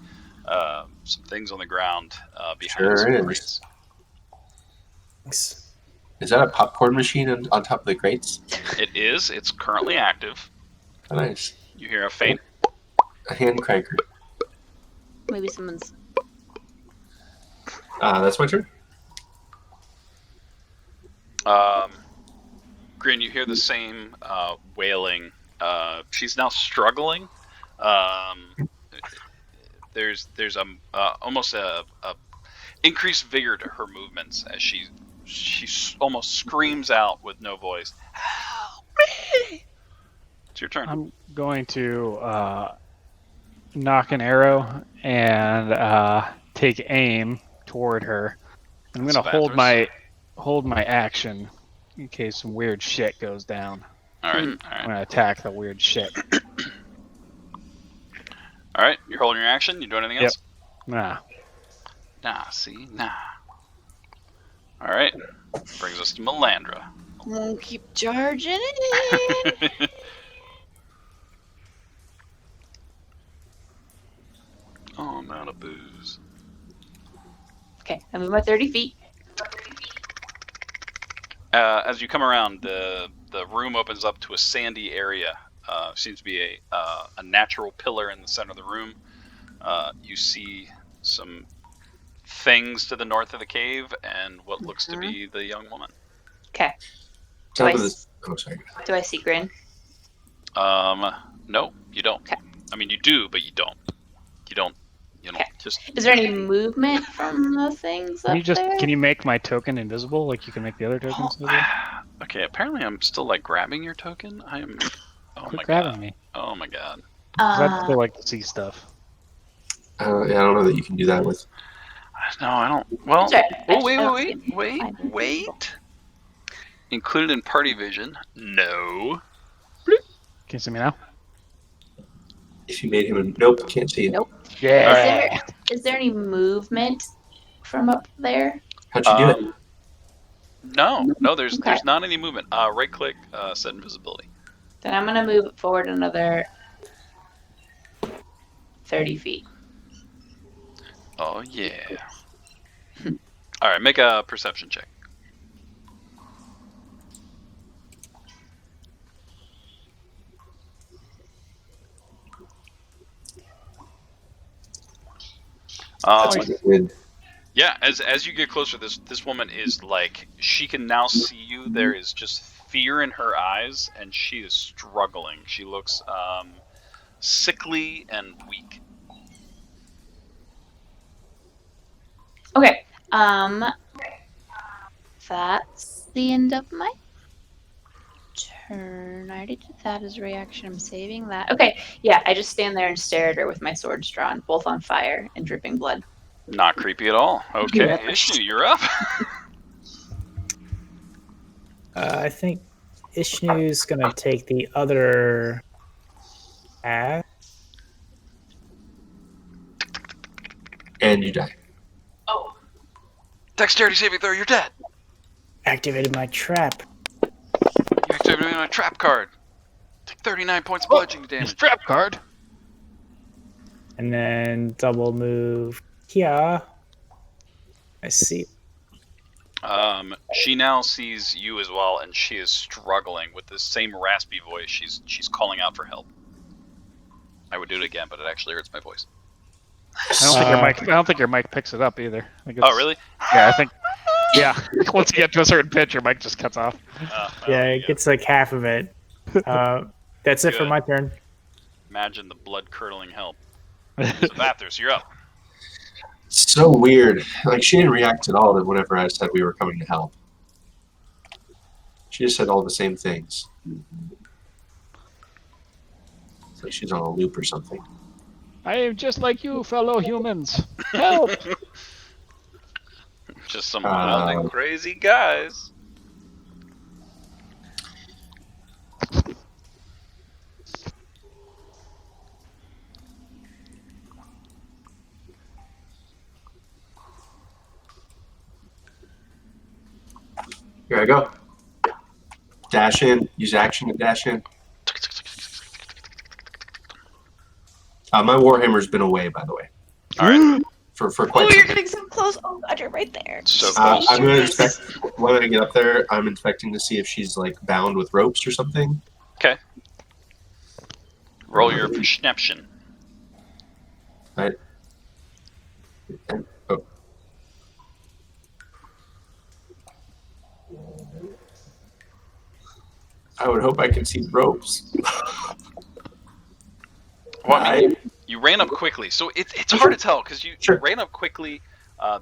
some things on the ground behind Sure some is. crates. Thanks. Is that a popcorn machine on top of the crates? It is. It's currently active. Oh, nice. You hear a faint. A hand cranker. Maybe someone's. That's my turn. Grin, you hear the same wailing. She's now struggling. There's almost a increased vigor to her movements as she almost screams out with no voice. Help me! It's your turn. I'm going to knock an arrow and take aim toward her. I'm going to hold my action in case some weird shit goes down. All right. I'm going to attack the weird shit. All right. You're holding your action. You do anything else? Nah. Nah. All right. Brings us to Melandra. Keep charging it. Oh, I'm out of booze. Okay, I move my 30 feet. As you come around, the room opens up to a sandy area. Seems to be a natural pillar in the center of the room. You see some things to the north of the cave and what looks to be the young woman. Okay. Top of this. Oh, sorry. Do I see Grin? No, you don't. Okay. I mean, you do, but you don't. You don't. Okay. Just. Is there any movement from the things up there? Can you make my token invisible like you can make the other tokens invisible? Okay, apparently I'm still like grabbing your token. I am. Oh Quit my grabbing god. me. Oh my god. 'Cause I'd still like to see stuff. Yeah, I don't know that you can do that with. No, I don't. Well. Sorry, Oh I don't see him. Fine. wait. Included in party vision? No. Can you see me now? If you made him a... Nope, can't see it. Nope. Yeah. Is there any movement from up there? How'd you do it? No. There's Okay. not any movement. Right click, set invisibility. Then I'm gonna move it forward another 30 feet. Oh yeah. All right, make a perception check. That's good. Yeah, as you get closer, this woman is like, she can now see you. There is just fear in her eyes, and she is struggling. She looks sickly and weak. Okay. That's the end of my turn. I already did that as a reaction. I'm saving that. Okay. Yeah, I just stand there and stare at her with my swords drawn, both on fire and dripping blood. Not creepy at all. Okay, Yeah. Ishnu, you're up. I think Ishnu's gonna take the other path. And you die. Oh. Dexterity saving throw, you're dead. Activated my trap. You activated my trap card. Take 39 points of bludgeoning damage. Trap card. And then double move here. I see. She now sees you as well, and she is struggling with the same raspy voice. She's calling out for help. I would do it again, but it actually hurts my voice. I don't think your mic picks it up either. I think Oh, really? Yeah, I think. Yeah, once you get to a certain pitch, your mic just cuts off. Yeah, it gets like half of it. That's it for Good. my turn. Imagine the blood-curdling help. So, Vathers, you're up. So weird. Like, she didn't react at all to whenever I said we were coming to help. She just said all the same things. It's like she's on a loop or something. I am just like you, fellow humans. Help! Just some wild and crazy guys. Here I go. Dash in. Use action to dash in. My Warhammer's been away, by the way. All right. For Oh, quite you're some time. getting so close. Oh God, you're right there. So close. I'm going to inspect. When I get up there, I'm inspecting to see if she's like bound with ropes or something. Okay. Roll your perception. Right. Oh. I would hope I can see ropes. Well, I mean, you ran up quickly, so it's hard to tell because you ran up quickly.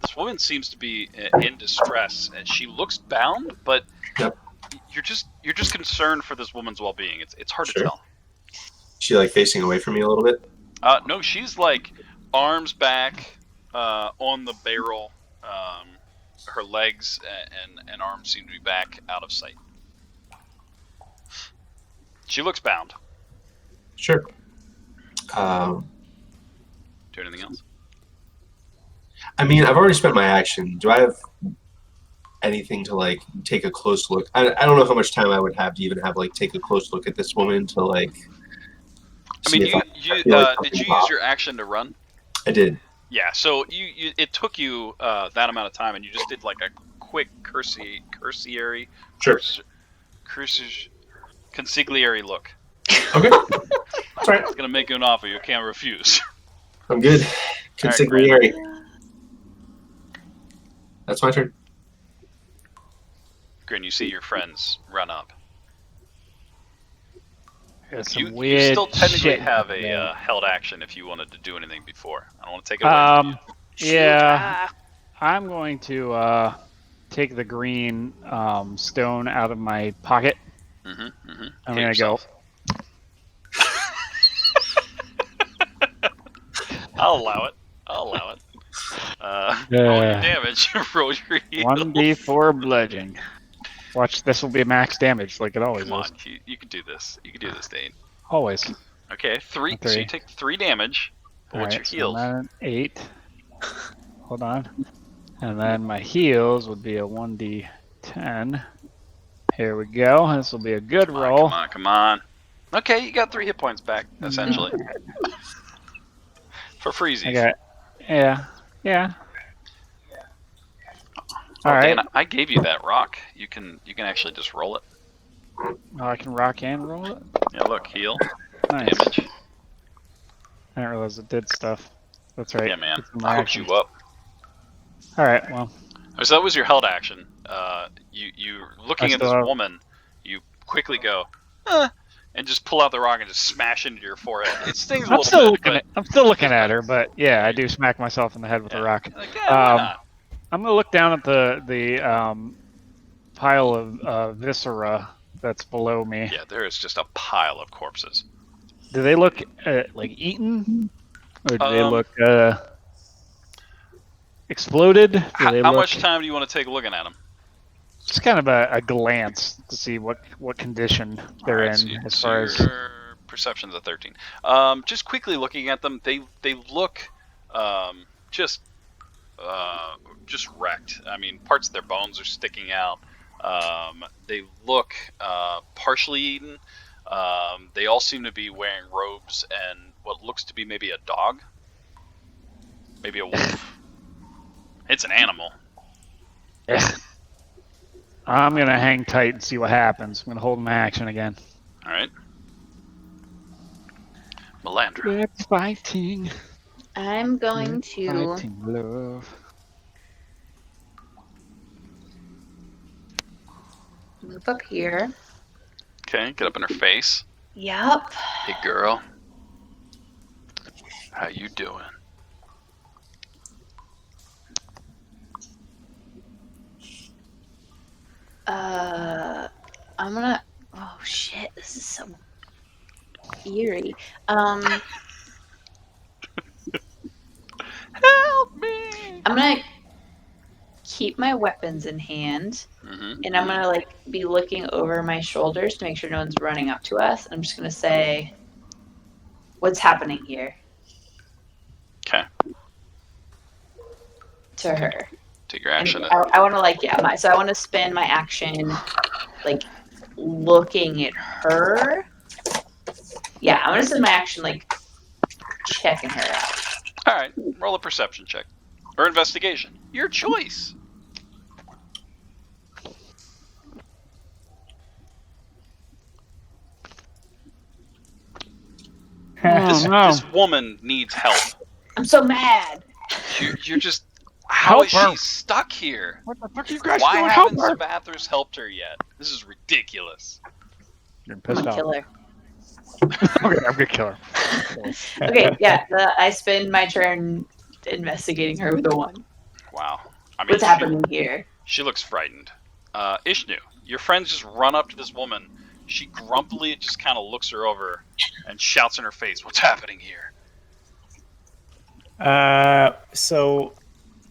This woman seems to be in distress, and she looks bound, but you're just concerned for this woman's well-being. It's hard to tell. She like facing away from me a little bit? No, she's like arms back on the barrel. Her legs and arms seem to be back out of sight. She looks bound. Sure. Do anything else? I mean, I've already spent my action. Do I have anything to like take a close look? I don't know how much time I would have to even have like take a close look at this woman to like. I mean, did you use your action to run? I did. Yeah. So it took you that amount of time, and you just did like a quick cursory consigliere look. Okay. That's right. It's gonna make you an offer you can't refuse. I'm good. Consigliere. Right, That's my turn. Grin, you see your friends run up. Some You weird still technically shit. have a held action if you wanted to do anything before. I don't want to take it away from you. Yeah, I'm going to take the green stone out of my pocket. I'm gonna go. I'll allow it. Roll your damage. Roll your heals. 1d4 bludgeoning. Watch, this will be max damage like it always Come on, is. you can do this. You can do this, Dane. Always. Okay, 3. So you take 3 damage. But what's your heals? So I'm at 8. Hold on. And then my heals would be a 1d10. Here we go. This will be a good roll. Come on. Okay, you got 3 hit points back, essentially. For freezies. Okay. Yeah. Oh, Alright. Dan, I gave you that rock. You can actually just roll it. Oh, I can rock and roll it? Yeah, look, heal. Nice. Damage. I didn't realize it did stuff. That's right. Yeah, man. I hooked you up. Alright, well. So that was your held action. You looking at this woman, you quickly go, and just pull out the rock and just smash into your forehead. It stings a little bit. I'm still looking at her, but yeah, I do smack myself in the head with the rock. Like, yeah, why not? I'm gonna look down at the pile of viscera that's below me. Yeah, there is just a pile of corpses. Do they look like eaten, or do they look exploded? How much time do you want to take looking at them? Just kind of a glance to see what condition they're in, so as far as your perception's a 13. Just quickly looking at them, they look just wrecked. I mean, parts of their bones are sticking out. They look partially eaten. They all seem to be wearing robes and what looks to be maybe a dog, maybe a wolf. It's an animal. Yeah. I'm gonna hang tight and see what happens. I'm gonna hold my action again. All right. Melandra. Let's fighting. I'm going to Fighting love. move up here. Okay, get up in her face. Yup. Hey, girl. How you doing? I'm gonna. Oh shit! This is so eerie. Help me! I'm gonna keep my weapons in hand, and I'm gonna like be looking over my shoulders to make sure no one's running up to us. I'm just gonna say, "What's happening here?" Okay. To her. Take your action. And I want to like so I want to spend my action like looking at her. Yeah, I'm gonna spend my action like checking her out. All right, roll a perception check or investigation. Your choice. This woman needs help. I'm so mad. You're just. How is Help her. she stuck here? What the fuck are you guys Why doing? haven't Help her. Savathris helped her yet? This is ridiculous. You're I'm pissed gonna off. kill her. Okay, I'm gonna kill her. Okay, yeah. I spend my turn investigating her with a 1. Wow. I mean, What's happening here? She looks frightened. Ishnu, your friends just run up to this woman. She grumpily just kind of looks her over and shouts in her face, "What's happening here?" So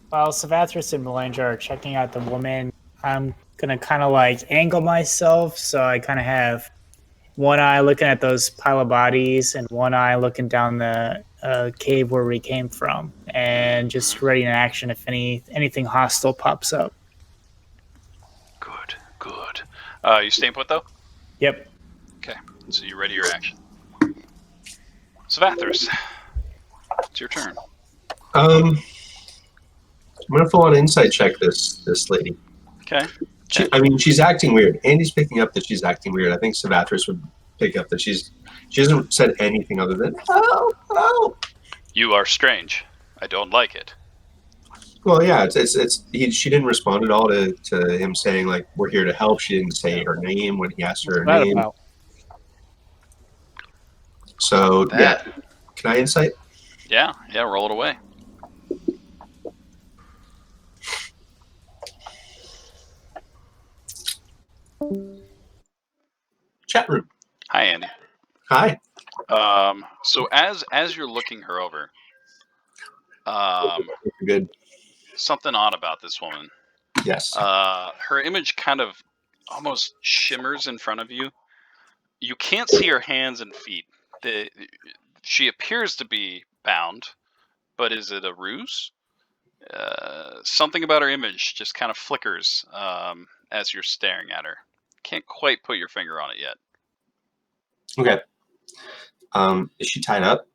while Savathris and Melandra are checking out the woman, I'm gonna kind of like angle myself so I kind of have one eye looking at those pile of bodies and one eye looking down the cave where we came from, and just ready in action if anything hostile pops up. Good, good. You staying put though? Yep. Okay, so you ready your action. Savathris, it's your turn. I'm gonna full on insight check this lady. Okay. I mean, she's acting weird. Andy's picking up that she's acting weird. I think Savathris would pick up that she hasn't said anything other than oh. You are strange. I don't like it. Well, yeah, she didn't respond at all to him saying like we're here to help. She didn't say her name when he asked her What's that name. about? So yeah, can I insight? Yeah, roll it away. Chat room. Hi, Andy. Hi. So as you're looking her over, Good. something odd about this woman. Yes. Her image kind of almost shimmers in front of you. You can't see her hands and feet. She appears to be bound, but is it a ruse? Something about her image just kind of flickers as you're staring at her. Can't quite put your finger on it yet. Okay. Is she tied up?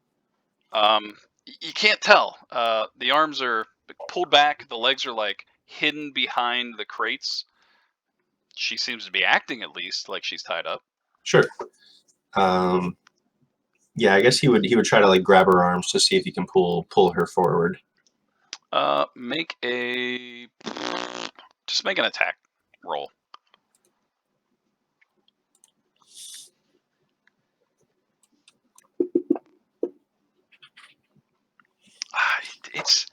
You can't tell. The arms are pulled back. The legs are like hidden behind the crates. She seems to be acting at least like she's tied up. Sure. Yeah, I guess he would try to like grab her arms to see if he can pull her forward. Make an attack roll. It's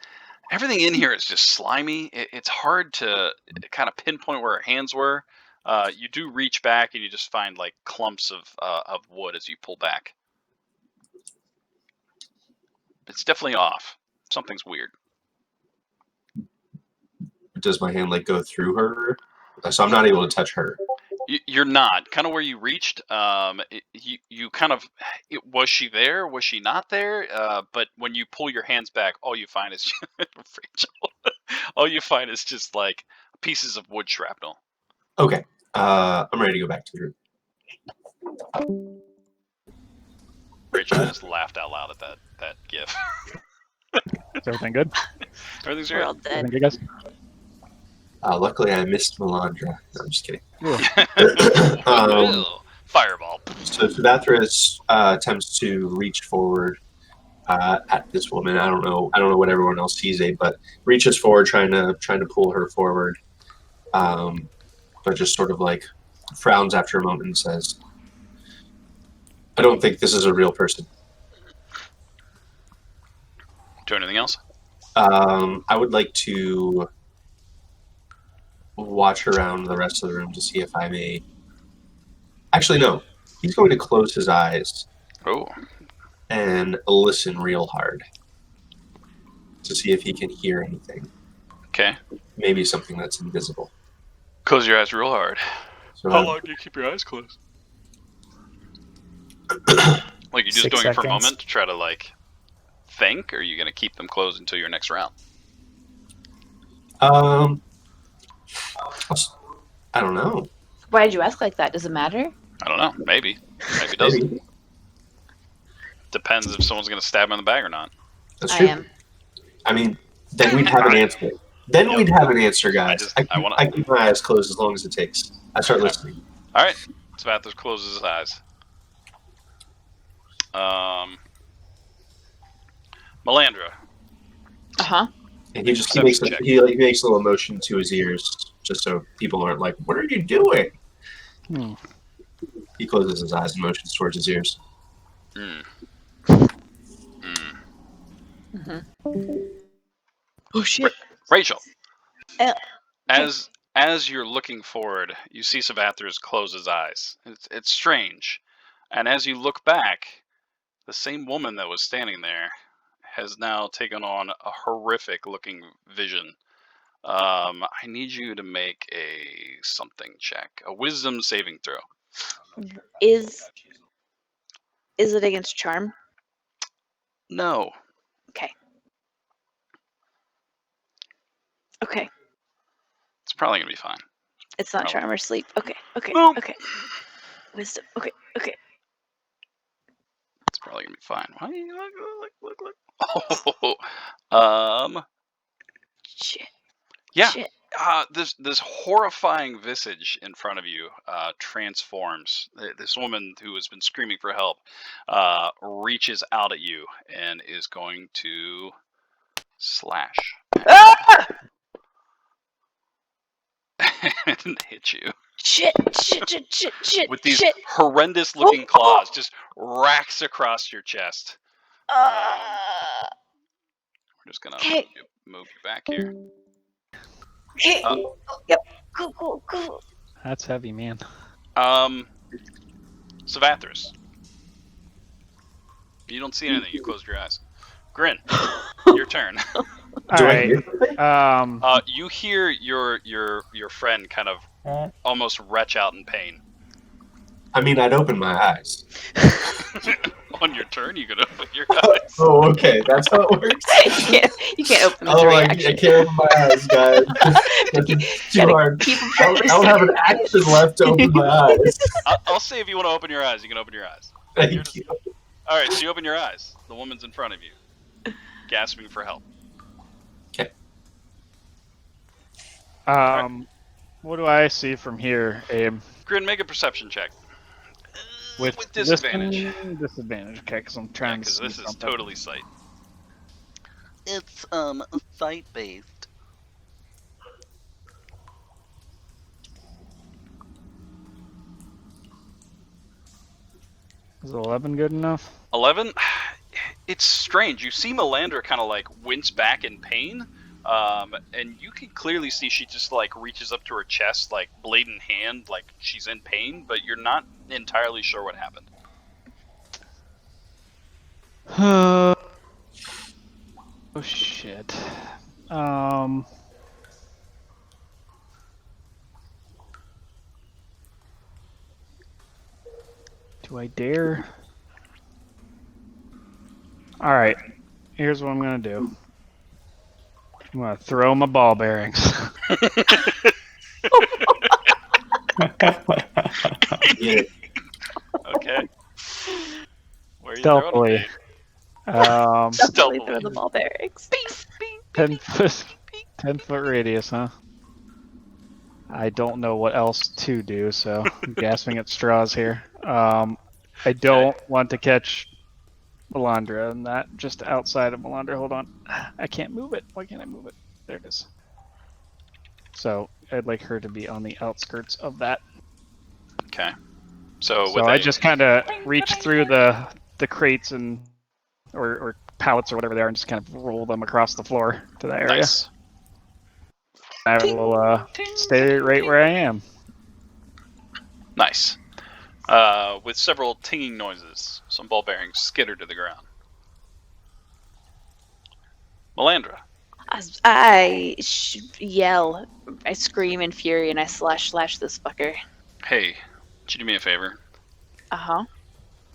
everything in here is just slimy. It's hard to kind of pinpoint where her hands were. You do reach back and you just find like clumps of wood as you pull back. It's definitely off. Something's weird. Does my hand like go through her? So I'm not able to touch her. You're not. Kind of where you reached. You kind of. Was she there? Was she not there? But when you pull your hands back, all you find is Rachel. All you find is just like pieces of wood shrapnel. Okay. I'm ready to go back to the group. Rachel just laughed out loud at that gif. Is everything good? Everything's We're all great. dead. Everything good, guys? Luckily, I missed Melandra. No, I'm just kidding. Fireball. So Sudathras attempts to reach forward at this woman. I don't know what everyone else sees, but reaches forward, trying to pull her forward, but just sort of like frowns after a moment and says, "I don't think this is a real person." Do anything else? I would like to watch around the rest of the room to see if I may. Actually, no. He's going to close his eyes Oh. and listen real hard to see if he can hear anything. Okay. Maybe something that's invisible. Close your eyes real hard. So How long do you keep your eyes closed? Like you're just 6 doing it for a seconds. moment to try to like think, or are you gonna keep them closed until your next round? I don't know. Why did you ask like that? Does it matter? I don't know. Maybe. Maybe it doesn't. Maybe. Depends if someone's gonna stab him in the back or not. That's I true. am. I mean, then we'd have an answer. Then we'd have an answer, guys. I keep my eyes closed as long as it takes. I start listening. All right. Savathos closes his eyes. Melandra. And he makes Perception check. he makes a little motion to his ears, just so people aren't like, "What are you doing?" Hmm. He closes his eyes and motions towards his ears. Oh shit. Rachel. Uh, As you're looking forward, you see Savathos close his eyes. It's strange. And as you look back, the same woman that was standing there has now taken on a horrific looking vision. I need you to make a something check. A wisdom saving throw. Is it against charm? No. Okay. Okay. It's probably going to be fine. It's not Oh. charm or sleep. Okay. Okay. Boom. Okay. Wisdom. Okay. Okay. It's probably going to be fine. Why are you look? Oh. Shit. Yeah. Shit. This horrifying visage in front of you transforms. This woman who has been screaming for help reaches out at you and is going to slash Ah! and hit you Shit. Shit. Shit. Shit. Shit. with these Shit. horrendous looking claws. Just racks across your chest. We're just gonna Okay. move you back here. Okay. Yep. Cool. That's heavy, man. Savathos. You don't see anything. You closed your eyes. Grin. Your turn. All Do I right. hear something? You hear your friend kind of almost retch out in pain. I mean, I'd open my eyes. On your turn, you can open your eyes. Oh, okay. That's how it works. you can't open this Oh, I reaction. can't open my eyes, guys. That's too Gotta hard. keep 'em I don't have an action left to open my eyes. I'll say if you want to open your eyes, you can open your eyes. Thank you. All right, so you open your eyes. The woman's in front of you, gasping for help. What do I see from here, Abe? Grin, make a perception check. With disadvantage. Disadvantage, okay, because I'm trying to Because see this is something. totally sight. It's sight based. Is 11 good enough? 11. It's strange. You see Melandra kind of like wince back in pain, and you can clearly see she just like reaches up to her chest, like blade in hand, like she's in pain, but you're not entirely sure what happened. Oh shit. Do I dare? All right. Here's what I'm gonna do. I'm gonna throw my ball bearings. Yeah. Okay. Where are you Stealthily. throwing it? Definitely throw the ball bearings. 10 foot radius, huh? I don't know what else to do, so I'm gasping at straws here. I don't want to catch Melandra, and that just outside of Melandra. Hold on. I can't move it. Why can't I move it? There it is. So I'd like her to be on the outskirts of that. Okay. So I just kind of reach through the crates and or pallets or whatever they are, and just kind of roll them across the floor to that area. Nice. I will stay right where I am. Nice. With several tinging noises, some ball bearings skitter to the ground. Melandra. I yell, I scream in fury, and I slash this fucker. Hey, would you do me a favor? Uh-huh.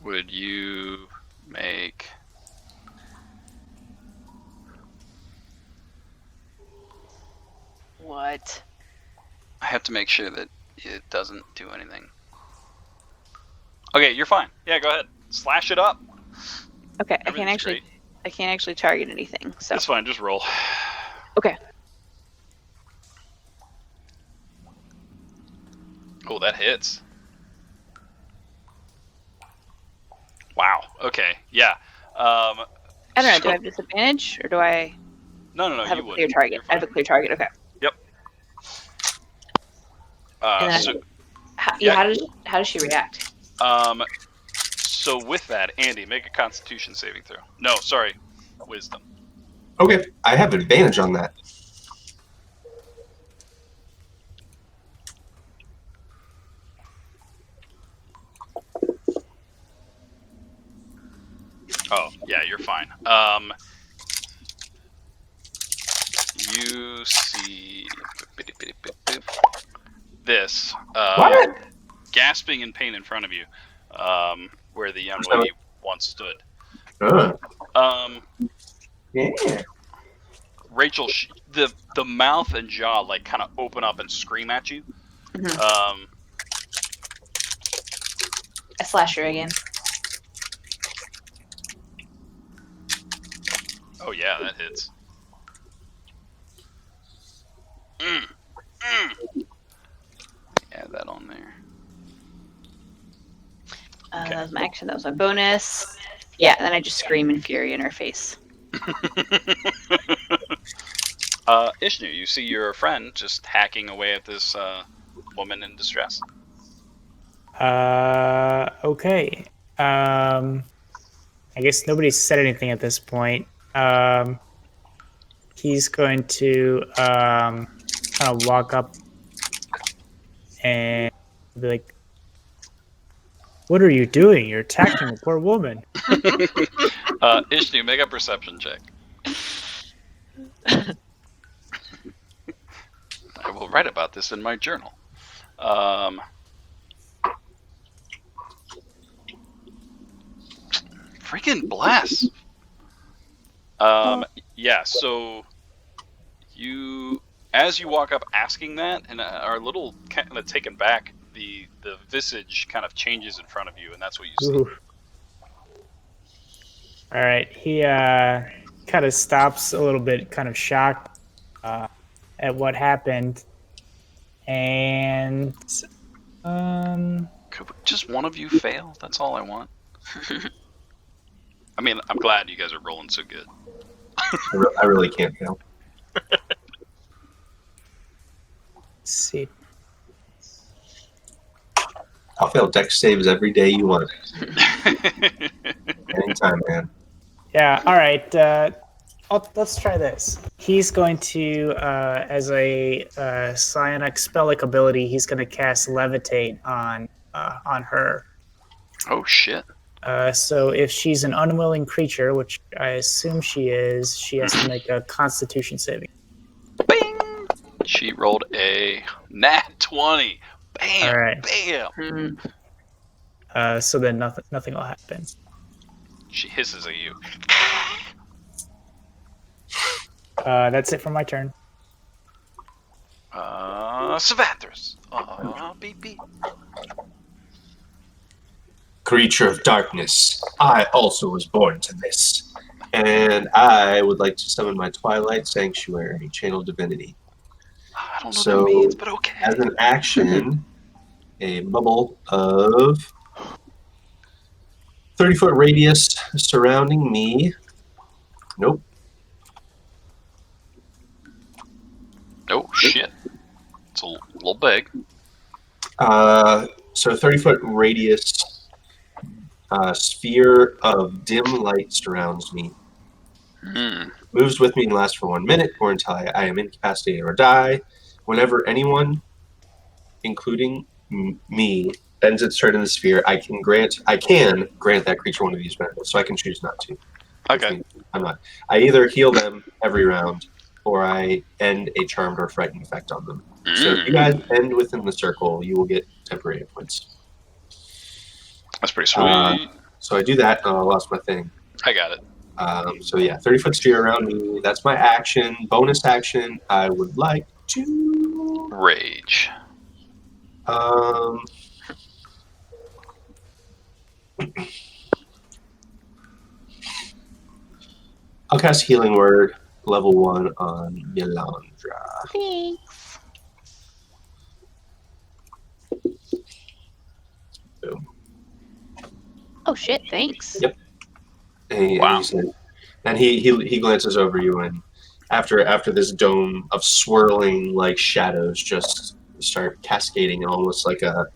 Would you make... What? I have to make sure that it doesn't do anything. Okay, you're fine. Yeah, go ahead. Slash it up. Okay, I Everything's can't actually target anything. So That's fine, just roll. okay. Oh, that hits. Wow. Okay. Yeah. I don't know. Do I have disadvantage, or do I No, have you a clear wouldn't. target? You're I have fine. a clear target. Okay. Yep. And then So, how does she react? so with that, Andy, make a Constitution saving throw. No, sorry, Wisdom. Okay, I have advantage on that. Oh, yeah, you're fine. You see this What? gasping in pain in front of you, where the young lady once stood. Yeah. Rachel, the mouth and jaw like kind of open up and scream at you. Mhm. I slash her again. Oh yeah, that hits. Add that on there. Okay. That was my action. That was my bonus. Yeah, and then I just scream in fury in her face. Ishnu, you see your friend just hacking away at this woman in distress. Okay. I guess nobody's said anything at this point. He's going to kind of walk up and be like, "What are you doing? You're attacking a poor woman." Ishnu, make a perception check. I will write about this in my journal. Freaking bless. Yeah, so as you walk up asking that and are a little kind of taken back, the visage kind of changes in front of you, and that's what you see. Ooh. All right. He kind of stops a little bit, kind of shocked at what happened, and Could just one of you fail? That's all I want. I mean, I'm glad you guys are rolling so good. I really can't fail. let's see. I'll fail dex saves every day you want. Anytime, man. Yeah. All right. Let's try this. He's going to, as a psionic spell-like ability, he's going to cast Levitate on her. Oh shit. So if she's an unwilling creature, which I assume she is, she has to make a Constitution saving. Bing! She rolled a nat 20. Bam! All right. Bam! So then nothing will happen. She hisses at you. That's it for my turn. Savathras. Beep beep. Creature of darkness, I also was born to this. And I would like to summon my Twilight Sanctuary, Channel Divinity. I I don't know So, what that means, but okay. as an action, a bubble of 30-foot radius surrounding me. Nope. Oh shit! It's a little big. So 30-foot radius sphere of dim light surrounds me. Hmm. Moves with me and lasts for 1 minute or until I am incapacitated or die. Whenever anyone, including me, ends its turn in the sphere, I can grant that creature one of these benefits. So I can choose not to. Which Okay. means I'm not. I either heal them every round, or I end a charmed or frightened effect on them. So if you guys end within the circle, you will get temporary hit points. That's pretty sweet. So I do that. Oh, I lost my thing. I got it. So yeah, 30-foot sphere around me. That's my action. Bonus action. I would like to. Rage. I'll cast Healing Word, level 1 on Melandra. Thanks. Boom. Oh shit! Thanks. Yep. Wow. And he glances over you, and after this dome of swirling like shadows just start cascading almost like a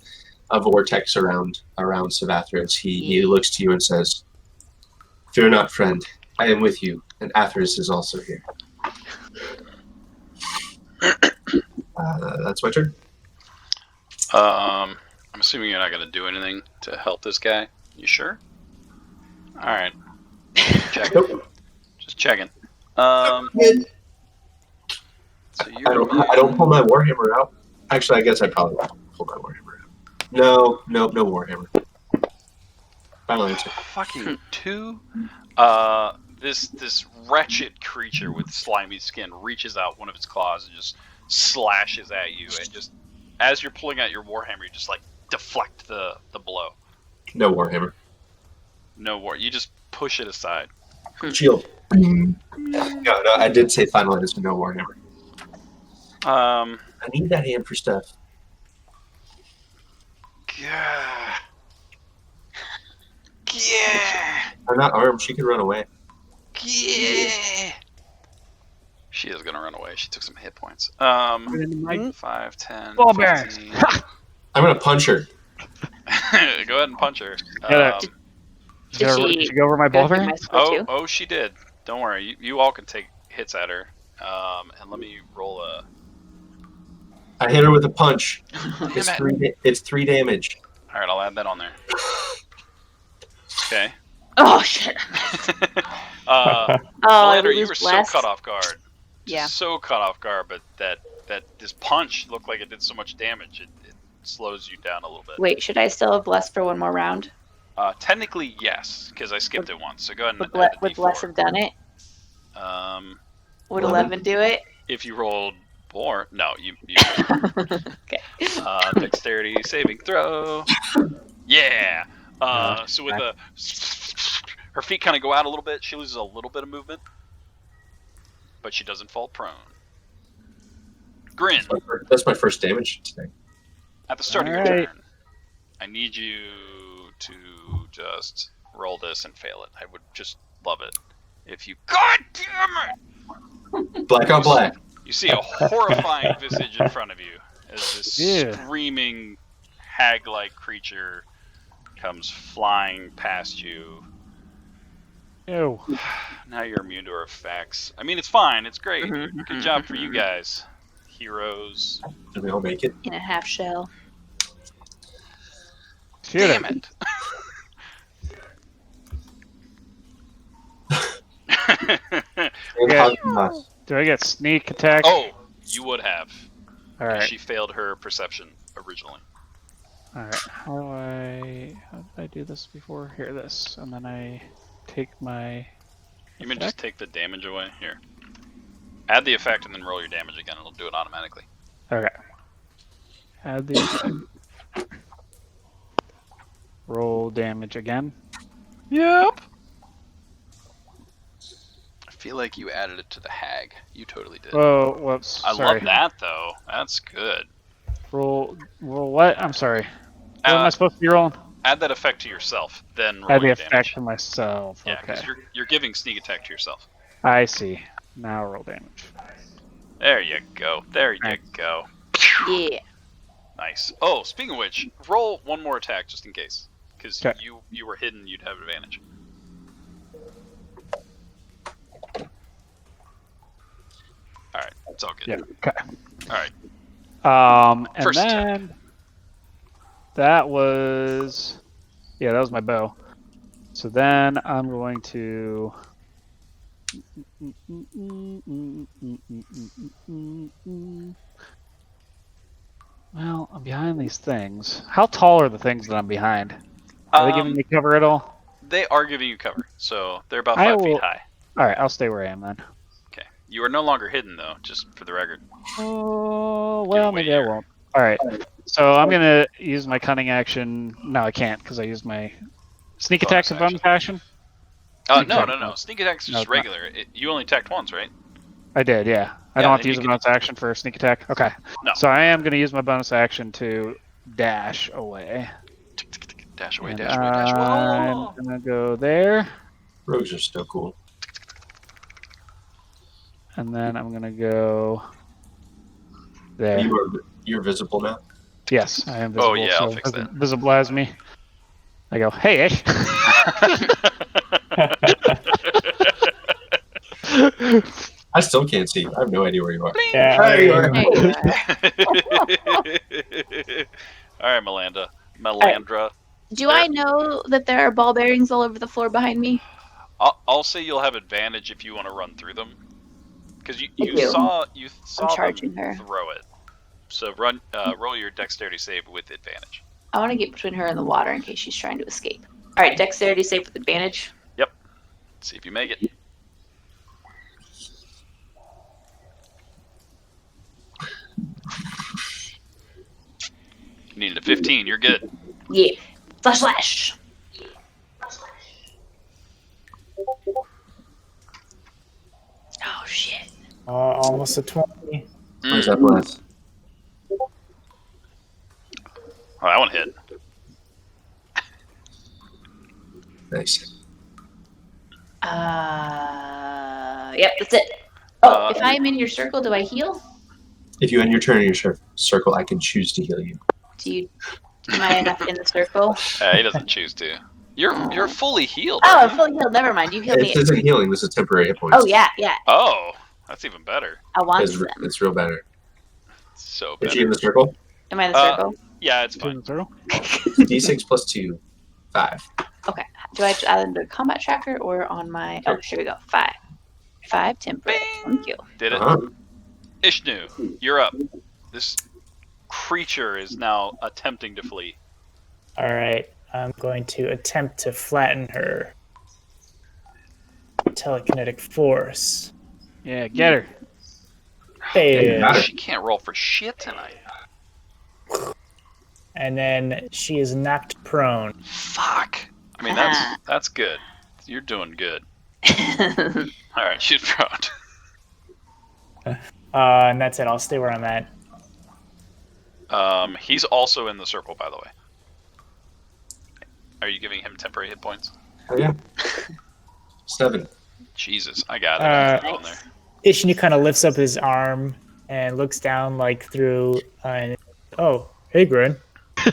vortex around Savathris, he looks to you and says, "Fear not, friend. I am with you, and Athris is also here." That's my turn. I'm assuming you're not going to do anything to help this guy. You sure? All right. Checking. Just checking. So you're I don't pull my Warhammer out. Actually, I guess I probably won't pull my Warhammer out. No Warhammer. Final answer. fucking 2. This wretched creature with slimy skin reaches out one of its claws and just slashes at you, and just as you're pulling out your Warhammer, you just like deflect the blow. No Warhammer. No war. You just push it aside. Shield. No, I did say final answer. No Warhammer. I need that hand for stuff. Yeah. Yeah. I'm not armed. She can run away. Yeah. She is gonna run away. She took some hit points. 5, 10, Ball bearings. 15. I'm gonna punch her. Go ahead and punch her. Did she go over my ball bearing? Oh, she did. Don't worry. You all can take hits at her. And let me roll a. I hit her with a punch. Damn It's 3 damage. All right, I'll add that on there. Okay. Oh shit! Melandra, you were so caught off guard. Yeah. So caught off guard, but that this punch looked like it did so much damage. It slows you down a little bit. Wait, should I still have blessed for one more round? Technically, yes, because I skipped it once. So go ahead and Would bless have done it? Would 11 do it? If you rolled more, no, you Okay. dexterity saving throw. Yeah. So with her feet kind of go out a little bit. She loses a little bit of movement, but she doesn't fall prone. Grin. That's my first damage today. At the start of your turn, I need you to just roll this and fail it. I would just love it if you. God damn it! Black on black. You see a horrifying visage in front of you as this screaming hag-like creature comes flying past you. Ew. Now you're immune to her effects. I mean, it's fine. It's great. Good job for you guys. Heroes. Did we all make it? In a half shell. Damn it. Do I get sneak attack? Oh, you would have. All right. She failed her perception originally. All right. How did I do this before? Here, this, and then I take my. You mean just take the damage away? Here. Add the effect and then roll your damage again. It'll do it automatically. Okay. Add the effect. Roll damage again. Yep. feel like you added it to the hag. You totally did. Whoa, whoops. I Sorry. love that though. That's good. Roll what? I'm sorry. What am I supposed to be rolling? Add that effect to yourself, then roll Add the your effect damage. to myself. Yeah, Okay. because you're giving sneak attack to yourself. I see. Now roll damage. There you go. There you Right. go. Yeah. Nice. Oh, speaking of which, roll one more attack just in case, because Okay. you were hidden. You'd have advantage. All right, it's all good. Yeah. Okay. All right. And First then that was that was my bow. So then I'm going to well, I'm behind these things. How tall are the things that I'm behind? Are they giving me cover at all? They are giving you cover, so they're about I 5 will- feet high. All right, I'll stay where I am then. Okay. You are no longer hidden though, just for the record. Oh, Give well, away maybe I your- won't. All right. So I'm going to use my cunning action. No, I can't because I used my sneak attack as a bonus action. Sneak No. attack. Sneak attack is No, just it's not. regular. You only attacked once, right? I did, yeah. I Yeah, don't have then to use you a can- bonus action for a sneak attack. Okay. No. So I am going to use my bonus action to dash away. Dash away, And dash away, dash away. I'm Oh! going to go there. Rogues are still cool. And then I'm going to go there. You're visible now. Yes, I am visible. Oh, yeah, I'll so fix that. Visibilize me. I go, hey, I still can't see. I have no idea where you are. Yeah, There you are. There you are. All right, Melandra. Do I know that there are ball bearings all over the floor behind me? I'll say you'll have advantage if you want to run through them, because you do. saw I'm charging them her. throw it. So roll your dexterity save with advantage. I want to get between her and the water in case she's trying to escape. All right, dexterity save with advantage. See if you make it. You needed a 15. You're good. Yeah. Flash, flash. Oh shit. Almost a 20. Where's that blast? Oh, that one hit. Nice. Yep, that's it. Oh, Uh, if I'm in your circle, do I heal? If you end your turn in your circle, I can choose to heal you. Am I enough in the circle? He doesn't choose to. You're fully healed. Oh, aren't I'm you? fully healed. Never mind. You healed me. This isn't healing. This is temporary hit points. Oh yeah, yeah. Oh, that's even better. I want It's, them. it's real better. So Is she in better. the circle? Am I in the circle? Yeah, it's fine. D6 plus 2, 5. Do I add them to combat tracker or on my? Oh, here we go. 5. 5 temporary. Thank you. Did it. Uh-huh. Ishnu, you're up. This creature is now attempting to flee. All right, I'm going to attempt to flatten her. Telekinetic force. Yeah, get her. Fail. got it. She can't roll for shit tonight. And then she is knocked prone. Fuck. I mean, that's good. You're doing good. All right, she's prone. And that's it. I'll stay where I'm at. He's also in the circle, by the way. Are you giving him temporary hit points? Oh, yeah. 7. Jesus, I got it. On there. Ishnu kind of lifts up his arm and looks down like through. Oh, hey, Grin. You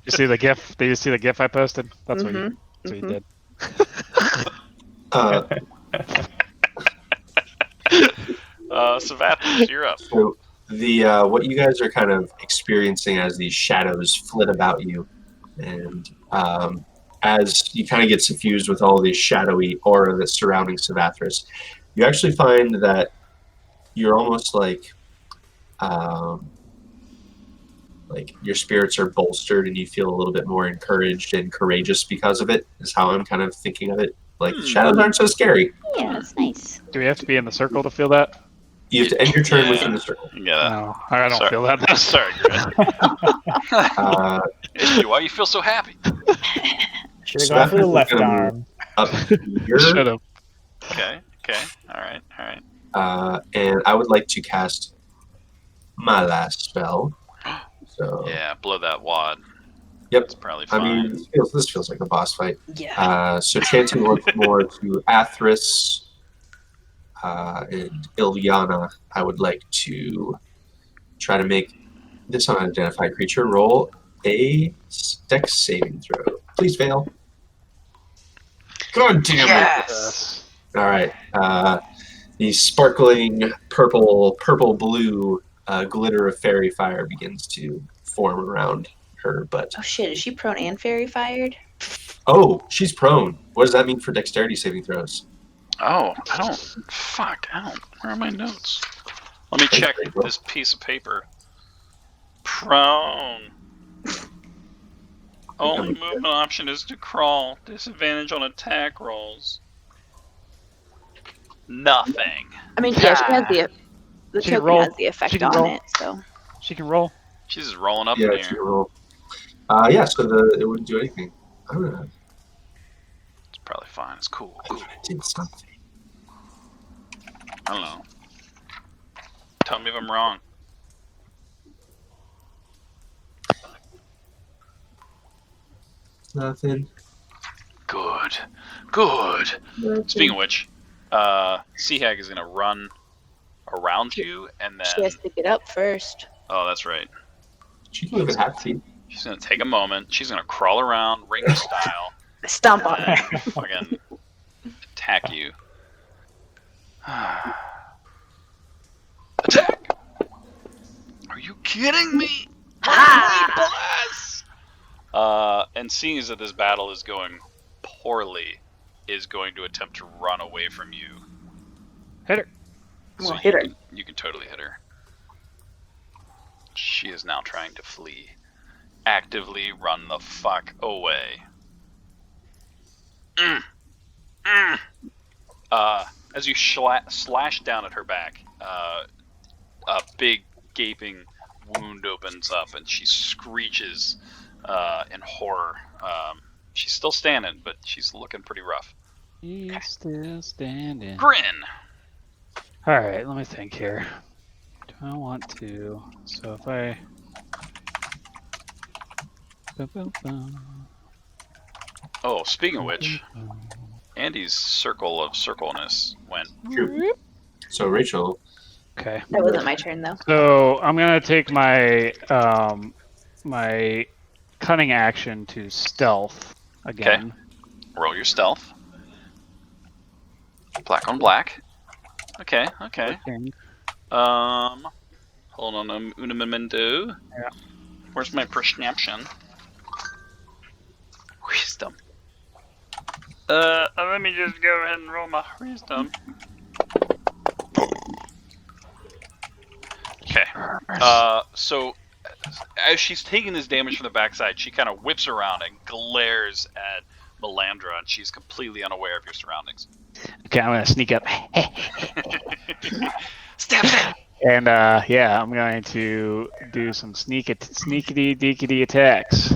see the GIF? Did you see the GIF I posted? That's what you did. Savathis, you're up. So the what you guys are kind of experiencing as these shadows flit about you, and as you kind of get suffused with all this shadowy aura that's surrounding Savathis, you actually find that you're almost like your spirits are bolstered and you feel a little bit more encouraged and courageous because of it, is how I'm kind of thinking of it. Like, shadows aren't so scary. Yeah, that's nice. Do we have to be in the circle to feel that? You have to end your turn Yeah. within the circle. Yeah. No, I don't Sorry. feel that. Sorry, Ishnu, why you feel so happy? Should have gone for the left arm. Up your Should have. Okay. All right. And I would like to cast my last spell. So Yeah, blow that wad. Yep. It's probably I fine. mean, this feels like a boss fight. Yeah. So chanting once more to Athris and Ilyana, I would like to try to make this unidentified creature roll a Dex saving throw. Please fail. God damn it! Yes. All right. The sparkling purple-blue glitter of fairy fire begins to form around her, but Oh shit, is she prone and fairy fired? oh, she's prone. What does that mean for dexterity saving throws? Oh, I don't. Fuck, I don't. Where are my notes? Let me check this piece of paper. Prone. Only movement option is to crawl. Disadvantage on attack rolls. Nothing. I mean, yeah, she has the She can token roll. has the effect She can on roll. it, so She can roll. She's just rolling up Yeah, in she here. can roll. Yeah, so it wouldn't do anything. I don't know. It's probably fine. It's cool. I thought it did something. I don't know. Tell me if I'm wrong. Nothing. Good. Speaking of which, Seahag is gonna run around you, and then she has to get up first. oh, that's right. She can move at half speed. She's gonna take a moment. She's gonna crawl around ring style, Stomp on and her. fucking attack you. Attack! Are you kidding me? Bless! And seeing as that this battle is going poorly, is going to attempt to run away from you. Hit her. Well, hit her. You can totally hit her. She is now trying to flee. Actively run the fuck away. As you slash down at her back, a big gaping wound opens up, and she screeches in horror. She's still standing, but she's looking pretty rough. He's still standing. Grin! All right, let me think here. Do I want to? So if I. Oh, speaking of which, Andy's circle of circleness went. Shoot. So Rachel, Okay. That wasn't my turn though. So I'm gonna take my my cunning action to stealth again. Roll your stealth. Black on black. Okay. Okay. Hold on un momento. Yeah. Where's my perception? Wisdom. Let me just go ahead and roll my wisdom. Okay. So as she's taking this damage from the backside, she kind of whips around and glares at Melandra, and she's completely unaware of your surroundings. Okay, I'm gonna sneak up. Stab it! And yeah, I'm going to do some sneakity deekity attacks.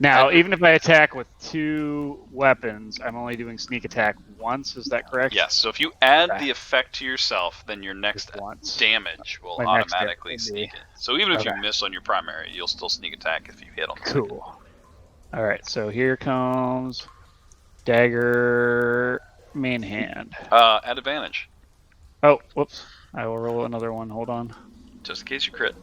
Now, even if I attack with 2 weapons, I'm only doing sneak attack once. Is that correct? Yes. So if you add Okay. the effect to yourself, then your next Just once. damage will My next hit automatically would be- sneak it. So even if you Okay. miss on your primary, you'll still sneak attack if you hit on. Cool. All right, so here comes dagger main hand. At advantage, Oh, whoops. I will roll another one. Hold on. just in case you crit.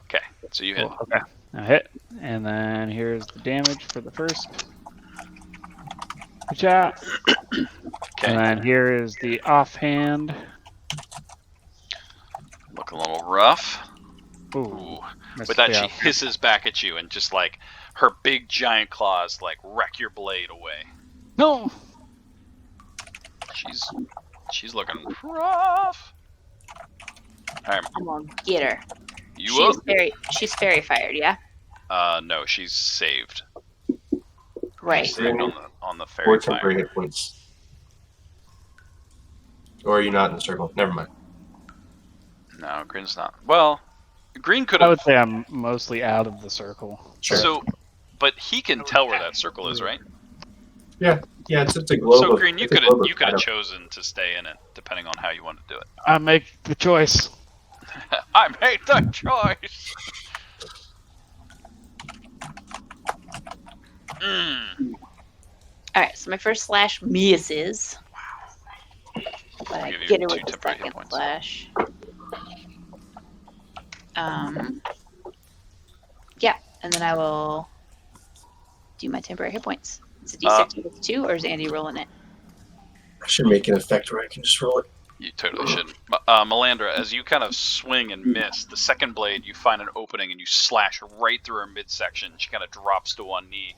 Okay, so you hit. Cool, okay. I hit. And then here's the damage for the first. Good job. Okay. And then here is the offhand. Looking a little rough. Ooh. Ooh. missed With that, the she off- hisses back at you and just like her big giant claws like wreck your blade away. No! She's looking rough. All right, I'm gonna get her. you up? She's fairy fired, yeah? No, she's saved. Right. She's saved on the or fairy temporary fire. hit points. Or are you not in the circle? Never mind. No, Green's not. Well, Green could I have. would say I'm mostly out of the circle. Sure. So, but he can tell where that circle is, right? Yeah, it's a globe. So of, Green, you it's a could globe of have shadow. chosen to stay in it, depending on how you want to do it. I make the choice. I made the choice. Alright, so my first slash misses. But I Give you get her 2 with the temporary hit second points. slash. Yeah, and then I will do my temporary hit points. It's a d6 with 2, or is Andy rolling it? I should make an effect where I can just roll it. You totally shouldn't. Melandra, as you kind of swing and miss, the second blade, you find an opening and you slash right through her midsection. She kind of drops to one knee.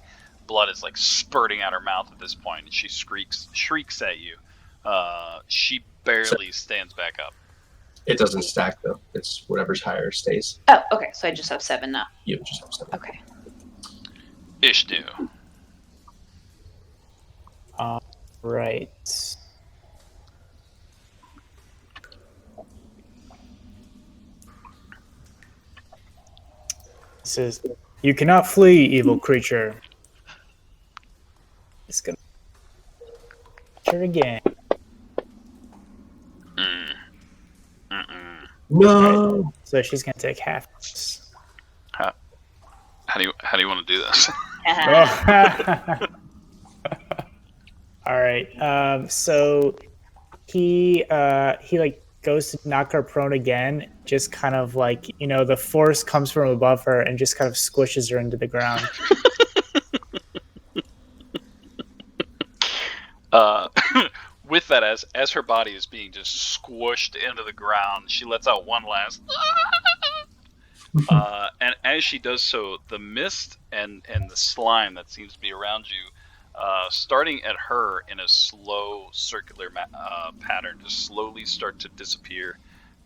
Blood is like spurting out her mouth at this point, and she shrieks at you. She barely stands back up. It doesn't stack though. It's whatever's higher stays. Oh, okay, so I just have 7 now. You just have 7. Okay. Ishnu. Right. It says, "You cannot flee, evil creature." It's gonna sure again. No. Right. So she's gonna take half. How do you want to do this? All right. So he like goes to knock her prone again. Just kind of like, the force comes from above her and just kind of squishes her into the ground. With that, as her body is being just squished into the ground, she lets out one last. And as she does so, the mist and the slime that seems to be around you, starting at her in a slow circular pattern, just slowly start to disappear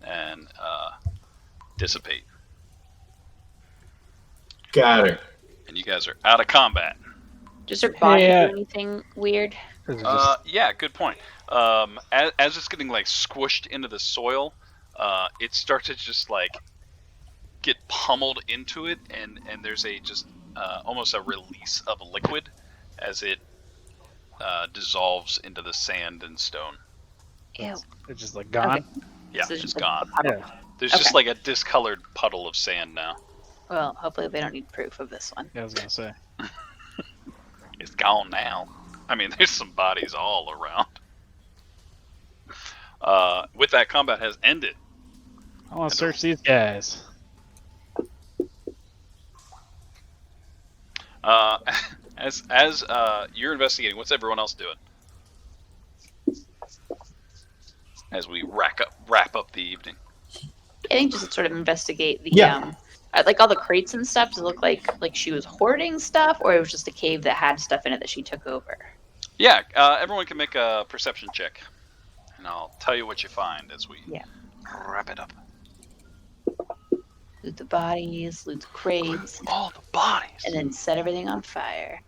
and dissipate. Got her. And you guys are out of combat. Does her body Hey, do anything weird? Yeah, good point. As it's getting like squished into the soil, it starts to just like get pummeled into it, and there's a just almost a release of liquid as it dissolves into the sand and stone. Ew. It's just like gone. Okay. Yeah, So it's just a gone. puddle. Yeah. There's just Okay. like a discolored puddle of sand now. Well, hopefully they don't need proof of this one. I was gonna say. It's gone now. I mean, there's some bodies all around. With that, combat has ended. I want to search these guys. As you're investigating, what's everyone else doing? As we wrap up the evening. I think just sort of investigate the Yeah. like all the crates and stuff. Does it look like she was hoarding stuff, or it was just a cave that had stuff in it that she took over? Yeah, everyone can make a perception check, and I'll tell you what you find as we wrap it up. Loot the bodies, loot the crates, All the bodies. and then set everything on fire.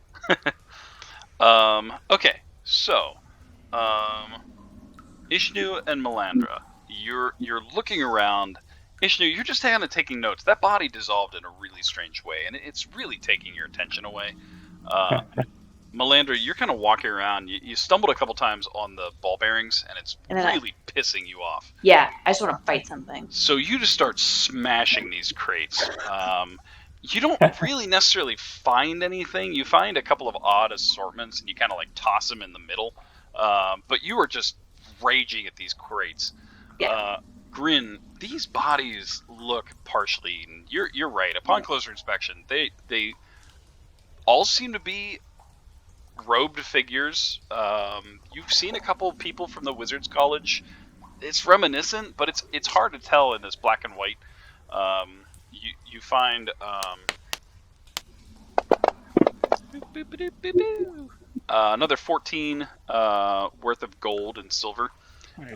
Okay, so, Ishnu and Melandra, you're looking around. Ishnu, you're just kind of taking notes. That body dissolved in a really strange way, and it's really taking your attention away. Melandra, you're kind of walking around. You stumbled a couple times on the ball bearings, and it's And then really pissing you off. Yeah, I just want to fight something. So you just start smashing these crates. You don't really necessarily find anything. You find a couple of odd assortments, and you kind of like toss them in the middle. But you are just raging at these crates. Yeah. Grin, these bodies look partially eaten. You're right. Upon closer inspection, they all seem to be robed figures. You've seen a couple of people from the Wizards College. It's reminiscent, but it's hard to tell in this black and white. You find another 14 worth of gold and silver. Nice.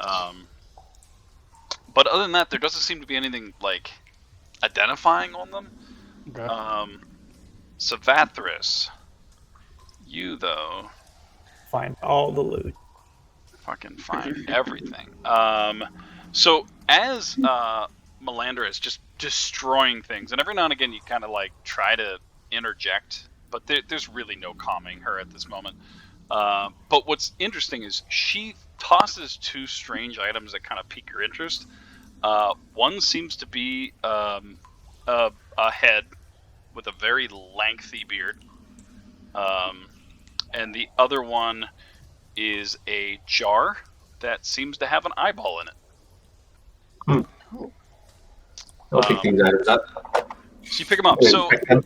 But other than that, there doesn't seem to be anything like identifying on them. Okay. Savathris, you though, Find all the loot. fucking find everything. So as Melandra is just destroying things, and every now and again you kind of like try to interject, but there's really no calming her at this moment. But what's interesting is she tosses two strange items that kind of pique your interest. One seems to be a head with a very lengthy beard, and the other one is a jar that seems to have an eyeball in it. I'll pick these items up. So you pick them up. and So, inspect them.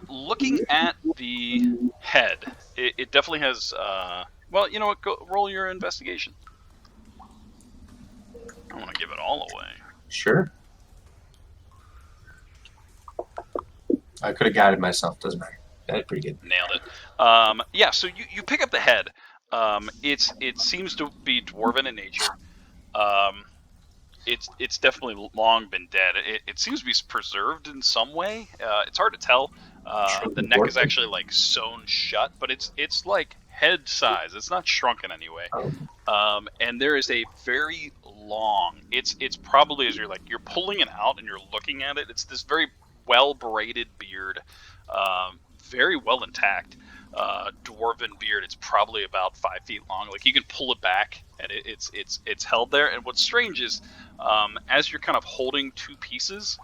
looking at the head, it definitely has. Well, you know what? Go roll your investigation. I want to give it all away. Sure. I could have guided myself. Doesn't matter. Got it pretty good. Nailed it. Yeah. So you pick up the head. It seems to be dwarven in nature. It's definitely long been dead. It seems to be preserved in some way. It's hard to tell. The neck is actually like sewn shut, but it's like head size. It's not shrunken anyway. And there is a very long. It's probably as you're pulling it out and you're looking at it. It's this very well braided beard, very well intact. Dwarven beard. It's probably about 5 feet long. Like you can pull it back, and it's held there. And what's strange is, as you're kind of holding two pieces,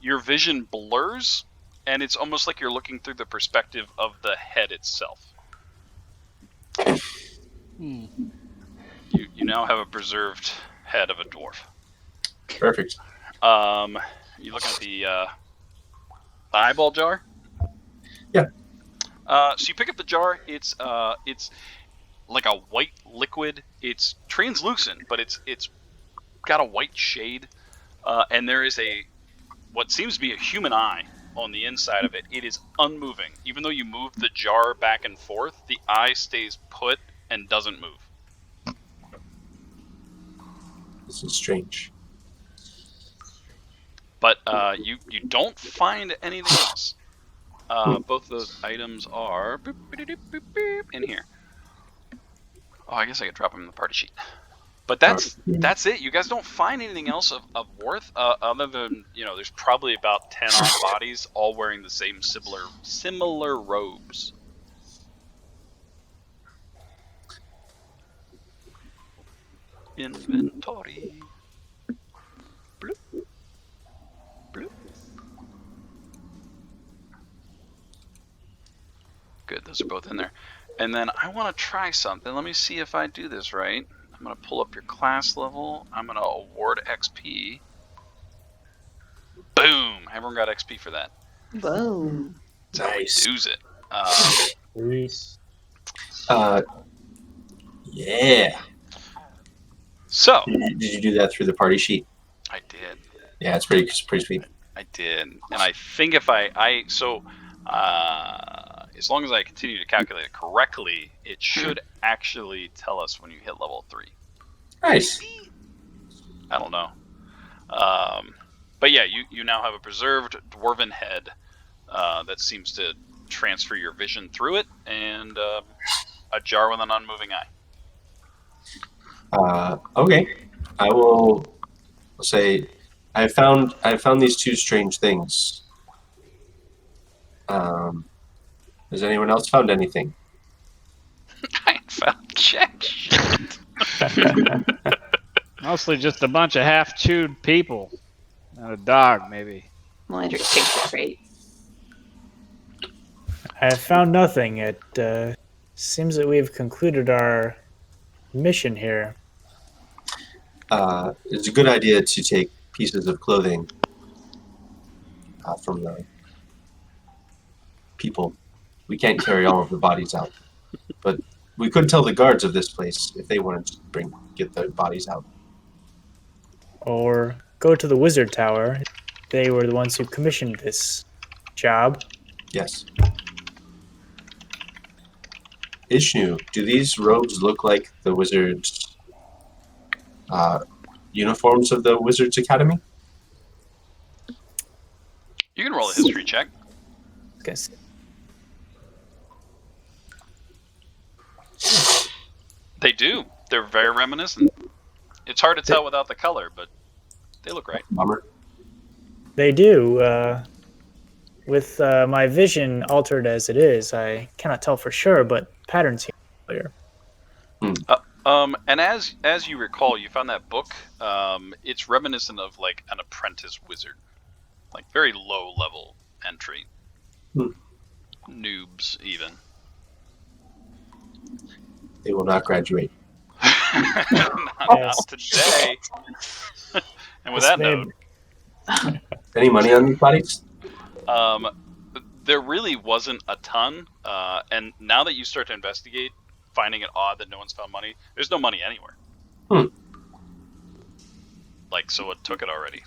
your vision blurs, and it's almost like you're looking through the perspective of the head itself. You now have a preserved head of a dwarf. Perfect. You looking at the eyeball jar? Yeah. So you pick up the jar. It's like a white liquid. It's translucent, but it's got a white shade, and there is what seems to be a human eye on the inside of it. It is unmoving. Even though you move the jar back and forth, the eye stays put and doesn't move. This is strange. But you don't find anything else. Both of those items are in here. Oh, I guess I could drop them in the party sheet. But that's it. You guys don't find anything else of worth, other than, there's probably about 10 odd bodies, all wearing the same similar robes. Inventory. Bloop. Bloop. Good, those are both in there. And then I want to try something. Let me see if I do this right. I'm going to pull up your class level. I'm going to award XP. Boom! Everyone got XP for that. Boom. That's how we Nice. do's it. Nice. Yeah. So, Did you do that through the party sheet? I did. Yeah, it's pretty sweet. I did. And I think if as long as I continue to calculate it correctly, it should actually tell us when you hit level 3. Nice. I don't know. But yeah, you now have a preserved dwarven head that seems to transfer your vision through it, and a jar with an unmoving eye. Okay. I will say I found these two strange things. Has anyone else found anything? I ain't found jack shit. Mostly just a bunch of half-chewed people. And a dog, maybe. Well, Andrew takes the crate. I have found nothing. It seems that we've concluded our mission here. It's a good idea to take pieces of clothing from the people. We can't carry all of the bodies out, but we could tell the guards of this place if they wanted to get the bodies out. Or go to the wizard tower. They were the ones who commissioned this job. Yes. Ishnu, do these robes look like the wizards' uniforms of the Wizards Academy? You can roll a history check. Guess. They do. They're very reminiscent. It's hard to tell without the color, but they look right. Bummer. They do. With my vision altered as it is, I cannot tell for sure, but patterns here. Clear. And as you recall, you found that book. It's reminiscent of like an apprentice wizard, like very low level entry, noobs even. They will not graduate. not today. And with that note, Any money on these bodies? there really wasn't a ton. And now that you start to investigate, finding it odd that no one's found money, there's no money anywhere. Like someone took it already.